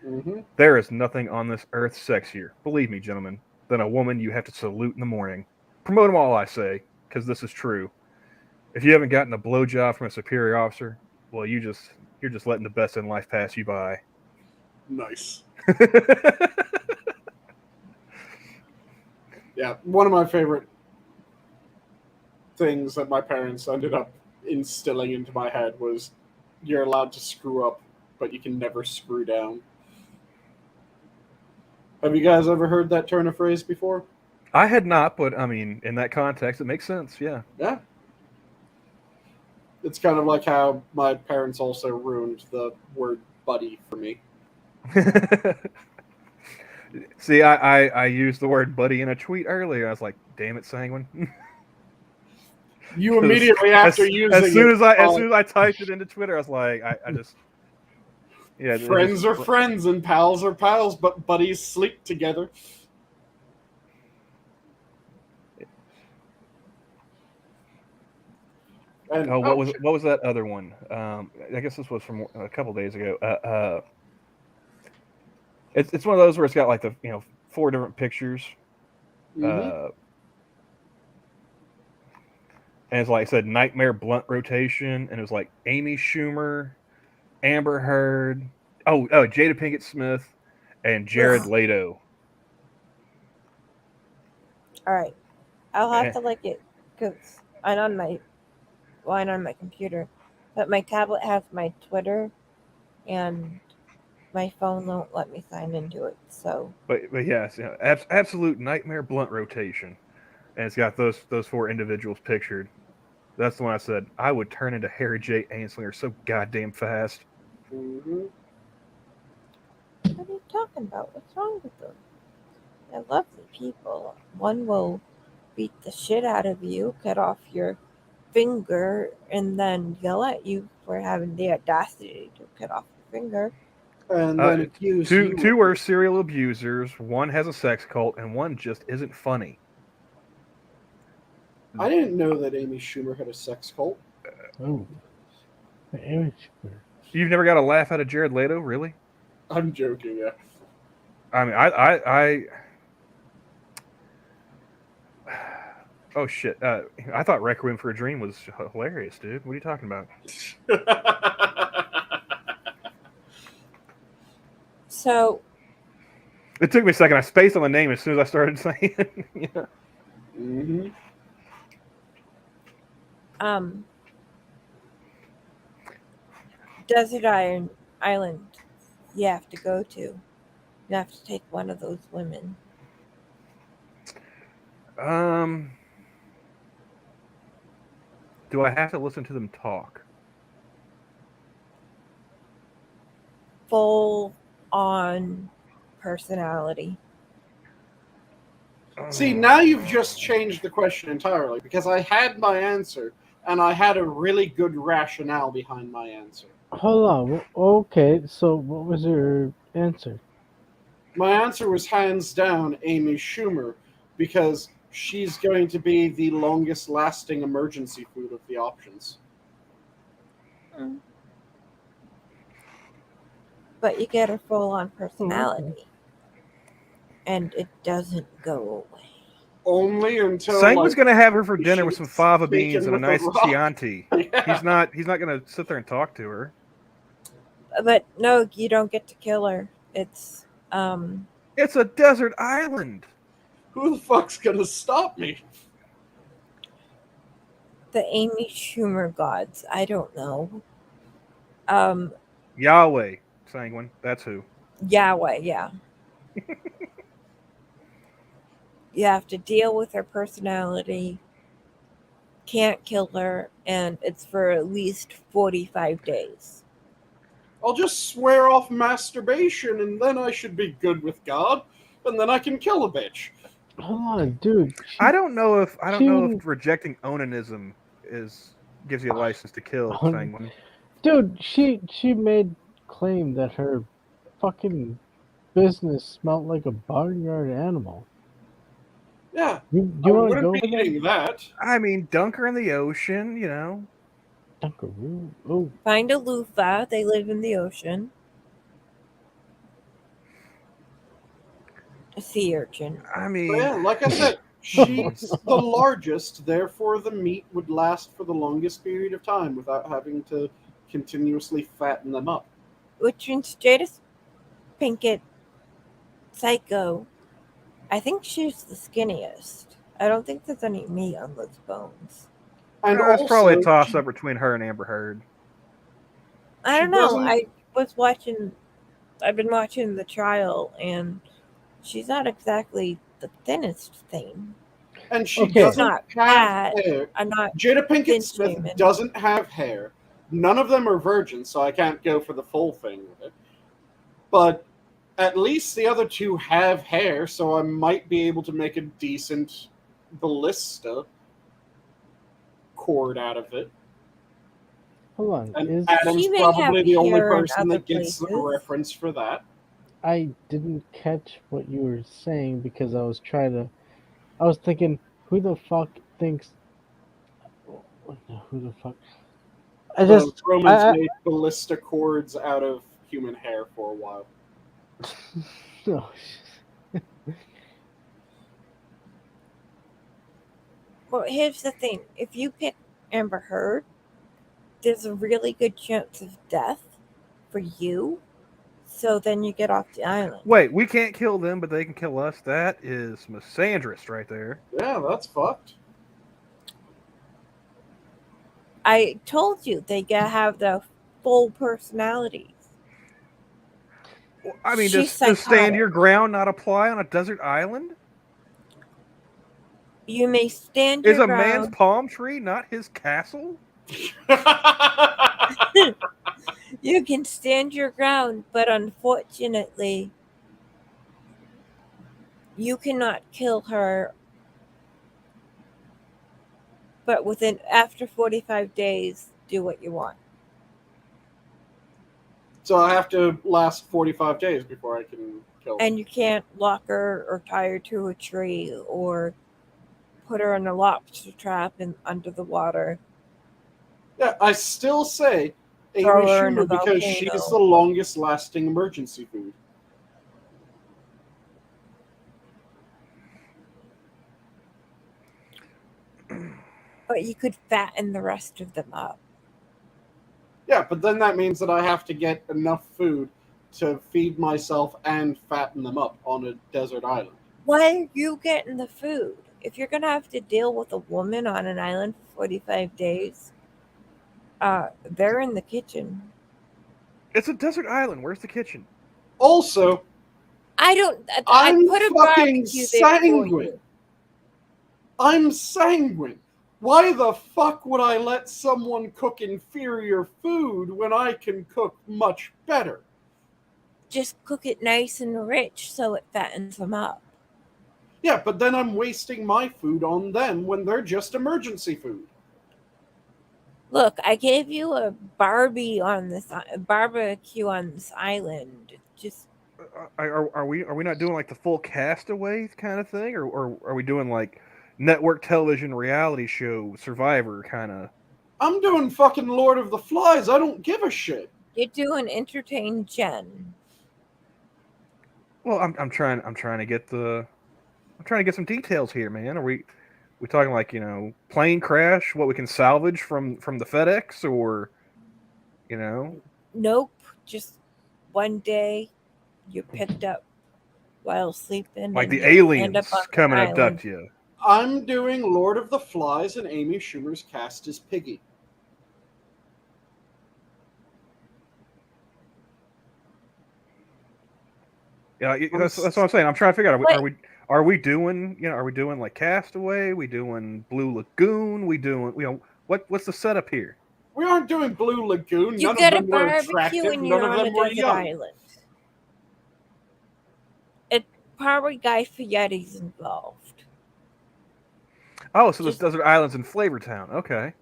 Mm-hmm. There is nothing on this earth sexier, believe me, gentlemen, than a woman you have to salute in the morning. Promote them all, I say, because this is true. If you haven't gotten a blowjob from a superior officer, well, you're just letting the best in life pass you by. Nice. Yeah, one of my favorite things that my parents ended up instilling into my head was you're allowed to screw up, but you can never screw down. Have you guys ever heard that turn of phrase before? I had not, but I mean, in that context, it makes sense. Yeah. Yeah. It's kind of like how my parents also ruined the word buddy for me. See, I used the word buddy in a tweet earlier. I was like, damn it, Sanguine. You immediately after using as soon as I typed it into Twitter, I was like, I just friends are friends and pals are pals, but buddies sleep together. And, what was that other one? I guess this was from a couple days ago. It's one of those where it's got like the 4 different pictures. Mm-hmm. And it's like I said, nightmare blunt rotation, and it was like Amy Schumer, Amber Heard, Jada Pinkett Smith, and Jared Leto. All right, I'll have to like it because I'm on my computer, but my tablet has my Twitter, and my phone won't let me sign into it. So, but yes, absolute nightmare blunt rotation, and it's got those 4 individuals pictured. That's the one I said I would turn into Harry J. Anslinger so goddamn fast. Mm-hmm. What are you talking about? What's wrong with them? They're lovely people. One will beat the shit out of you, cut off your finger, and then yell at you for having the audacity to cut off your finger. And then accuse you. Two are serial abusers. One has a sex cult, and one just isn't funny. I didn't know that Amy Schumer had a sex cult. Oh, Amy Schumer. You've never got a laugh out of Jared Leto, really? I'm joking. Yeah. I mean, Oh shit! I thought Requiem for a Dream was hilarious, dude. What are you talking about? So It took me a second. I spaced on the name as soon as I started saying. Yeah. Mm-hmm. Desert Island you have to go to. You have to take one of those women. Do I have to listen to them talk? Full on personality. See, now you've just changed the question entirely because I had my answer and I had a really good rationale behind my answer. Hold on. Okay, so what was your answer? My answer was hands down Amy Schumer because she's going to be the longest lasting emergency food of the options. But you get a full on personality. And it doesn't go away. Only until Sanguine's gonna have her for dinner with she's some fava taken beans and a with a nice rock. Chianti. Yeah. He's not gonna sit there and talk to her. But no, you don't get to kill her. It's It's a desert island. Who the fuck's gonna stop me? the Amy Schumer gods. I don't know. Yahweh, Sanguine. That's who. Yahweh, yeah. You have to deal with her personality. Can't kill her, and it's for at least 45 days. I'll just swear off masturbation and then I should be good with God, and then I can kill a bitch. Hold on, dude. I don't know if rejecting onanism gives you a license to kill Sanguine. Dude, she made claim that her fucking business smelled like a barnyard animal. Yeah, You I want to wouldn't go be with that? eating that. I mean, dunk her in the ocean, you know. Dunkaroo. Oh, Find a loofah. They live in the ocean. A sea urchin. I But mean, yeah, like I said, she's the largest, therefore the meat would last for the longest period of time without having to continuously fatten them up. Which means Jada Pinkett Psycho. I think she's the skinniest. I don't think there's any meat on those bones. And it's probably a also, toss up between her and Amber Heard. I She don't know. doesn't- I've been watching the trial, and she's not exactly the thinnest thing. and she Okay. doesn't Not have fat. hair. I'm not. Jada Pinkett thin Smith shaming. doesn't have hair. None of them are virgins, so I can't go for the full thing with it. But at least the other two have hair, so I might be able to make a decent ballista cord out of it. hold on. And Adam's She may probably have the only hair in person other that gets a places. reference for that. I didn't catch what you were saying because I was thinking, who the fuck thinks? Who the fuck? The Romans made ballista cords out of human hair for a while. No. Well, here's the thing. If you pick Amber Heard, there's a really good chance of death for you. So then you get off the island. Wait, we can't kill them, but they can kill us. That is misandrist right there. Yeah, that's fucked. I told you they gotta have the full personalities. Well, I mean, She's does stand psychotic. your ground not apply on a desert island? You may stand Is your a man's ground. palm tree not his castle? You can stand your ground, but unfortunately, you cannot kill her. But after 45 days, do what you want. So I have to last 45 days before I can kill her. And you can't lock her or tie her to a tree or put her in a lobster trap under the water. Yeah, I still say Amy Throw her in a Schumer because she's volcano. the longest lasting emergency food. But you could fatten the rest of them up. Yeah, but then that means that I have to get enough food to feed myself and fatten them up on a desert island. Why are you getting the food? If you're going to have to deal with a woman on an island for 45 days, they're in the kitchen. It's a desert island. Where's the kitchen? Also, I put a fucking barbecue there for sanguine. you. I'm sanguine. Why the fuck would I let someone cook inferior food when I can cook much better? Just cook it nice and rich so it fattens them up. Yeah, but then I'm wasting my food on them when they're just emergency food. Look, I gave you a barbecue on this island. Just Are we not doing like the full Castaway kind of thing, or are we doing like network television reality show Survivor kind of? I'm doing fucking Lord of the Flies. I don't give a shit. you're doing entertain Jen. Well, I'm trying to get some details here, man. Are we talking like, you know, plane crash, what we can salvage from the FedEx, or, you know? Nope. Just one day you're picked up while sleeping. Like and the you end aliens up on the come and island. abduct you. I'm doing Lord of the Flies and Amy Schumer's cast as Piggy. Yeah, that's what I'm saying. I'm trying to figure out, are we doing like Castaway? We doing Blue Lagoon? We doing, you know, what's the setup here? We aren't doing Blue Lagoon. You None get of a them were barbecue attractive. and None you're of on a them were desert young. island. It's probably Guy Fieri's involved. Oh, so there's desert islands in Flavortown. Okay.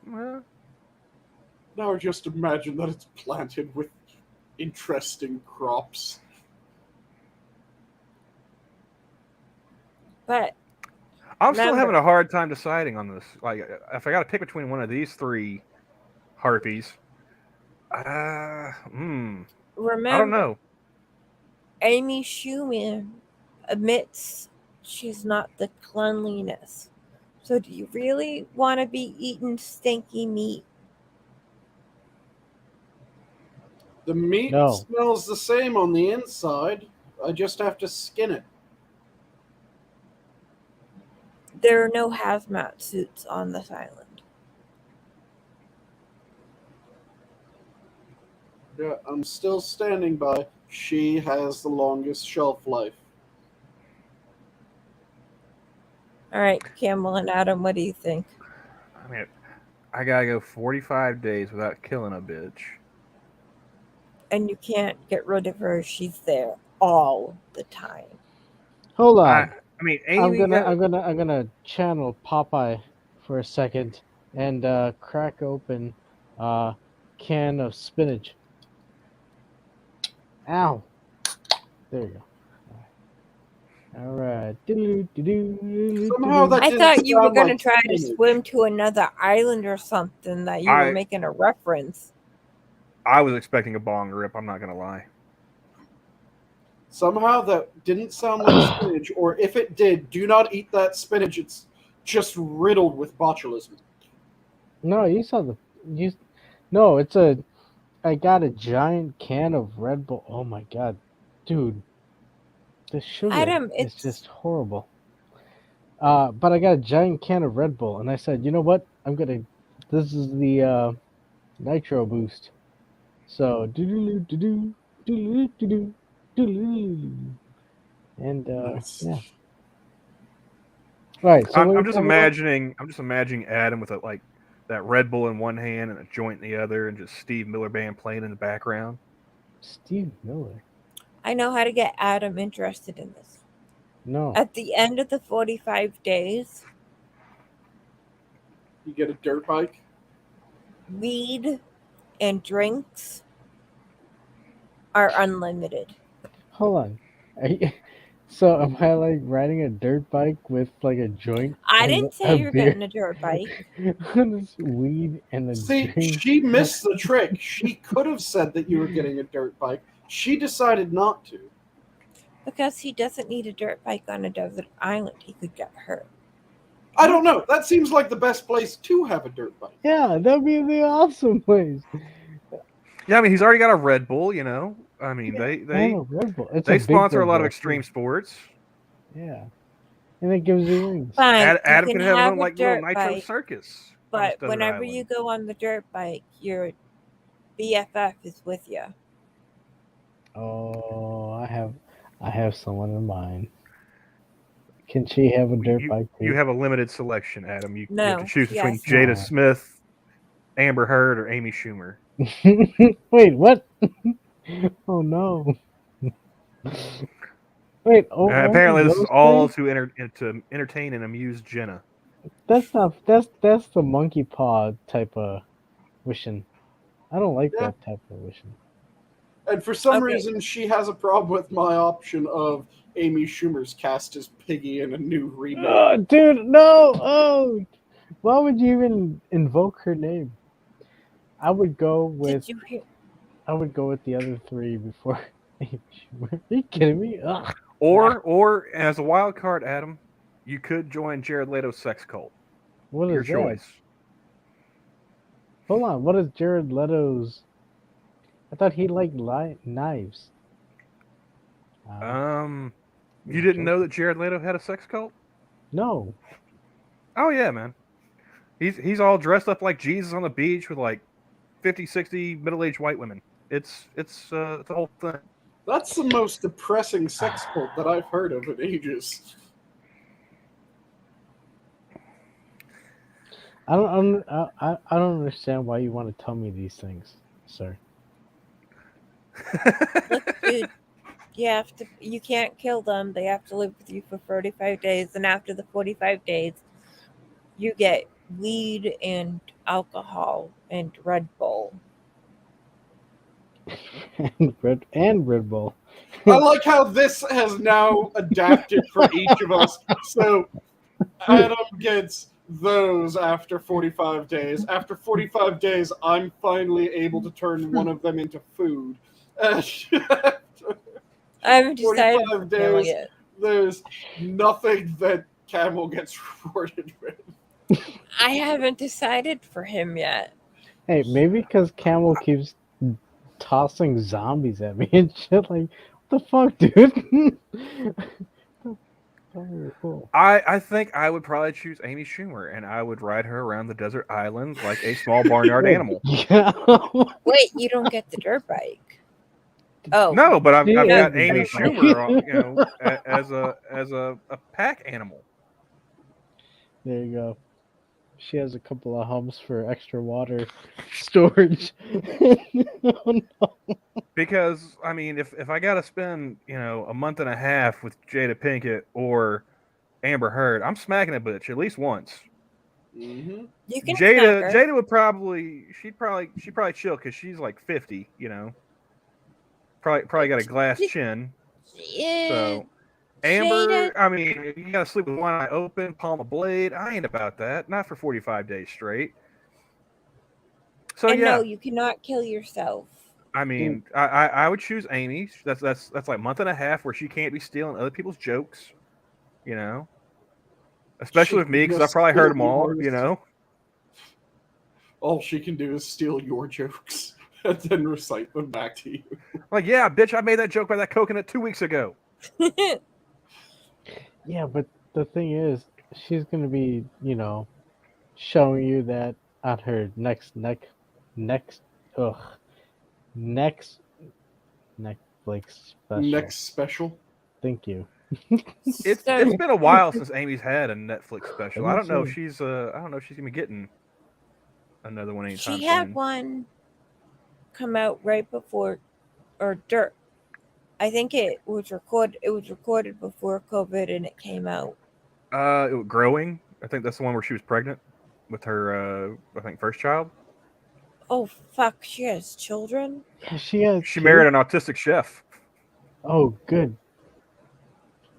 Well, Now just imagine that it's planted with interesting crops. But I'm still remember- having a hard time deciding on this. Like, if I got to pick between one of these three harpies, remember, I don't know. Amy Schumer admits she's not the cleanliness. So do you really want to be eating stinky meat? The meat No. smells the same on the inside. I just have to skin it. There are no hazmat suits on this island. Yeah, I'm still standing by. She has the longest shelf life. All right, Campbell and Adam, what do you think? I mean, I gotta go 45 days without killing a bitch. And you can't get rid of her. She's there all the time. Hold on. I mean, Amy. I'm gonna channel Popeye for a second and crack open a can of spinach. Ow! There you go. All right. Somehow that I didn't thought you were sound going to like try to spinach. swim to another island or something that you were making a reference. I was expecting a bong rip. I'm not gonna lie. Somehow that didn't sound like spinach, or if it did, do not eat that spinach. It's just riddled with botulism. No, you saw the No, it's a. I got a giant can of Red Bull. Oh my god, dude, the sugar Adam, is it's- just horrible. But I got a giant can of Red Bull, and I said, you know what? This is the nitro boost. So and Nice. yeah. Right. So I'm just imagining Adam with that Red Bull in one hand and a joint in the other, and just Steve Miller Band playing in the background. Steve Miller. I know how to get Adam interested in this. No. At the end of the 45 days, You get a dirt bike. weed and drinks are unlimited. Hold on. So am I like riding a dirt bike with like a joint? I and didn't say a you're beer? getting a dirt bike. This weed and a See, drink. she missed the trick. She could have said that you were getting a dirt bike. She decided not to. Because he doesn't need a dirt bike on a desert island. He could get hurt. I don't know. That seems like the best place to have a dirt bike. Yeah, that'd be the awesome place. Yeah, I mean, he's already got a Red Bull, you know. I mean, And they a Red Bull. It's they a big sponsor a Red lot of Bull, extreme too. sports. Yeah, and it gives you wings. Fine, Adam you can can have his have own a like little dirt nitro bike, circus. on but this desert whenever island. you go on the dirt bike, your BFF is with you. Oh, I have someone in mind. Can she have a dirt bike too? You have a limited selection, Adam. You have to No, choose between yes. Jada No. Smith, Amber Heard, or Amy Schumer. Wait, what? Oh no. Wait, Apparently, this is those all three? to entertain and amuse Jenna. That's not that's the monkey paw type of wishing. I don't like Yeah. that type of wishing. And for some Okay. reason, she has a problem with my option of Amy Schumer's cast as Piggy in a new remake. Oh, dude, no! Oh, why would you even invoke her name? I would go with Did you hear? the other three before Amy Schumer. Are you kidding me? Ugh. Or as a wild card, Adam, you could join Jared Leto's sex cult. What Your is that? choice. Hold on, what is Jared Leto's? I thought he liked knives. You didn't know that Jared Leto had a sex cult? No. Oh yeah, man. He's all dressed up like Jesus on the beach with like 50, 60 middle-aged white women. It's the whole thing. That's the most depressing sex cult that I've heard of in ages. I don't understand why you want to tell me these things, sir. Look, dude, you can't kill them. They have to live with you for 45 days, and after the 45 days, you get weed and alcohol and Red Bull. and Red Bull. I like how this has now adapted for each of us. So Adam gets those after 45 days. After 45 days, I'm finally able to turn one of them into food. I haven't decided 45 for Camel days. yet. There's nothing that Camel gets rewarded with. I haven't decided for him yet. Hey, maybe because Camel keeps tossing zombies at me and shit. Like, what the fuck, dude? Cool. I think I would probably choose Amy Schumer, and I would ride her around the desert island like a small barnyard animal. Yeah. Wait, you don't get the dirt bike. Oh No, but I've She got is Amy the dirt Schumer, as a pack animal. There you go. She has a couple of humps for extra water storage. Oh, no. Because I mean, if I got to spend a month and a half with Jada Pinkett or Amber Heard, I'm smacking a bitch at least once. Mm-hmm. You can smack her. Jada would probably chill because she's like 50, Probably got a glass chin. So Amber, Jada, I mean, you gotta sleep with one eye open, palm a blade. I ain't about that. Not for 45 days straight. So and yeah, no, you cannot kill yourself. I mean, I would choose Amy. That's like a month and a half where she can't be stealing other people's jokes, Especially with me, because I've probably heard them all, All she can do is steal your jokes and then recite them back to you. Like, yeah, bitch, I made that joke by that coconut 2 weeks ago. Yeah, but the thing is, she's gonna be, showing you that on her next Netflix special. Next special. Thank you. It's been a while since Amy's had a Netflix special. I don't know if too. she's gonna get getting another one anytime She had soon. one come out right before, or dirt. I think it was recorded before COVID, and it came out. It was Growing. I think that's the one where she was pregnant with her, I think, first child. Oh fuck! She has children. She has. She married an autistic chef. Oh, good.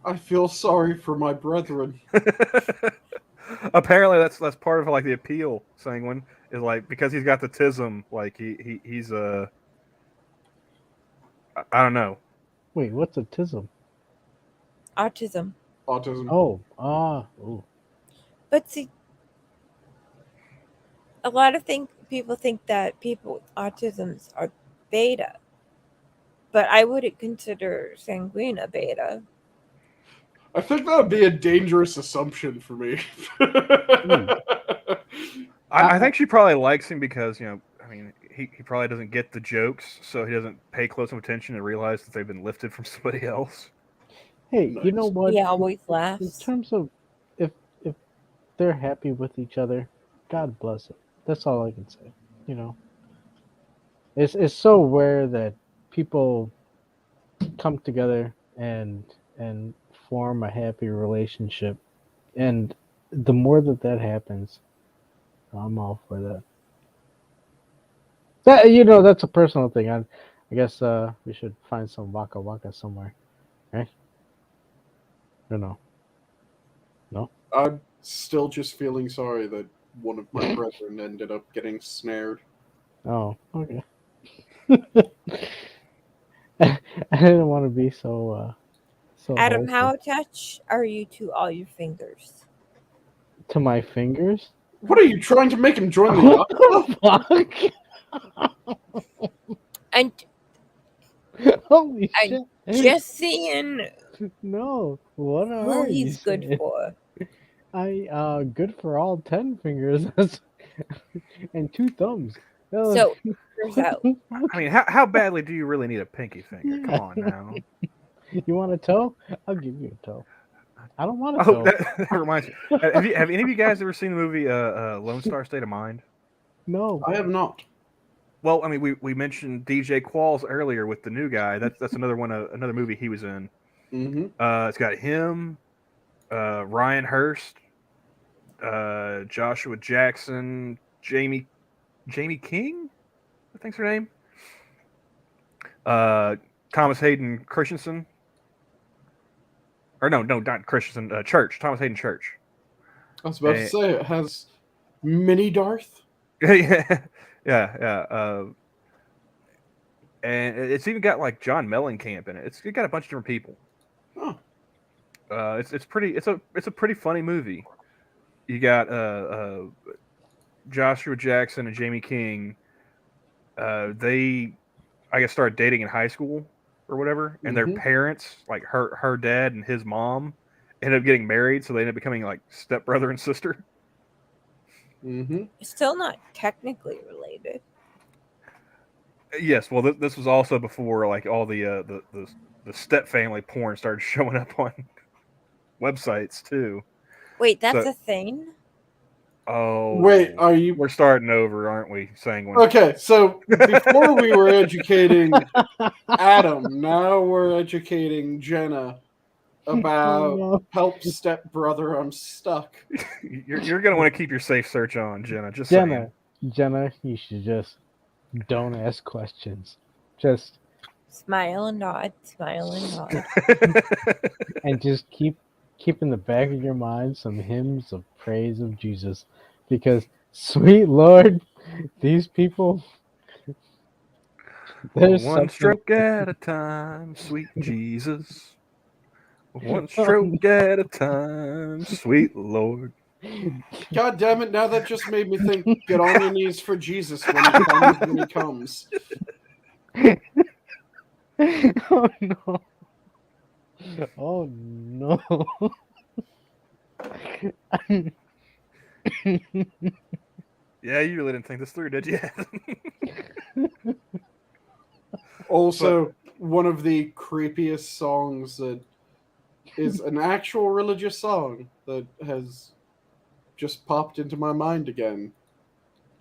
I feel sorry for my brethren. Apparently, that's part of like the appeal. Sanguine is like because he's got the tism. Like he's I don't know. Wait, what's autism? Autism. Autism. Oh, ooh. But see, a lot of people think that people with autisms are beta. But I wouldn't consider Sanguine a beta. I think that would be a dangerous assumption for me. I think she probably likes him because, you know, I mean, he probably doesn't get the jokes, so he doesn't pay close attention and realize that they've been lifted from somebody else. Hey, Nice. you know what? He always In laughs. terms of if they're happy with each other, God bless it. That's all I can say. You know, it's so rare that people come together and form a happy relationship, and the more that happens, I'm all for that. That, you know, that's a personal thing. I guess we should find some waka waka somewhere, right? Or no? No? I'm still just feeling sorry that one of my brethren ended up getting snared. Oh, okay. I didn't want to be so Adam, wholesome. how attached are you to all your fingers? To my fingers? What are you trying to make him join the What Yakuza? the fuck? And Holy I shit! just seeing No, what who are you he's good saying? for. I good for all 10 fingers and 2 thumbs. So, fingers out. I mean, how badly do you really need a pinky finger? Come on now. You want a toe? I'll give you a toe. I don't want a Oh, toe. that reminds me. Have any of you guys ever seen the movie Lone Star State of Mind? No. I have not. Well, I mean, we mentioned DJ Qualls earlier with the new guy. That's another one, another movie he was in. Mm-hmm. It's got him, Ryan Hurst, Joshua Jackson, Jamie King, I think's her name. Thomas Hayden Christensen. Or no, not Christensen. Church. Thomas Hayden Church. I was about to say it has Mini Darth. yeah. And it's even got like John Mellencamp in it. It's got a bunch of different people. Oh. It's a pretty funny movie. You got Joshua Jackson and Jamie King. They, I guess, started dating in high school or whatever, and their parents, like her dad and his mom, ended up getting married, so they ended up becoming like stepbrother and sister. Mm-hmm. Still not technically related. Yes, well, this was also before like all the step family porn started showing up on websites too. Wait, that's a thing? Oh, wait, are you? We're starting over, aren't we? Sanguine. Okay, so before we were educating Adam, now we're educating Jenna about help stepbrother. I'm stuck. You're gonna want to keep your safe search on, Jenna. Just Jenna, saying. Jenna, you should just don't ask questions. Just smile and nod, and just keep in the back of your mind some hymns of praise of Jesus, because sweet Lord, these people. There's one stroke at a time, sweet Jesus. One stroke at a time, sweet Lord. God damn it! Now that just made me think. Get on your knees for Jesus when he comes. Oh no! Oh no! Yeah, you really didn't think this through, did you? Also, one of the creepiest songs that is an actual religious song that has just popped into my mind again.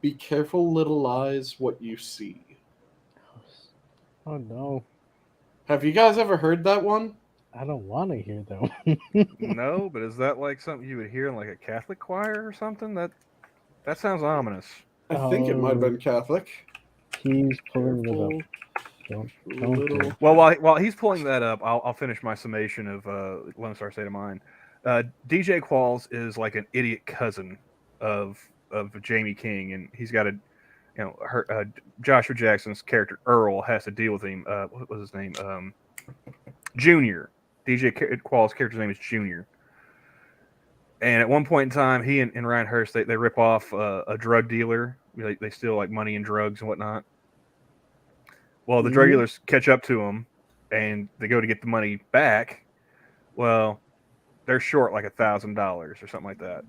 Be careful, little eyes, what you see. Oh no! Have you guys ever heard that one? I don't want to hear that one. No, but is that like something you would hear in like a Catholic choir or something? That sounds ominous. I think it might have been Catholic. He's pulling it up. Don't do it. Well, while he's pulling that up, I'll finish my summation of Lone Star State of Mind. DJ Qualls is like an idiot cousin of Jamie King, and he's got Joshua Jackson's character Earl has to deal with him. What was his name? Junior. DJ Qual's character's name is Junior. And at one point in time, he and Ryan Hurst, they rip off a drug dealer. They steal like money and drugs and whatnot. Well, the drug dealers catch up to him, and they go to get the money back. Well, they're short like $1,000 or something like that.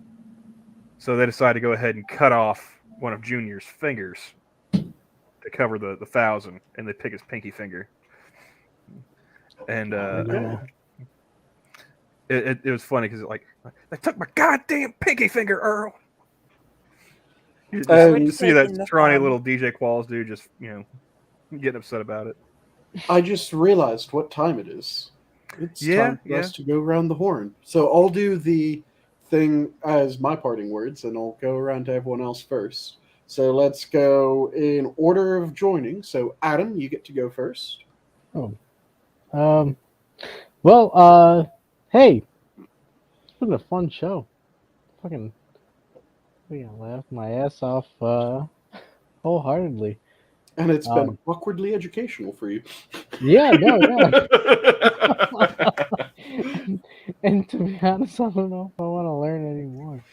So they decide to go ahead and cut off one of Junior's fingers to cover the 1,000, and they pick his pinky finger. And it was funny because like they took my goddamn pinky finger, Earl. You just see that scrawny little DJ Qualls dude just getting upset about it. I just realized what time it is. It's time for us to go around the horn. So I'll do the thing as my parting words, and I'll go around to everyone else first. So let's go in order of joining. So Adam, you get to go first. Oh. Well, hey, it's been a fun show. Fucking laughed my ass off wholeheartedly. And it's been awkwardly educational for you. Yeah, no, yeah. and to be honest, I don't know if I want to learn anymore.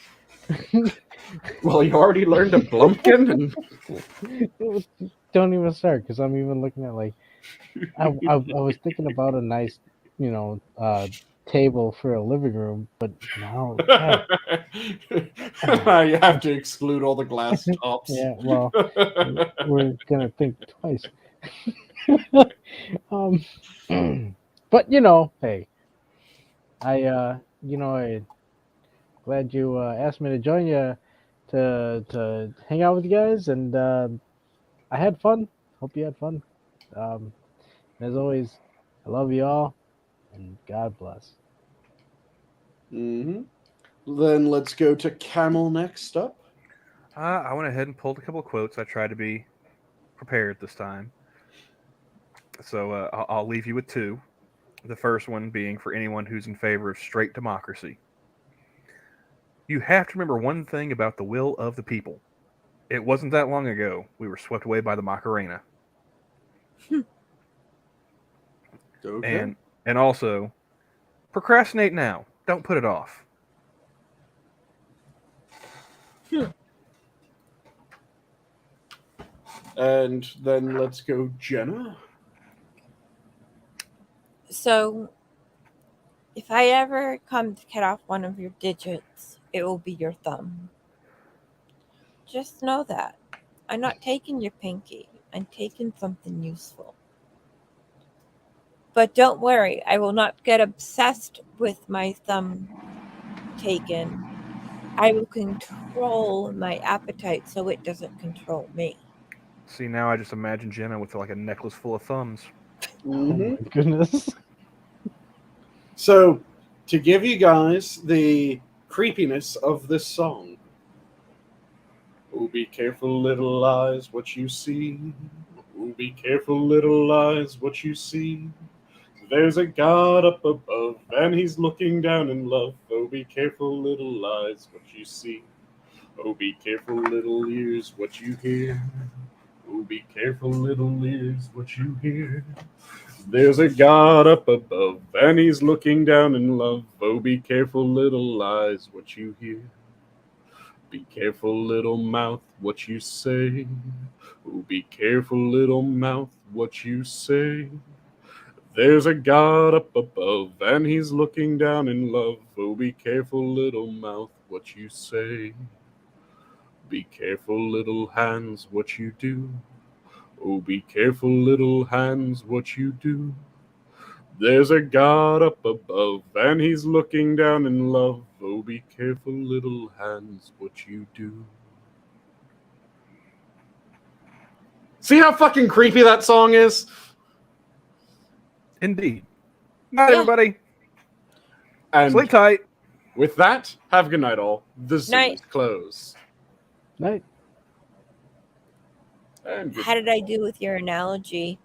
Well, you already learned a blumpkin. And... Don't even start, because I'm even looking at like I was thinking about a nice, table for a living room, but now you have to exclude all the glass tops. Yeah, well, we're gonna think twice. But hey, I glad you asked me to join you to hang out with you guys, and I had fun. Hope you had fun. As always, I love you all, and God bless. Mm-hmm. Then let's go to Camel next up. I went ahead and pulled a couple of quotes. I tried to be prepared this time. So I'll leave you with two. The first one being for anyone who's in favor of straight democracy. You have to remember one thing about the will of the people. It wasn't that long ago we were swept away by the Macarena. Okay. And also, procrastinate now. Don't put it off. And then let's go Jenna. So, if I ever come to cut off one of your digits, it will be your thumb. Just know that. I'm not taking your pinky. I'm taking something useful. But don't worry, I will not get obsessed with my thumb taken. I will control my appetite so it doesn't control me. See, now I just imagine Jenna with like a necklace full of thumbs. Mm-hmm. Oh my goodness. So, to give you guys the creepiness of this song. Oh, be careful, little eyes, what you see. Oh, be careful, little eyes, what you see. There's a God up above, and he's looking down in love. Oh, be careful, little eyes, what you see. Oh, be careful, little ears, what you hear. Oh, be careful, little ears, what you hear. There's a God up above, and he's looking down in love. Oh, be careful, little eyes, what you hear. Be careful, little mouth, what you say. Oh, be careful, little mouth, what you say. There's a God up above, and he's looking down in love. Oh, be careful, little mouth, what you say. Be careful, little hands, what you do. Oh, be careful, little hands, what you do. There's a God up above, and he's looking down in love. Oh, be careful, little hands, what you do. See how fucking creepy that song is? Indeed. Night, everybody. And sleep tight. With that, have a good night, all. The zoo is closed. Night. And how did I do with your analogy?